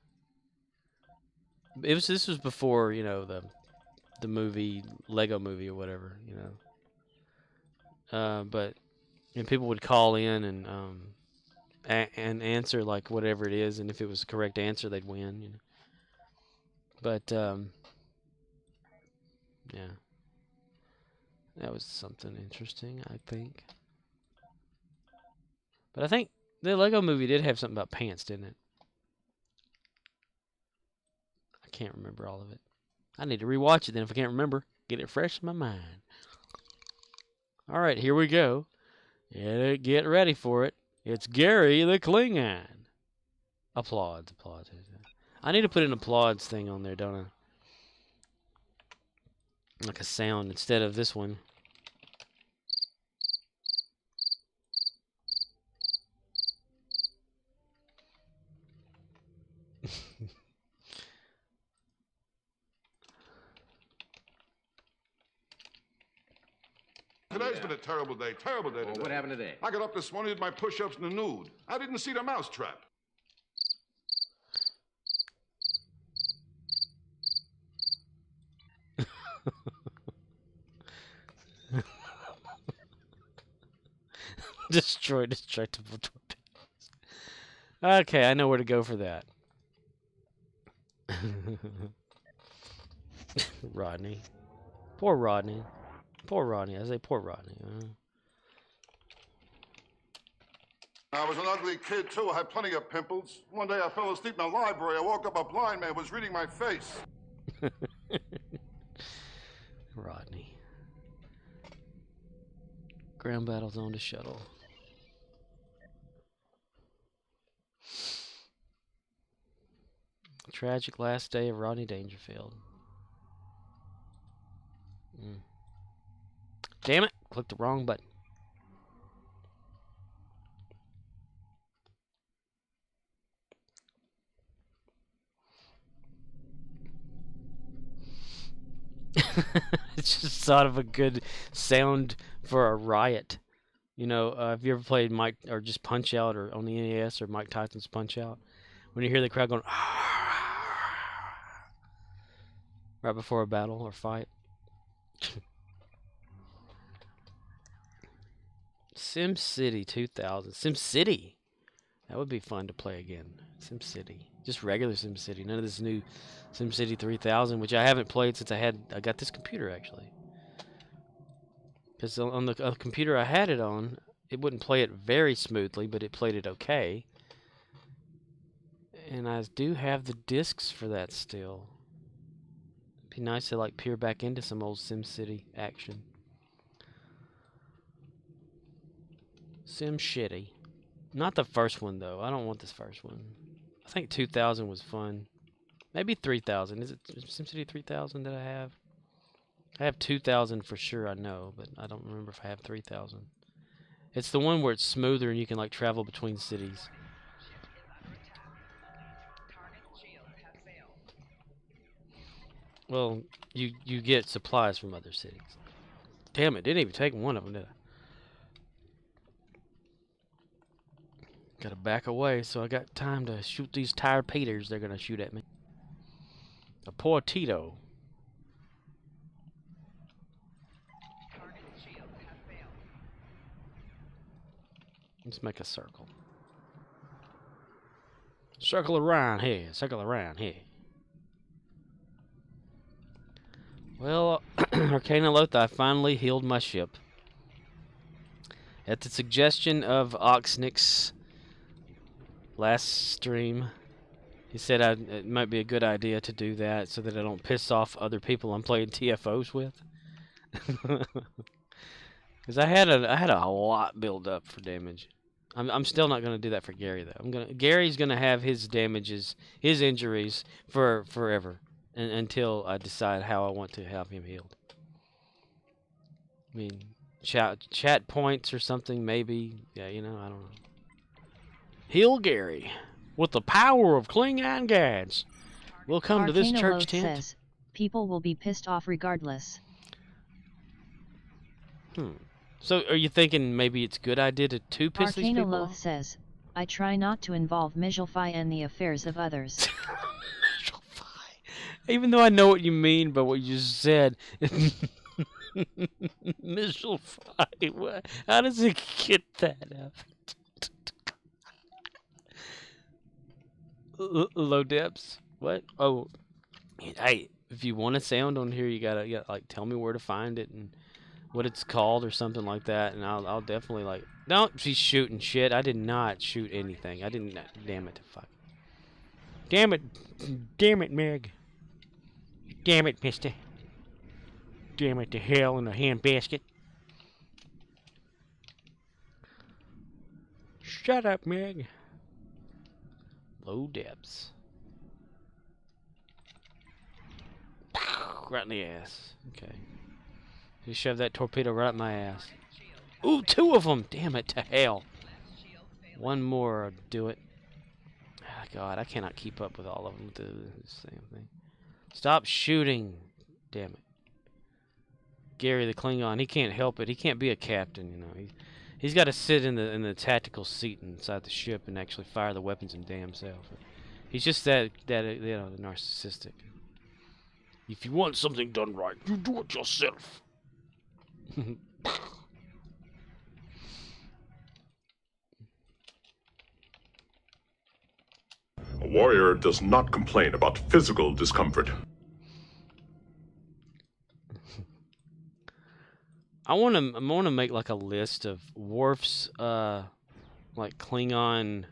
This was before the movie Lego Movie or whatever, but people would call in and answer like whatever it is, and if it was the correct answer, they'd win. But yeah, that was something interesting, I think. But I think the Lego Movie did have something about pants, didn't it? I can't remember all of it. I need to rewatch it then if I can't remember. Get it fresh in my mind. All right, here we go. Get ready for it. It's Gary the Klingon. Applauds. I need to put an applauds thing on there, don't I? Like a sound instead of this one. Today's been a terrible day today. What happened today? I got up this morning, did my push-ups in the nude. I didn't see the mousetrap. Destroy destructible torpedoes. Okay, I know where to go for that. Rodney. Poor Rodney. Poor Rodney. I say poor Rodney. I was an ugly kid, too. I had plenty of pimples. One day I fell asleep in the library. I woke up, a blind man was reading my face. Rodney. Ground battles on the shuttle. Tragic last day of Rodney Dangerfield. Damn it! Clicked the wrong button. It's just thought of a good sound for a riot. You know, have you ever played Mike or just Punch Out or on the NES or Mike Tyson's Punch Out? When you hear the crowd going right before a battle or fight. SimCity 2000. SimCity. That would be fun to play again. SimCity. Just regular SimCity. None of this new SimCity 3000, which I haven't played since I got this computer, actually. Because on the computer I had it on, it wouldn't play it very smoothly, but it played it okay. And I do have the discs for that still. It'd be nice to like peer back into some old SimCity action. SimCity. Not the first one, though. I don't want this first one. I think 2000 was fun. Maybe 3000. Is it SimCity 3000 that I have? I have 2000 for sure, I know, but I don't remember if I have 3000. It's the one where it's smoother and you can like travel between cities. Well, you get supplies from other cities. Damn it, didn't even take one of them, did I? Gotta back away so I got time to shoot these tired Peters they're gonna shoot at me. A poor Tito. Let's make a circle. Circle around here. Circle around here. Well, Arcana Loth, I finally healed my ship. At the suggestion of Oxnix last stream, he said it might be a good idea to do that so that I don't piss off other people I'm playing TFOs with. Because I had a lot build up for damage. I'm still not going to do that for Gary though. Gary's going to have his damages, his injuries for forever until I decide how I want to have him healed. I mean, chat points or something maybe. Yeah, you know, I don't know. Heal Gary with the power of Klingon gods. We'll come to this church tent. Says, people will be pissed off regardless. So, are you thinking maybe it's a good idea to piss these people off? Arcana says, I try not to involve Mijlfi in the affairs of others. Even though I know what you mean by what you just said. Mijlfi, how does it get that up? Low depths? What? Oh, hey, if you want a sound on here, you gotta like tell me where to find it and what it's called or something like that, and I'll definitely like. Don't be shooting shit. I did not shoot anything. I didn't. Damn it! Fuck. Damn it, Meg. Damn it, mister. Damn it to hell in a handbasket. Shut up, Meg. Low depths. Right in the ass. Okay. You shoved that torpedo right up my ass. Ooh, 2 of them! Damn it to hell. 1 more, I'll do it. Oh, God, I cannot keep up with all of them. Do the same thing. Stop shooting. Damn it. Gary the Klingon, he can't help it. He can't be a captain, you know. He's got to sit in the tactical seat inside the ship and actually fire the weapons him damn self. He's just that you know, narcissistic. If you want something done right, you do it yourself. A warrior does not complain about physical discomfort. I want to make like a list of Worf's like Klingon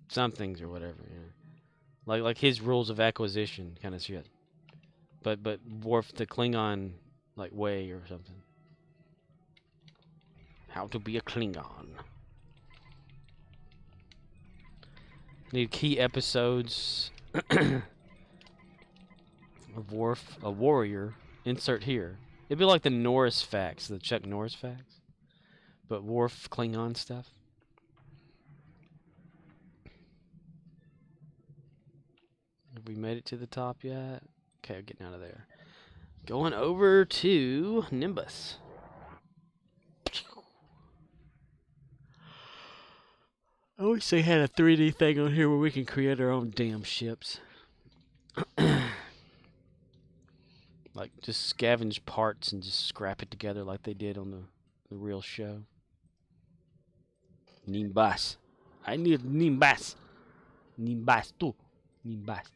somethings or whatever, you know. Like his rules of acquisition kind of shit. But Worf the Klingon like way or something. How to be a Klingon. Need key episodes of Worf, a warrior. Insert here. It'd be like the Norris facts, the Chuck Norris facts, but Worf Klingon stuff. Have we made it to the top yet? Okay, I'm getting out of there. Going over to Nimbus. I wish they had a 3D thing on here where we can create our own damn ships. Like, just scavenge parts and just scrap it together like they did on the real show. Nimbus. I need Nimbus. Nimbus too. Nimbus.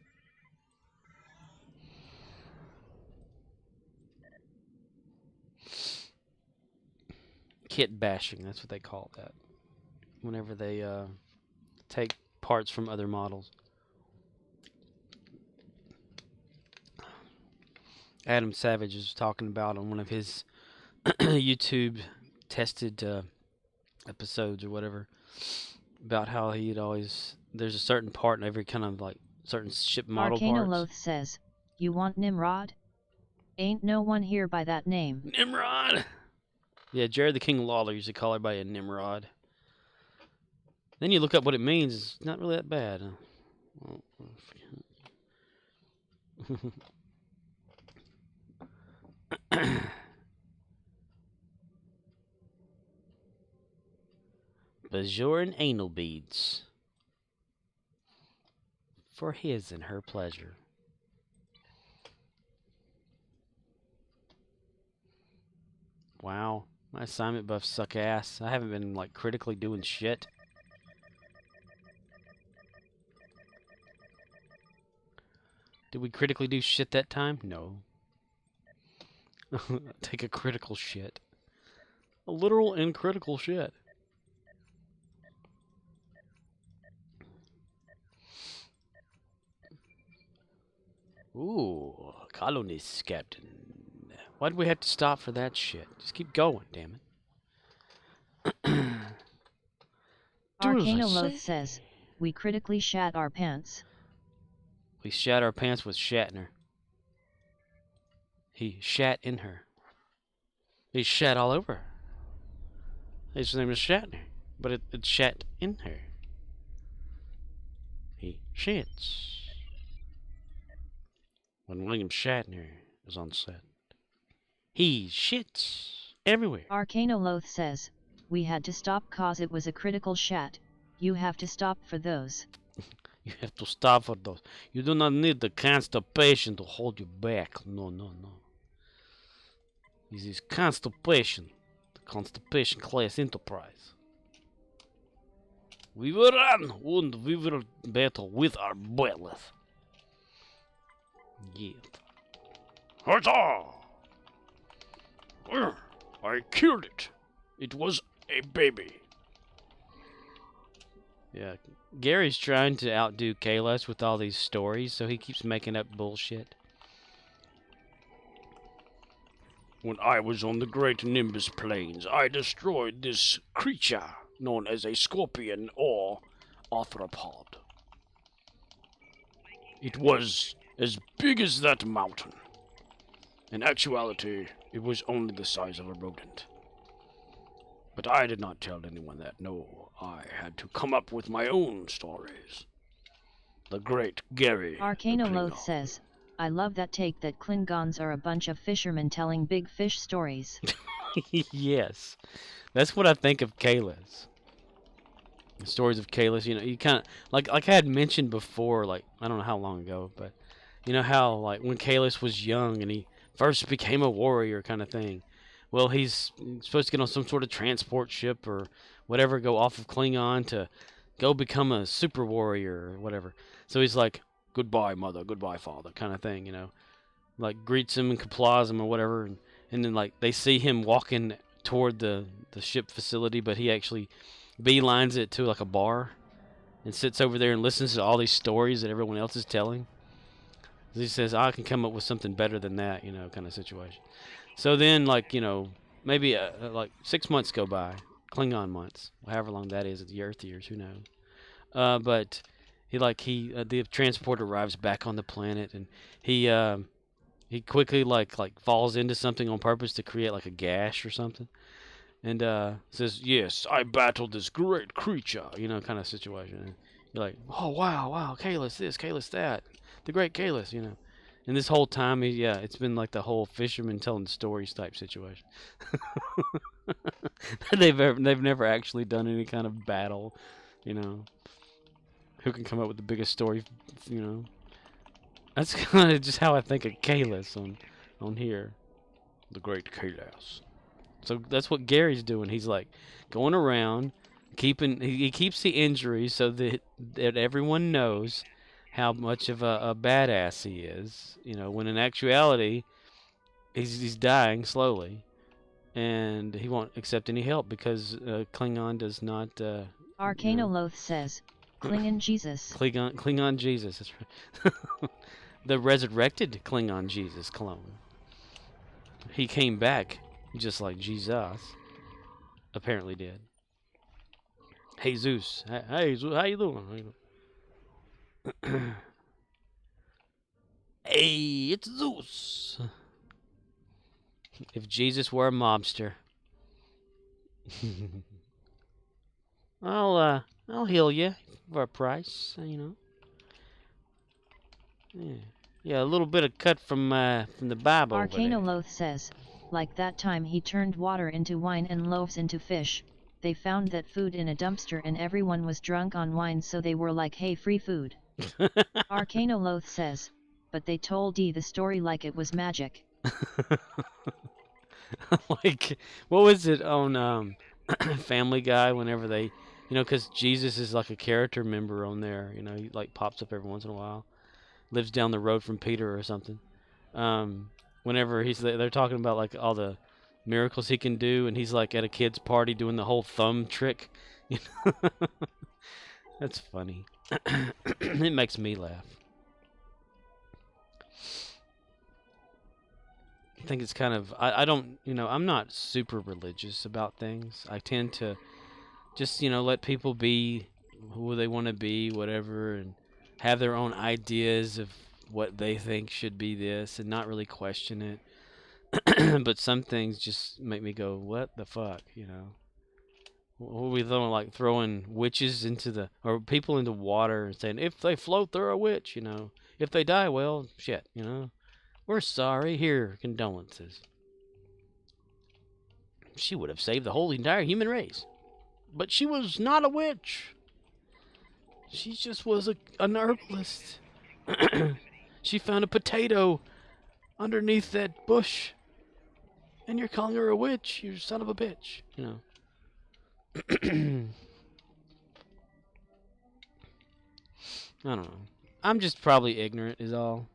Kit bashing, that's what they call that. Whenever they take parts from other models. Adam Savage was talking about on one of his YouTube tested episodes or whatever about how he'd always, there's a certain part in every kind of like certain ship model parts. Arcanoloth says, you want Nimrod? Ain't no one here by that name. Nimrod! Yeah, Jared the King Lawler used to call everybody a Nimrod. Then you look up what it means, it's not really that bad. Bajoran anal beads. For his and her pleasure. Wow, my assignment buffs suck ass. I haven't been like critically doing shit. Did we critically do shit that time? No. Take a critical shit. A literal and critical shit. Ooh, colonist captain. Why'd we have to stop for that shit? Just keep going, damn it. Arcanoloth says, we critically shat our pants. We shat our pants with Shatner. He shat in her. He shat all over her. His name is Shatner, but it shat in her. He shits. When William Shatner is on set, he shits everywhere. Arcanoloth says, we had to stop cause it was a critical shat. You have to stop for those. You have to stop for those. You do not need the constipation to hold you back. No, no, no. This is constipation. The constipation class enterprise. We will run and we will battle with our bellies. Yeah. Huzzah! I killed it. It was a baby. Yeah, Gary's trying to outdo Kalos with all these stories, so he keeps making up bullshit. When I was on the great Nimbus Plains, I destroyed this creature known as a scorpion or arthropod. It was as big as that mountain. In actuality, it was only the size of a rodent. But I did not tell anyone that. No, I had to come up with my own stories. The great Gary the Arcanoloth Klingon. says, I love that take that Klingons are a bunch of fishermen telling big fish stories. Yes, that's what I think of Kalis. The stories of Kalis, you know, you kind of like I had mentioned before, like I don't know how long ago, but you know how like when Kalis was young and he first became a warrior, kind of thing. Well, he's supposed to get on some sort of transport ship or whatever, go off of Klingon to go become a super warrior or whatever. So he's like, "Goodbye, mother. Goodbye, father," kind of thing, you know. Like greets him and complies him or whatever, and then like they see him walking toward the ship facility, but he actually beelines it to like a bar and sits over there and listens to all these stories that everyone else is telling. He says, I can come up with something better than that, you know, kind of situation. So then, like, you know, maybe like 6 months go by, Klingon months, however long that is, the Earth years, who knows. But the transport arrives back on the planet, and he quickly like falls into something on purpose to create like a gash or something. And says, yes, I battled this great creature, you know, kind of situation. And you're like, oh, wow, Kalis this, Kalis that, the great Kalis, you know. And this whole time, it's been like the whole fisherman telling stories type situation. they've never actually done any kind of battle, you know. Who can come up with the biggest story, you know. That's kind of just how I think of Kalis on here. The great Kalis. So that's what Gary's doing. He's like going around, he keeps the injuries so that everyone knows how much of a badass he is. You know, when in actuality, he's dying slowly, and he won't accept any help because Klingon does not. Arcanoloth says, Klingon Jesus. Klingon Jesus. That's right. The resurrected Klingon Jesus clone. He came back just like Jesus apparently did. Hey Zeus. Hey Zeus, how you doing? Hey, it's Zeus. If Jesus were a mobster, I'll heal you for a price, you know. Yeah, a little bit of cut from the Bible. Arcanoloth says, like that time he turned water into wine and loaves into fish. They found that food in a dumpster and everyone was drunk on wine, so they were like, hey, free food. Arcanoloth says, but they told the story like it was magic. Like, what was it on Family Guy whenever they, you know, because Jesus is like a character member on there, you know, he like pops up every once in a while, lives down the road from Peter or something. Whenever they're talking about like all the miracles he can do, and he's like at a kid's party doing the whole thumb trick. You know? That's funny. It makes me laugh. I think it's kind of, I don't, you know, I'm not super religious about things. I tend to just, you know, let people be who they want to be, whatever, and have their own ideas of what they think should be this and not really question it. But some things just make me go, what the fuck, you know? What are we throwing, like throwing witches or people into water and saying, if they float, they're a witch, you know? If they die, well, shit, you know? We're sorry. Here, condolences. She would have saved the whole entire human race. But she was not a witch. She just was an herbalist. She found a potato underneath that bush. And you're calling her a witch, you son of a bitch. You know. I don't know. I'm just probably ignorant is all.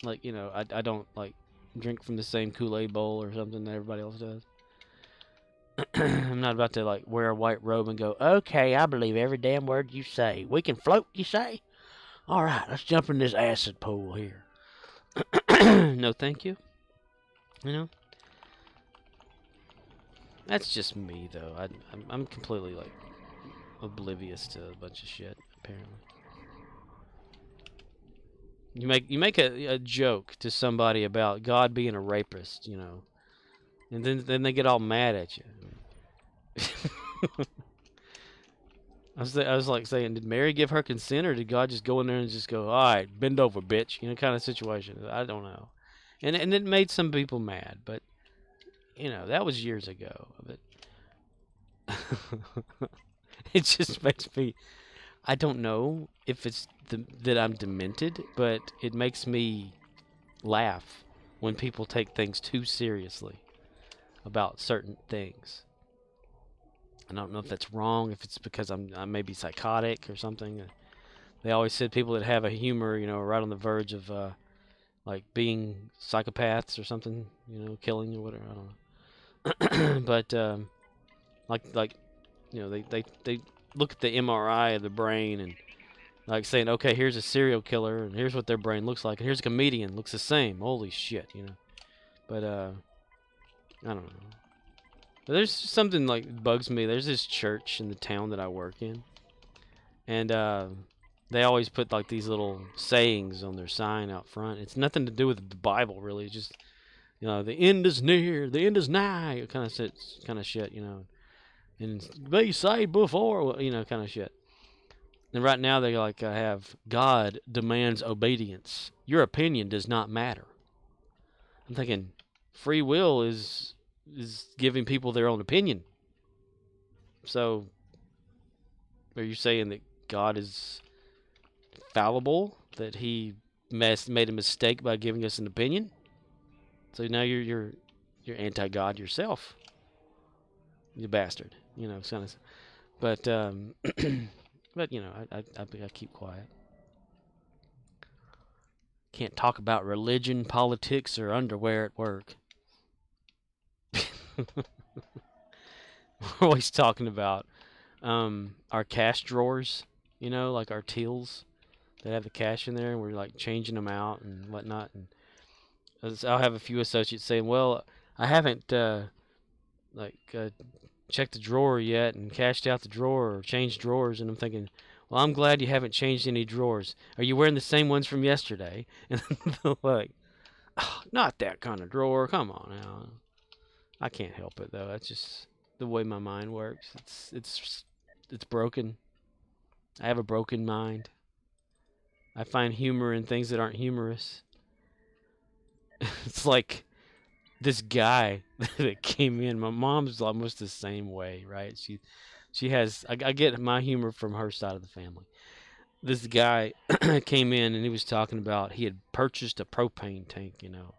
Like, you know, I don't, like, drink from the same Kool-Aid bowl or something that everybody else does. I'm not about to, like, wear a white robe and go, okay, I believe every damn word you say. We can float, you say? All right, let's jump in this acid pool here. No, thank you. You know? That's just me, though. I'm completely, like, oblivious to a bunch of shit, apparently. You make a joke to somebody about God being a rapist, you know, and then they get all mad at you. I was like saying, did Mary give her consent, or did God just go in there and just go, all right, bend over, bitch, you know, kind of situation? I don't know, and it made some people mad, but you know that was years ago. But it just makes me. I don't know if it's that I'm demented, but it makes me laugh when people take things too seriously about certain things. I don't know if that's wrong, if it's because I may be psychotic or something. They always said people that have a humor, you know, are right on the verge of like being psychopaths or something, you know, killing or whatever. I don't know. But like you know, they look at the MRI of the brain and like saying, okay, here's a serial killer and here's what their brain looks like, and here's a comedian, looks the same. Holy shit, you know. But I don't know. But there's something like bugs me. There's this church in the town that I work in, and they always put like these little sayings on their sign out front. It's nothing to do with the Bible, really. It's just, you know, the end is near, the end is nigh, kind of shit, you know. And be saved before, you know, kind of shit. And right now they like have God demands obedience. Your opinion does not matter. I'm thinking free will is giving people their own opinion. So are you saying that God is fallible, that he made a mistake by giving us an opinion? So now you're anti-God yourself, you bastard. You know, kind of. But but you know, I keep quiet. Can't talk about religion, politics, or underwear at work. We're always talking about our cash drawers, you know, like our tills that have the cash in there, and we're like changing them out and whatnot. And I'll have a few associates saying, "Well, I haven't checked the drawer yet and cashed out the drawer or changed drawers," and I'm thinking, "Well, I'm glad you haven't changed any drawers. Are you wearing the same ones from yesterday?" And they're like, oh, "Not that kind of drawer. Come on now." I can't help it though. That's just the way my mind works. It's broken. I have a broken mind. I find humor in things that aren't humorous. It's like this guy that came in. My mom's almost the same way, right? She has. I get my humor from her side of the family. This guy came in and he was talking about he had purchased a propane tank, you know,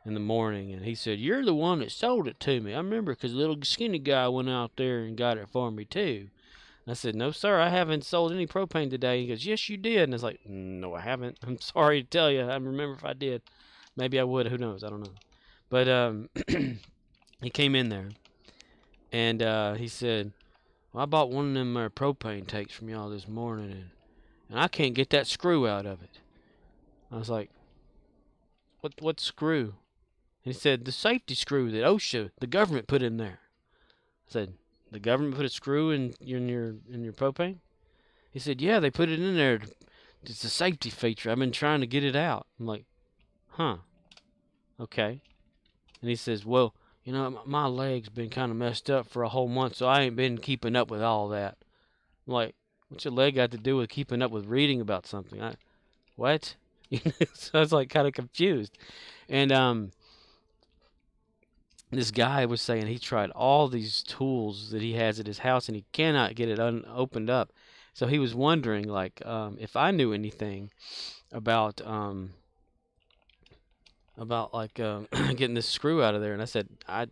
in the morning, and he said, "You're the one that sold it to me. I remember because the little skinny guy went out there and got it for me too." I said, "No, sir, I haven't sold any propane today." He goes, "Yes, you did." And I was like, "No, I haven't. I'm sorry to tell you. I remember if I did. Maybe I would. Who knows? I don't know." But he came in there, and he said, "Well, I bought one of them propane tanks from y'all this morning, and I can't get that screw out of it." I was like, "What screw?" And he said, "The safety screw that OSHA, the government, put in there." I said, "The government put a screw in your propane?" He said, "Yeah, they put it in there. It's a safety feature. I've been trying to get it out." I'm like, "Huh, okay." And he says, "Well, you know, my leg's been kind of messed up for a whole month, so I ain't been keeping up with all that." I'm like, "What's your leg got to do with keeping up with reading about something?" What? So I was like kind of confused. And this guy was saying he tried all these tools that he has at his house and he cannot get it opened up. So he was wondering, like, if I knew anything about like getting this screw out of there. And I said,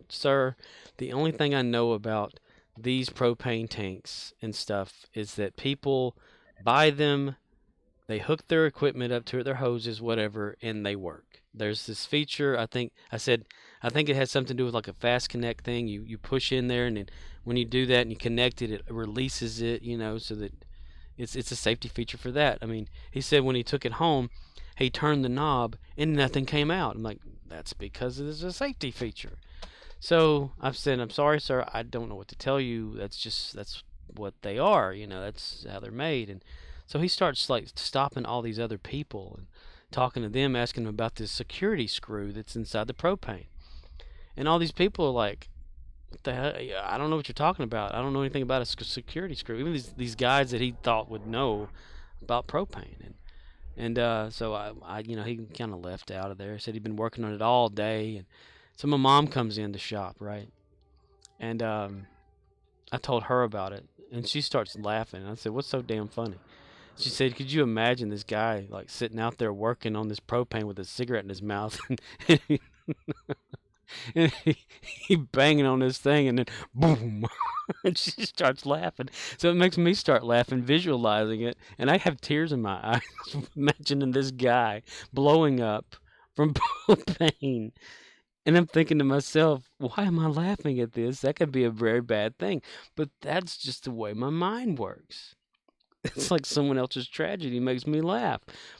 "Sir, the only thing I know about these propane tanks and stuff is that people buy them, they hook their equipment up to it, their hoses, whatever, and they work. There's this feature, I think it has something to do with like a fast connect thing. You push in there, and then when you do that and you connect it, it releases it, you know, so that it's a safety feature for that." I mean, he said when he took it home, he turned the knob and nothing came out. I'm like, "That's because it is a safety feature." So I've said, I'm sorry, sir. I don't know what to tell you. That's what they are. That's how they're made. And so he starts like stopping all these other people and talking to them, asking them about this security screw that's inside the propane. And all these people are like, what the hell? I don't know what you're talking about. I don't know anything about a security screw. Even these guys that he thought would know about propane. And so he kind of left out of there. Said he'd been working on it all day. And so my mom comes in the shop, right? And I told her about it, and she starts laughing. And I said, "What's so damn funny?" She said, "Could you imagine this guy like sitting out there working on this propane with a cigarette in his mouth, and he banging on this thing, and then boom!" And she starts laughing. So it makes me start laughing, visualizing it, and I have tears in my eyes imagining this guy blowing up from propane. And I'm thinking to myself, why am I laughing at this? That could be a very bad thing. But that's just the way my mind works. It's like someone else's tragedy makes me laugh.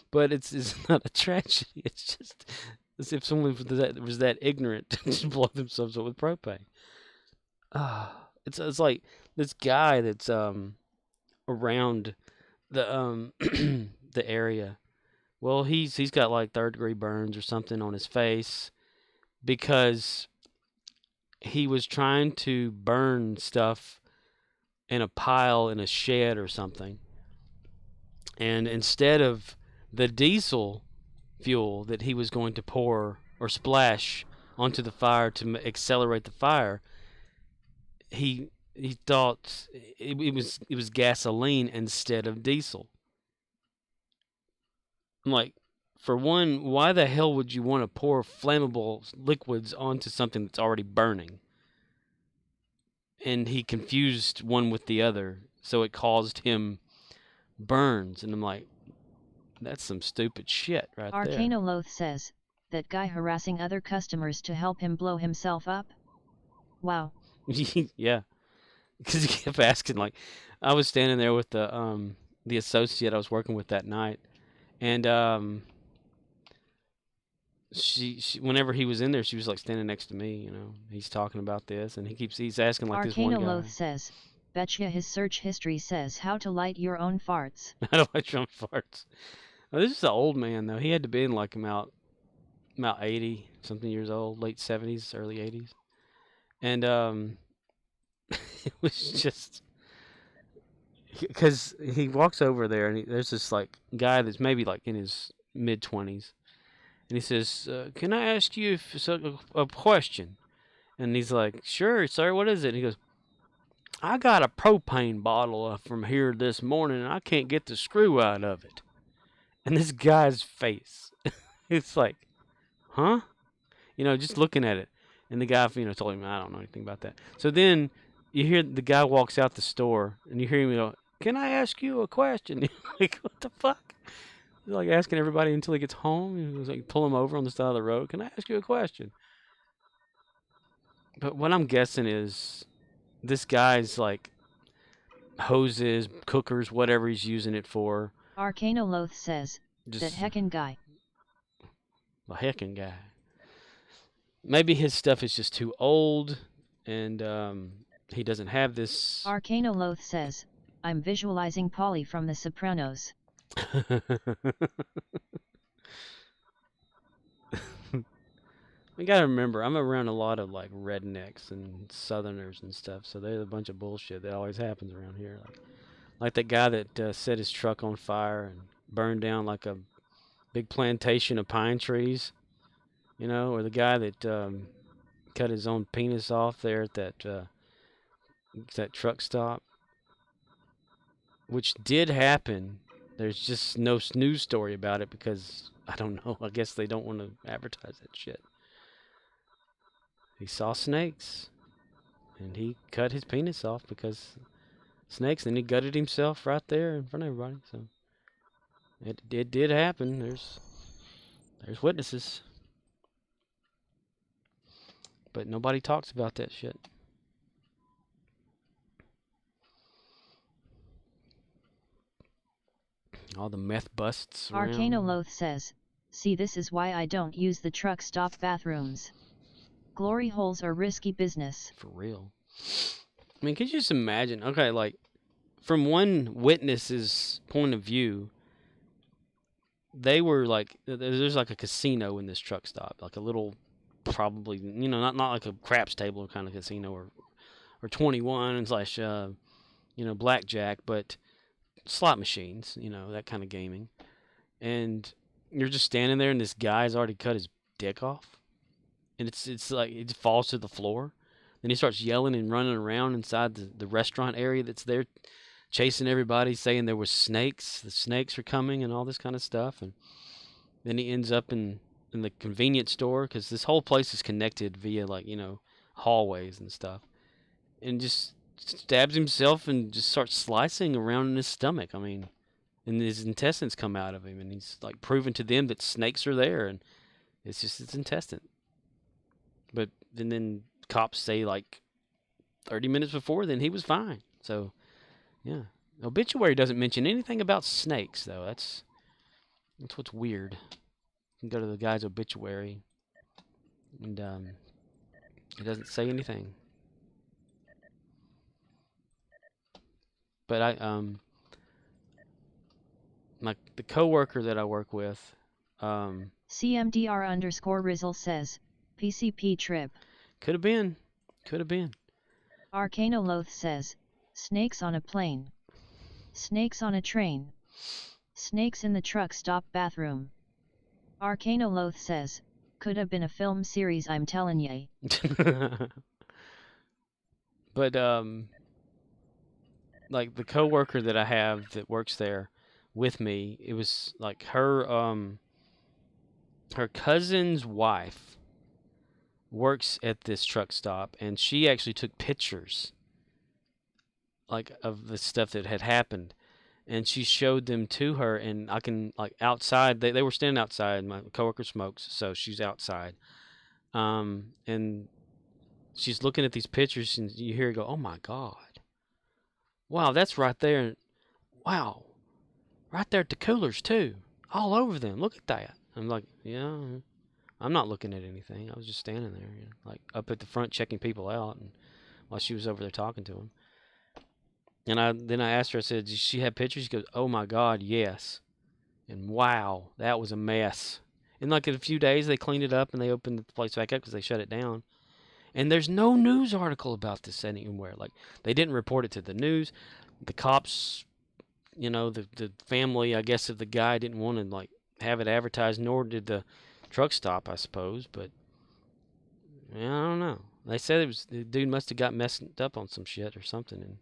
But it's not a tragedy. It's just as if someone was that ignorant to just blow themselves up with propane. It's like this guy that's around the the area. Well, he's got like third-degree burns or something on his face because he was trying to burn stuff in a pile in a shed or something. And instead of the diesel fuel that he was going to pour or splash onto the fire to accelerate the fire, he thought it was gasoline instead of diesel. I'm like, for one, why the hell would you want to pour flammable liquids onto something that's already burning? And he confused one with the other, so it caused him burns. And I'm like, that's some stupid shit right there. Arcanoloth says, that guy harassing other customers to help him blow himself up? Wow. Yeah. Because he kept asking, like, I was standing there with the associate I was working with that night, and she whenever he was in there, she was like standing next to me. He's talking about this, and he's asking like this one guy. Arcanoloth says, betcha his search history says how to light your own farts. How to light your own farts. Now, this is an old man though. He had to be in like about 80 something years old, late 70s, early 80s, and it was just because he walks over there and there's this like guy that's maybe like in his mid 20s, and he says, "Can I ask you a question?" And he's like, "Sure, sir. What is it?" And he goes, "I got a propane bottle from here this morning, and I can't get the screw out of it." And this guy's face, it's like, "Huh?" Just looking at it. And the guy, told him, "I don't know anything about that." So then you hear the guy walks out the store, and you hear him go, "Can I ask you a question?" Like, what the fuck? He's like asking everybody until he gets home. He was like, pull him over on the side of the road. "Can I ask you a question?" But what I'm guessing is this guy's like hoses, cookers, whatever he's using it for. Arcanoloth says, that heckin' guy. The heckin' guy. Maybe his stuff is just too old, and he doesn't have this. Arcanoloth says, I'm visualizing Polly from The Sopranos. You gotta remember, I'm around a lot of like rednecks and southerners and stuff, so there's a bunch of bullshit that always happens around here. Like that guy that set his truck on fire and burned down like a big plantation of pine trees, or the guy that cut his own penis off there at that truck stop, which did happen. There's just no news story about it because I don't know. I guess they don't want to advertise that shit. He saw snakes, and he cut his penis off because snakes, and he gutted himself right there in front of everybody. So it did happen. There's witnesses, but nobody talks about that shit. All the meth busts around. Arcanoloth says, see, this is why I don't use the truck stop bathrooms. Glory holes are risky business. For real. I mean, could you just imagine? Okay, like, from one witness's point of view, they were like, there's like a casino in this truck stop, like a little, probably, you know, not like a craps table kind of casino or 21 and slash, you know, blackjack, but slot machines, you know, that kind of gaming. And you're just standing there, and this guy's already cut his dick off, and it's like it falls to the floor. Then he starts yelling and running around inside the restaurant area that's there, chasing everybody, saying there was snakes. The snakes are coming and all this kind of stuff. And then he ends up in the convenience store, because this whole place is connected via, like, you know, hallways and stuff. And just stabs himself and just starts slicing around in his stomach. I mean, and his intestines come out of him, and he's like proving to them that snakes are there, and it's just his intestine. But then cops say like 30 minutes before then he was fine. So, yeah. Obituary doesn't mention anything about snakes, though. That's what's weird. You can go to the guy's obituary, and it doesn't say anything. But like the coworker that I work with, CMDR_Rizzle says, PCP trip. Could have been. Arcanoloth says, snakes on a plane. Snakes on a train. Snakes in the truck stop bathroom. Arcanoloth says, could have been a film series, I'm telling ye. But like the coworker that I have that works there with me, it was like her cousin's wife works at this truck stop, and she actually took pictures like of the stuff that had happened, and she showed them to her. And I can, like, outside, they were standing outside. My coworker smokes, so she's outside, and she's looking at these pictures, and you hear her go, oh my God, wow, that's right there. Wow, right there at the coolers too, all over them, look at that. I'm like, yeah, I'm not looking at anything, I was just standing there, you know, like up at the front checking people out, and while she was over there talking to them. And then I asked her, I said, did she have pictures? She goes, oh my God, yes. And wow, that was a mess. And like in a few days, they cleaned it up and they opened the place back up because they shut it down. And there's no news article about this anywhere. Like, they didn't report it to the news. The cops, you know, the family, I guess, of the guy didn't want to, like, have it advertised, nor did the truck stop, I suppose. But, yeah, I don't know. They said the dude must have got messed up on some shit or something. And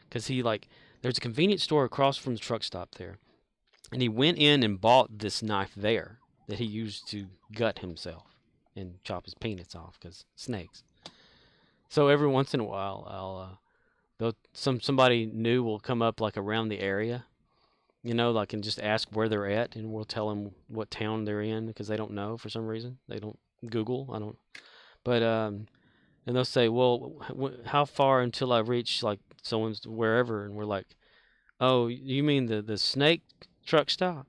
because he, like, there's a convenience store across from the truck stop there. And he went in and bought this knife there that he used to gut himself and chop his penis off, because snakes. So every once in a while, somebody new will come up, like, around the area, you know, like, and just ask where they're at, and we'll tell them what town they're in, because they don't know for some reason. They don't Google. I don't. But and they'll say, well, how far until I reach, like, someone's wherever? And we're like, oh, you mean the snake truck stop?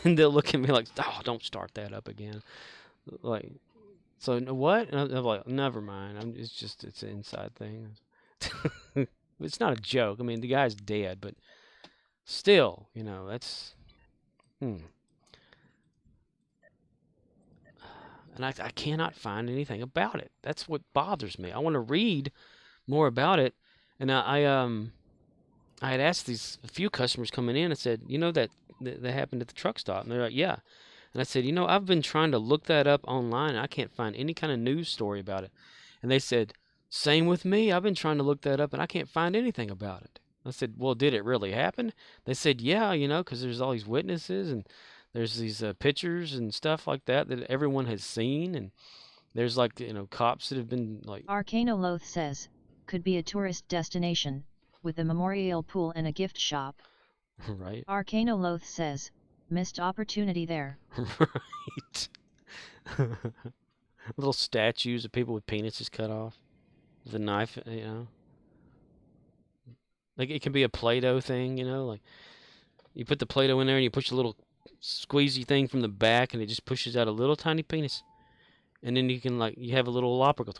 And they'll look at me like, oh, don't start that up again. Like, so what? And I'm like, never mind. It's an inside thing. It's not a joke. I mean, the guy's dead, but still, you know, that's. And I cannot find anything about it. That's what bothers me. I want to read more about it. And I had asked a few customers coming in. I said, you know, that happened at the truck stop? And they're like, yeah. And I said, you know, I've been trying to look that up online, and I can't find any kind of news story about it. And they said, same with me. I've been trying to look that up, and I can't find anything about it. I said, well, did it really happen? They said, yeah, you know, because there's all these witnesses, and there's these pictures and stuff like that everyone has seen. And there's, like, you know, cops that have been, like... Arcanoloth says, could be a tourist destination, with a memorial pool and a gift shop. Right. Arcanoloth says, missed opportunity there. Right. Little statues of people with penises cut off. The knife, you know. Like, it can be a Play-Doh thing, you know. Like, you put the Play-Doh in there and you push a little squeezy thing from the back, and it just pushes out a little tiny penis. and then you can like you have a little opera goes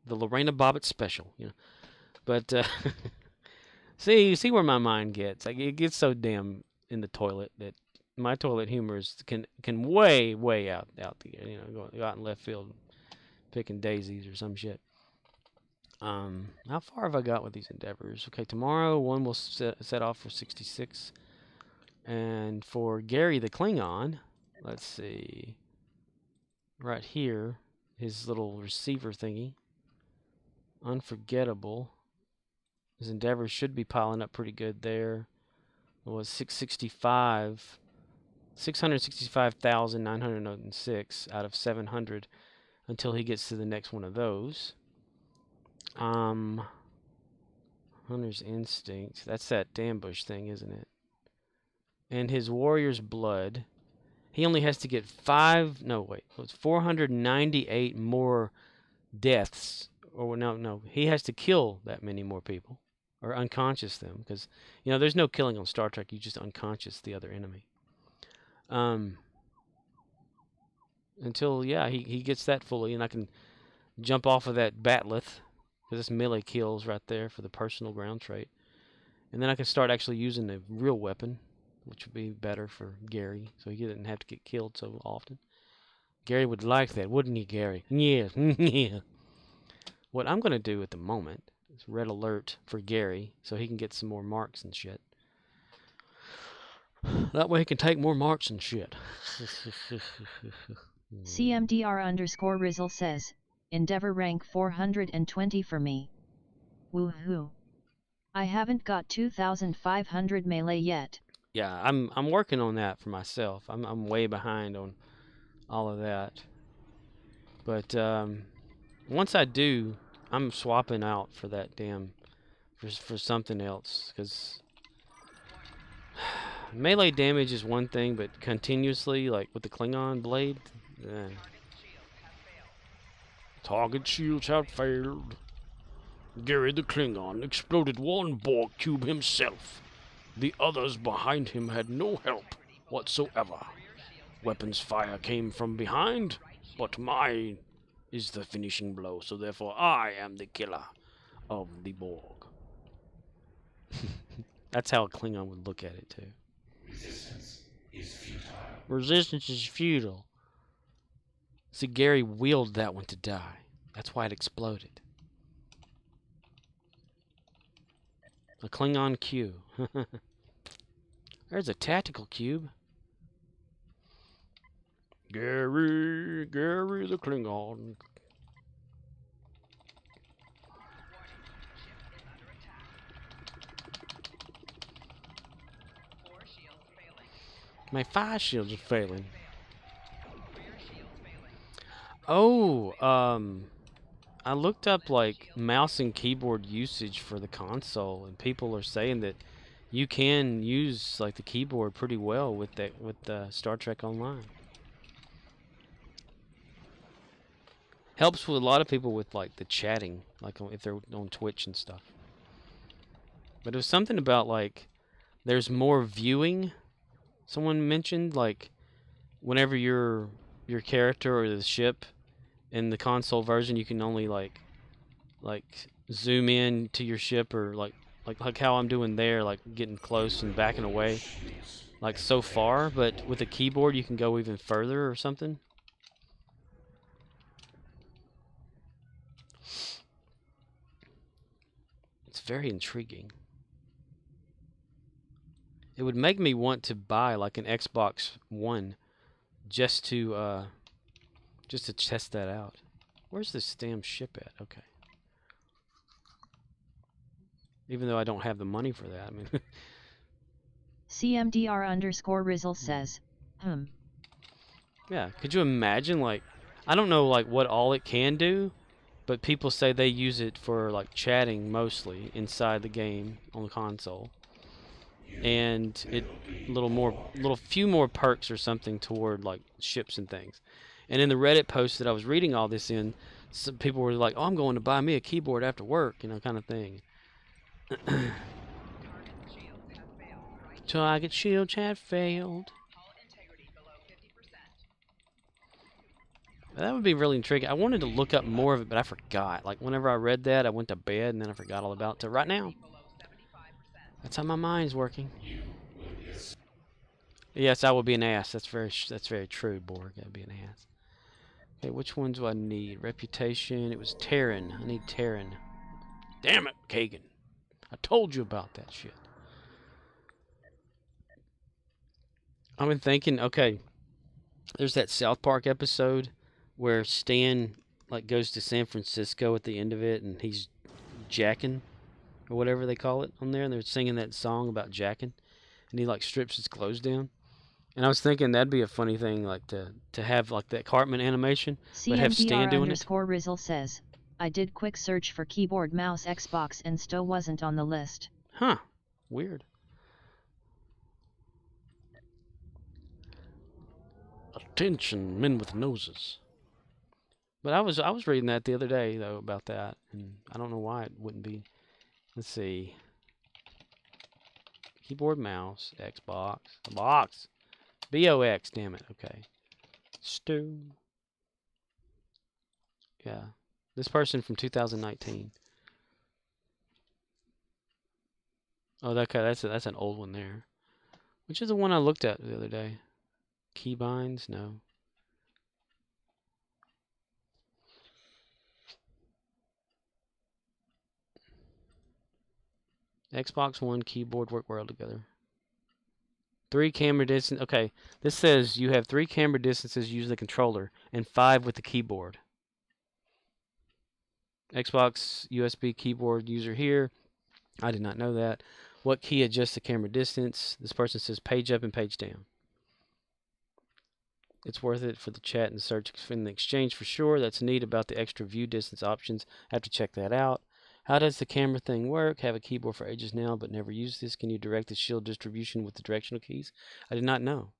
the Lorena Bobbitt special, you know. But see where my mind gets. Like it gets so damn in the toilet that my toilet humor can way out the you know go out in left field picking daisies or some shit. How far have I got with these endeavors? Okay, tomorrow one will set off for 66. And for Gary the Klingon, let's see. Right here, his little receiver thingy. Unforgettable. His endeavors should be piling up pretty good there. It was 665,906 out of 700 until he gets to the next one of those. Hunter's Instinct. That's that ambush thing, isn't it? And his Warrior's Blood. He only has to get 498 more deaths. Or no. He has to kill that many more people. Or unconscious them. Because, you know, there's no killing on Star Trek. You just unconscious the other enemy. Until, yeah, he gets that fully. And I can jump off of that Batleth. Because it's melee kills right there for the personal ground trait. And then I can start actually using the real weapon, which would be better for Gary, so he didn't have to get killed so often. Gary would like that, wouldn't he, Gary? Yeah, yeah. What I'm going to do at the moment is red alert for Gary, so he can get some more marks and shit. That way he can take more marks and shit. CMDR_Rizzle says, Endeavor rank 420 for me. Woohoo. I haven't got 2,500 melee yet. Yeah, I'm working on that for myself. I'm way behind on all of that. But once I do, I'm swapping out for that for something else, because melee damage is one thing, but continuously, like with the Klingon blade, target shields have failed. Gary the Klingon exploded one Borg cube himself. The others behind him had no help whatsoever. Weapons fire came from behind, but mine is the finishing blow, so therefore I am the killer of the Borg. That's how a Klingon would look at it, too. Resistance is futile. Resistance is futile. See, Gary willed that one to die. That's why it exploded. A Klingon Q. There's a tactical cube. Gary the Klingon. My fire shields are failing. Oh, I looked up like mouse and keyboard usage for the console, and people are saying that you can use like the keyboard pretty well with Star Trek Online. Helps with a lot of people with like the chatting, like if they're on Twitch and stuff. But it was something about like there's more viewing. Someone mentioned like whenever your character or the ship in the console version, you can only like zoom in to your ship, or like how I'm doing there, like getting close and backing away, like so far. But with a keyboard, you can go even further or something. It's very intriguing. It would make me want to buy like an Xbox One just to test that out. Where's this damn ship at? Okay. Even though I don't have the money for that. I mean CMDR_Rizzle says, Yeah, could you imagine, like, I don't know like what all it can do, but people say they use it for like chatting mostly inside the game on the console. And it few more perks or something toward like ships and things. And in the Reddit post that I was reading all this in, some people were like, "Oh, I'm going to buy me a keyboard after work," you know, kind of thing. Target shields had failed. That would be really intriguing. I wanted to look up more of it, but I forgot. Like, whenever I read that, I went to bed, and then I forgot all about it. So right now, that's how my mind's working. Yes, I will be an ass. That's very true, Borg. I'd be an ass. Okay, which ones do I need? Reputation. It was Terran. I need Terran. Damn it, Kagan. I told you about that shit. I've been thinking, okay, there's that South Park episode where Stan like goes to San Francisco at the end of it, and he's jacking or whatever they call it on there, and they're singing that song about jacking, and he like strips his clothes down. And I was thinking that'd be a funny thing, like to have like that Cartman animation, but have Stan doing it. CMDR_Rizzle says, I did quick search for keyboard mouse Xbox and Stow wasn't on the list. Huh. Weird. Attention, men with noses. But I was reading that the other day though about that, and I don't know why it wouldn't be. Let's see. Keyboard, mouse, Xbox, box, BOX. Damn it. Okay. Stu. Yeah. This person from 2019. Oh, okay. That's an old one there. Which is the one I looked at the other day. Keybinds? No. Xbox One keyboard work well together. 3 camera distance. Okay, this says you have 3 camera distances using the controller and 5 with the keyboard. Xbox USB keyboard user here. I did not know that. What key adjusts the camera distance? This person says page up and page down. It's worth it for the chat and search in the exchange for sure. That's neat about the extra view distance options. I have to check that out. How does the camera thing work? Have a keyboard for ages now, but never used this. Can you direct the shield distribution with the directional keys? I did not know.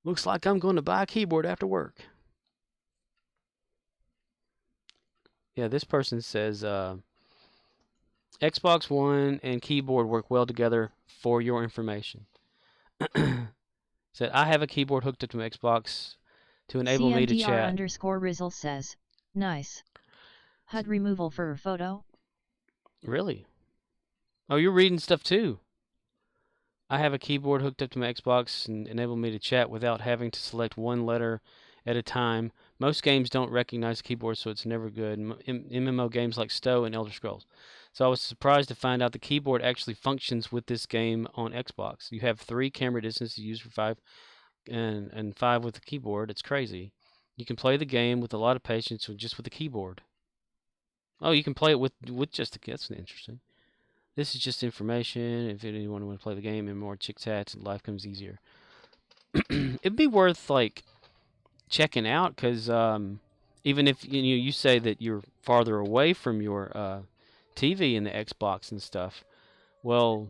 Looks like I'm going to buy a keyboard after work. Yeah, this person says Xbox One and keyboard work well together for your information. Said, I have a keyboard hooked up to my Xbox to enable me to chat. CMDR_Rizzle says, nice. HUD removal for a photo? Really? Oh, you're reading stuff too. I have a keyboard hooked up to my Xbox and enable me to chat without having to select one letter at a time. Most games don't recognize keyboard, so it's never good. MMO games like Stow and Elder Scrolls. So I was surprised to find out the keyboard actually functions with this game on Xbox. You have 3 camera distances used for 5 and 5 with the keyboard. It's crazy. You can play the game with a lot of patience just with the keyboard. Oh, you can play it with just the that's interesting. This is just information. If anyone want to play the game and more chicks hats, life comes easier. It'd be worth like checking out because even if you say that you're farther away from your TV and the Xbox and stuff, well,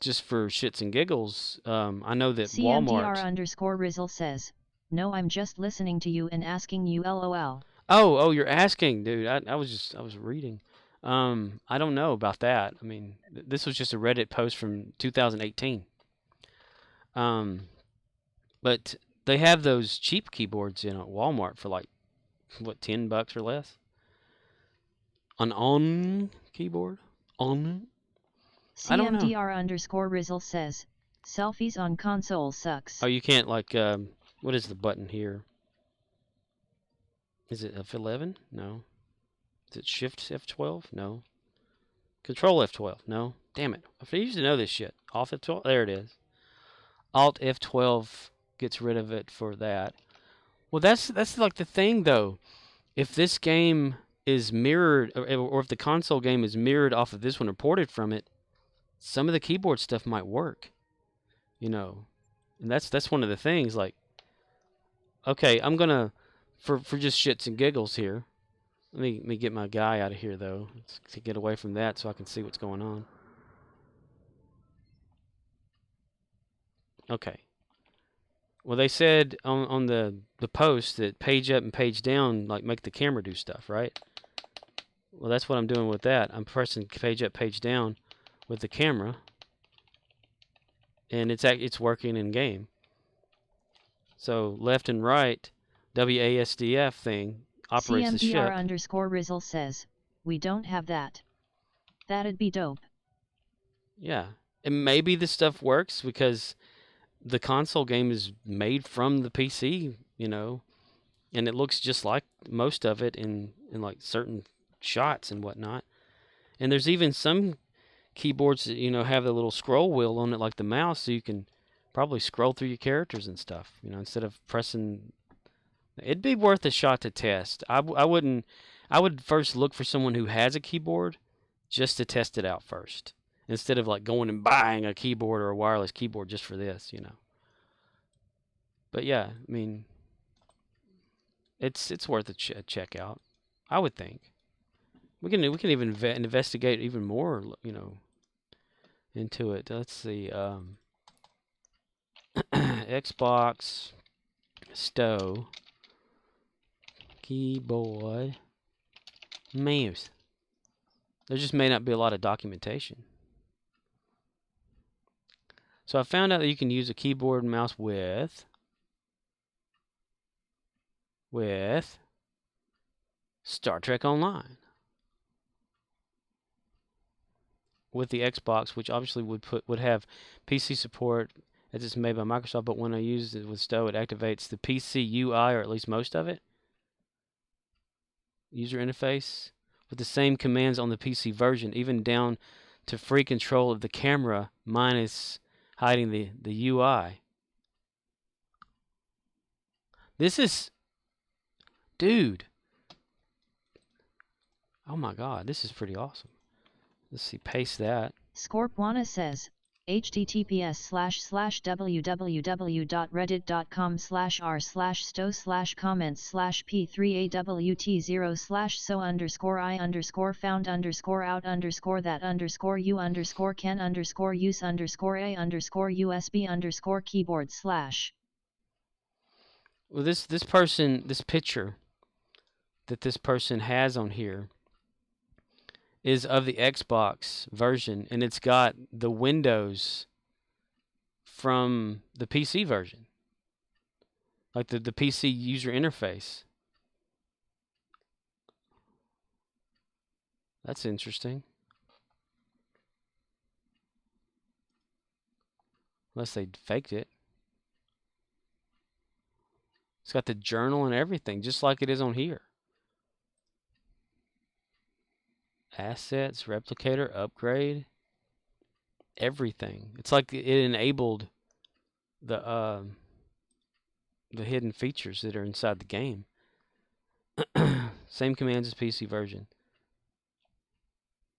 just for shits and giggles, I know that Walmart. CMDR_Rizzle says, no, I'm just listening to you and asking you LOL. Oh, you're asking, dude. I was reading. I don't know about that. I mean, this was just a Reddit post from 2018. But they have those cheap keyboards in at Walmart for like, what, $10 or less? An on keyboard? On? I don't know. CMDR_Rizzle says, selfies on console sucks. Oh, you can't like, what is the button here? Is it F11? No. Is it Shift F12? No. Control F12? No. Damn it. I used to know this shit. Alt F12? There it is. Alt F12 gets rid of it for that. Well, that's like the thing, though. If this game is mirrored, or if the console game is mirrored off of this one or ported from it, some of the keyboard stuff might work. You know. And that's one of the things, like, okay, I'm going to, for just shits and giggles here, let me get my guy out of here, though, to get away from that so I can see what's going on. Okay. Well, they said on the post that page up and page down, like, make the camera do stuff, right? Well, that's what I'm doing with that. I'm pressing page up, page down with the camera, and it's working in game. So left and right WASDF thing operates the ship. CMDR_Rizzle says, we don't have that. That'd be dope. Yeah. And maybe this stuff works because the console game is made from the PC, you know, and it looks just like most of it in like certain shots and whatnot. And there's even some keyboards that, you know, have the little scroll wheel on it like the mouse, so you can probably scroll through your characters and stuff, you know, instead of pressing. It'd be worth a shot to test. I would first look for someone who has a keyboard just to test it out first, instead of like going and buying a keyboard or a wireless keyboard just for this, you know. But yeah, I mean, it's worth a check out, I would think. We can even investigate even more, you know, into it. Let's see, Xbox Stow keyboard mouse. There just may not be a lot of documentation. So I found out that you can use a keyboard and mouse with Star Trek Online. With the Xbox, which obviously would have PC support as it's made by Microsoft, but when I use it with Stow, it activates the PC UI, or at least most of it. User interface with the same commands on the PC version, even down to free control of the camera minus hiding the UI. This is, dude. Oh my God, this is pretty awesome. Let's see, paste that. Scorpwana says, https://www.reddit.com/r/stow/comments/p3awt0 /so_I__found_out_that_u_can__keyboard/. Well, this person, this picture that this person has on here is of the Xbox version, and it's got the windows from the PC version, like the PC user interface. That's interesting. Unless they faked it. It's got the journal and everything, just like it is on here. Assets, replicator, upgrade, everything. It's like it enabled the hidden features that are inside the game. Same commands as PC version.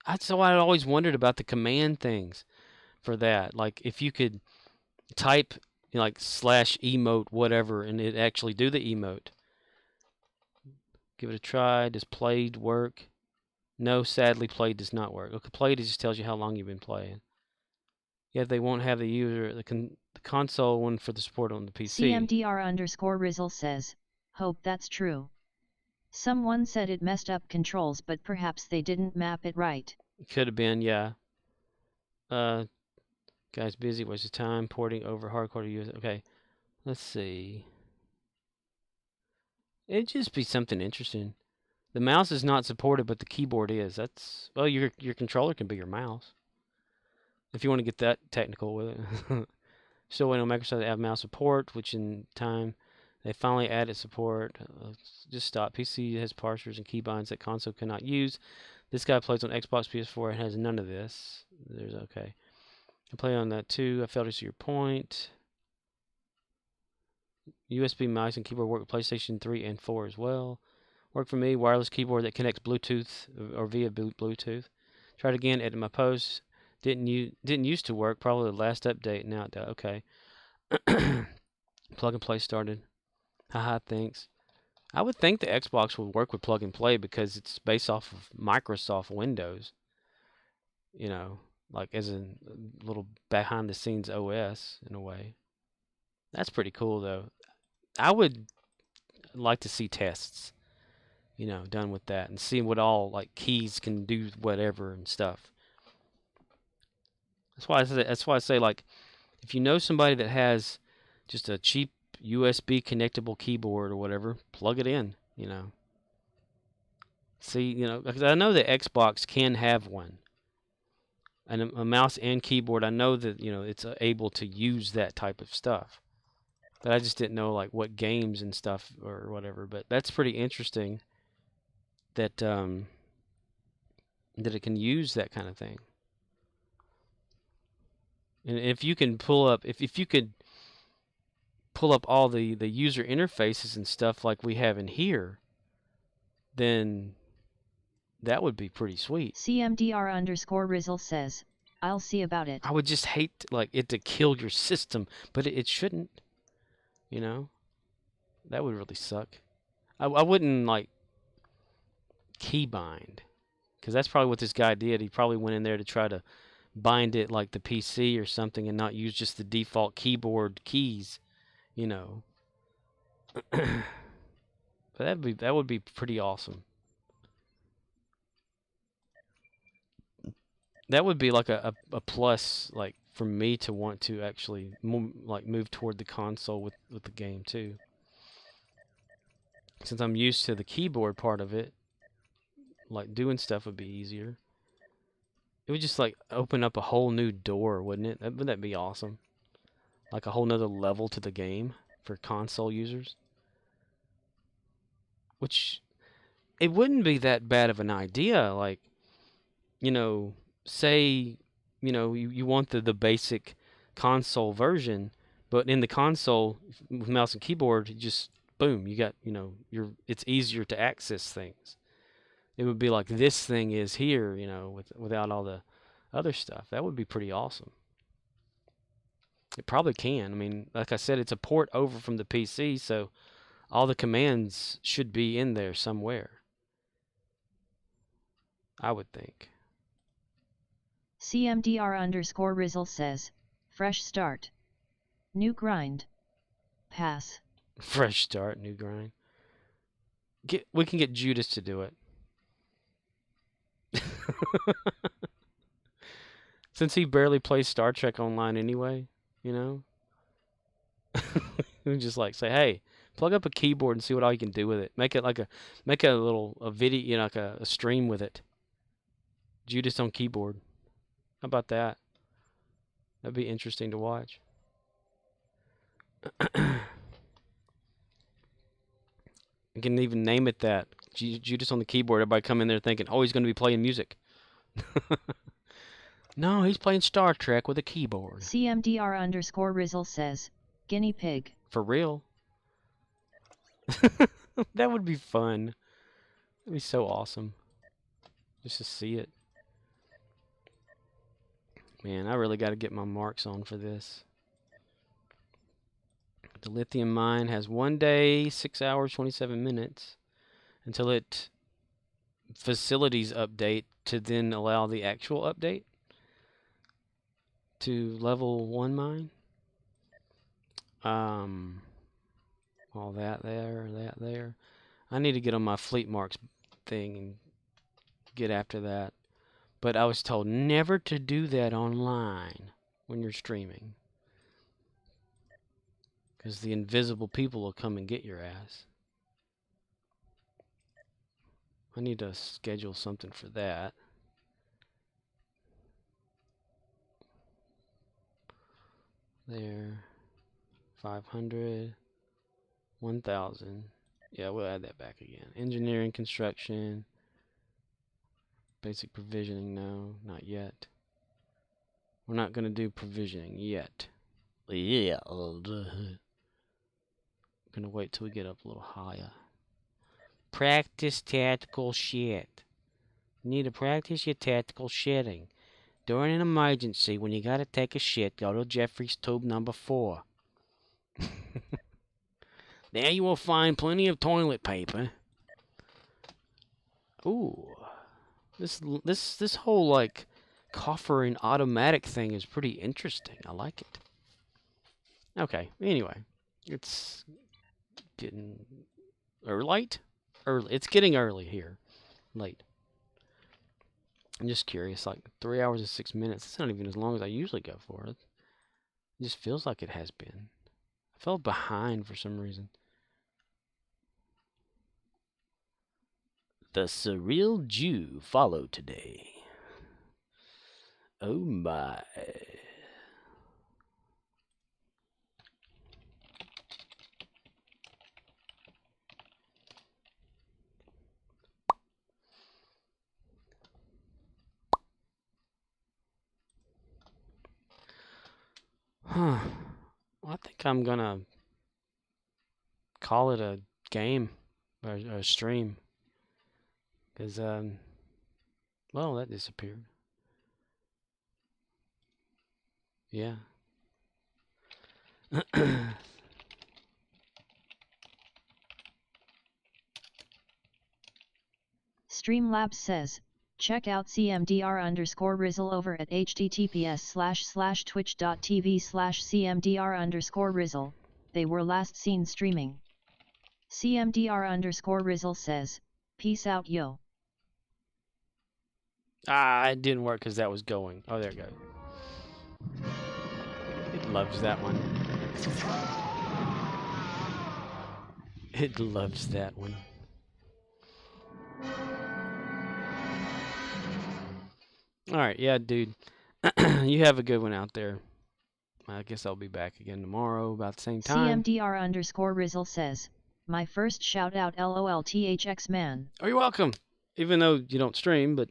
That's why I always wondered about the command things for that. Like if you could type, you know, like /emote whatever, and it actually do the emote. Give it a try. Does played work? No, sadly, played does not work. Okay, played just tells you how long you've been playing. Yeah, they won't have the user, the console one for the support on the PC. CMDR_Rizzle says, hope that's true. Someone said it messed up controls, but perhaps they didn't map it right. Could have been, yeah. Guy's busy, wastes time porting over hardcore to use. Okay, let's see. It'd just be something interesting. The mouse is not supported, but the keyboard is. That's, well, your controller can be your mouse. If you want to get that technical with it. Still waiting on Microsoft to add mouse support, which in time they finally added support. Just stop. PC has parsers and keybinds that console cannot use. This guy plays on Xbox, PS4, and has none of this. There's okay. I play on that too. I failed to see your point. USB mouse and keyboard work with PlayStation 3 and 4 as well. Work for me. Wireless keyboard that connects Bluetooth or via Bluetooth. Tried again. Edit my post. Didn't used to work. Probably the last update. Now it does. Okay. Plug and play started. Haha. Thanks. I would think the Xbox would work with plug and play because it's based off of Microsoft Windows. You know, like as a little behind the scenes OS in a way. That's pretty cool though. I would like to see tests, you know, done with that and see what all like keys can do whatever and stuff. That's why I say like if you know somebody that has just a cheap, USB connectable keyboard or whatever, plug it in, you know. See, you know, because I know the Xbox can have one. And a mouse and keyboard, I know that, you know, it's able to use that type of stuff. But I just didn't know, like, what games and stuff or whatever. But that's pretty interesting that that it can use that kind of thing. And if you can pull up, if you could pull up all the user interfaces and stuff like we have in here, then that would be pretty sweet. CMDR_Rizzle says, I'll see about it. I would just hate like it to kill your system, but it shouldn't. You know, that would really suck. I wouldn't like keybind, because that's probably what this guy did. He probably went in there to try to bind it like the PC or something and not use just the default keyboard keys, you know. But that would be pretty awesome. That would be like a plus, like for me to want to actually move toward the console with the game too. Since I'm used to the keyboard part of it, like doing stuff would be easier. It would just like open up a whole new door, wouldn't it? Wouldn't that be awesome? Like a whole nother level to the game for console users. Which, it wouldn't be that bad of an idea. Like, you know, say, you know, you want the basic console version, but in the console with mouse and keyboard, you just boom, you got, you know, it's easier to access things. It would be like this thing is here, you know, without all the other stuff. That would be pretty awesome. It probably can. I mean, like I said, it's a port over from the PC, so all the commands should be in there somewhere, I would think. CMDR_Rizzle says, fresh start. New grind. Pass. Fresh start, new grind. We can get Judas to do it. Since he barely plays Star Trek Online anyway, you know? We just like say, hey, plug up a keyboard and see what all you can do with it. Make it like a little video, you know, like a stream with it. Judas on keyboard. How about that? That'd be interesting to watch. You can even name it that. Judas on the keyboard. Everybody come in there thinking, oh, he's going to be playing music. No, he's playing Star Trek with a keyboard. CMDR_Rizzle says, guinea pig. For real? That would be fun. That'd be so awesome. Just to see it. Man, I really got to get my marks on for this. The lithium mine has 1 day, 6 hours, 27 minutes until it facilities update to then allow the actual update to level 1 mine. All that there. I need to get on my fleet marks thing and get after that. But I was told never to do that online when you're streaming, because the invisible people will come and get your ass. I need to schedule something for that. There. 500. 1,000. Yeah, we'll add that back again. Engineering, construction. Basic provisioning, no, not yet. We're not going to do provisioning yet. Yeah. Going to wait till we get up a little higher. Practice tactical shit. You need to practice your tactical shitting. During an emergency, when you got to take a shit, go to Jeffrey's tube number 4. There you will find plenty of toilet paper. Ooh. This whole, like, coffer and automatic thing is pretty interesting. I like it. Okay, anyway. It's getting... late? Early. It's getting early here. Late. I'm just curious, like, 3 hours and 6 minutes. It's not even as long as I usually go for it. It just feels like it has been. Fell behind for some reason. The Surreal Jew followed today. Oh my. Huh. Well, I think I'm gonna call it a game or a stream. Because, well, that disappeared. Yeah. Streamlabs says, check out CMDR_Rizzle over at https://twitch.tv/CMDR_Rizzle, they were last seen streaming. CMDR_Rizzle says, peace out yo. It didn't work because that was going. Oh, there it goes. It loves that one. It loves that one. Alright, yeah, dude. You have a good one out there. I guess I'll be back again tomorrow about the same time. CMDR_Rizzle says, my first shout out LOLTHX man. Oh, you're welcome. Even though you don't stream, but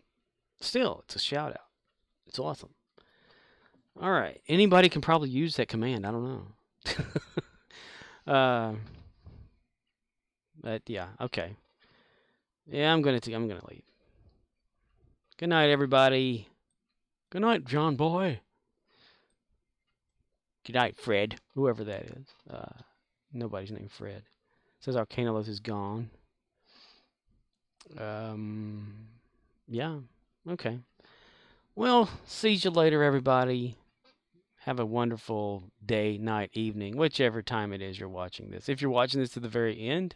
still, it's a shout out. It's awesome. Alright, anybody can probably use that command. I don't know. But yeah, okay. Yeah, I'm gonna leave. Good night, everybody. Good night, John Boy. Good night, Fred. Whoever that is. Nobody's named Fred. Says Arcanoloth is gone. Yeah. Okay. Well, see you later, everybody. Have a wonderful day, night, evening, whichever time it is you're watching this. If you're watching this to the very end,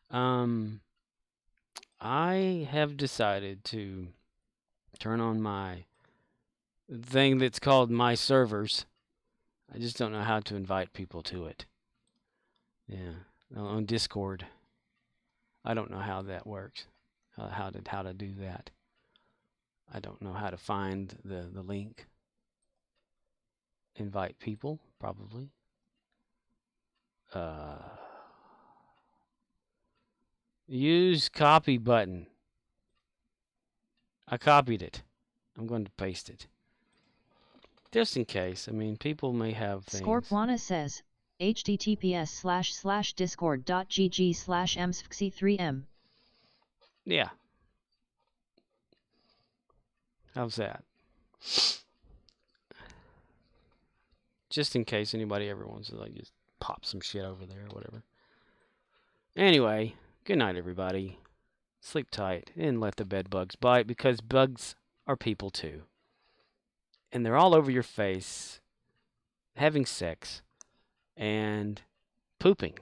I have decided to turn on my thing that's called My Servers. I just don't know how to invite people to it. Yeah, on Discord. I don't know how that works. How to do that. I don't know how to find the link. Invite people, probably. Use copy button. I copied it. I'm going to paste it. Just in case. I mean, people may have things. Scorpwana says, https://discord.gg/msfxi3m. Yeah. How's that? Just in case anybody ever wants to like just pop some shit over there or whatever. Anyway, good night, everybody. Sleep tight and let the bed bugs bite, because bugs are people too. And they're all over your face, having sex, and pooping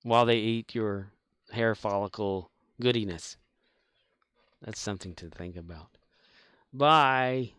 while they eat your hair follicle goodiness. That's something to think about. Bye.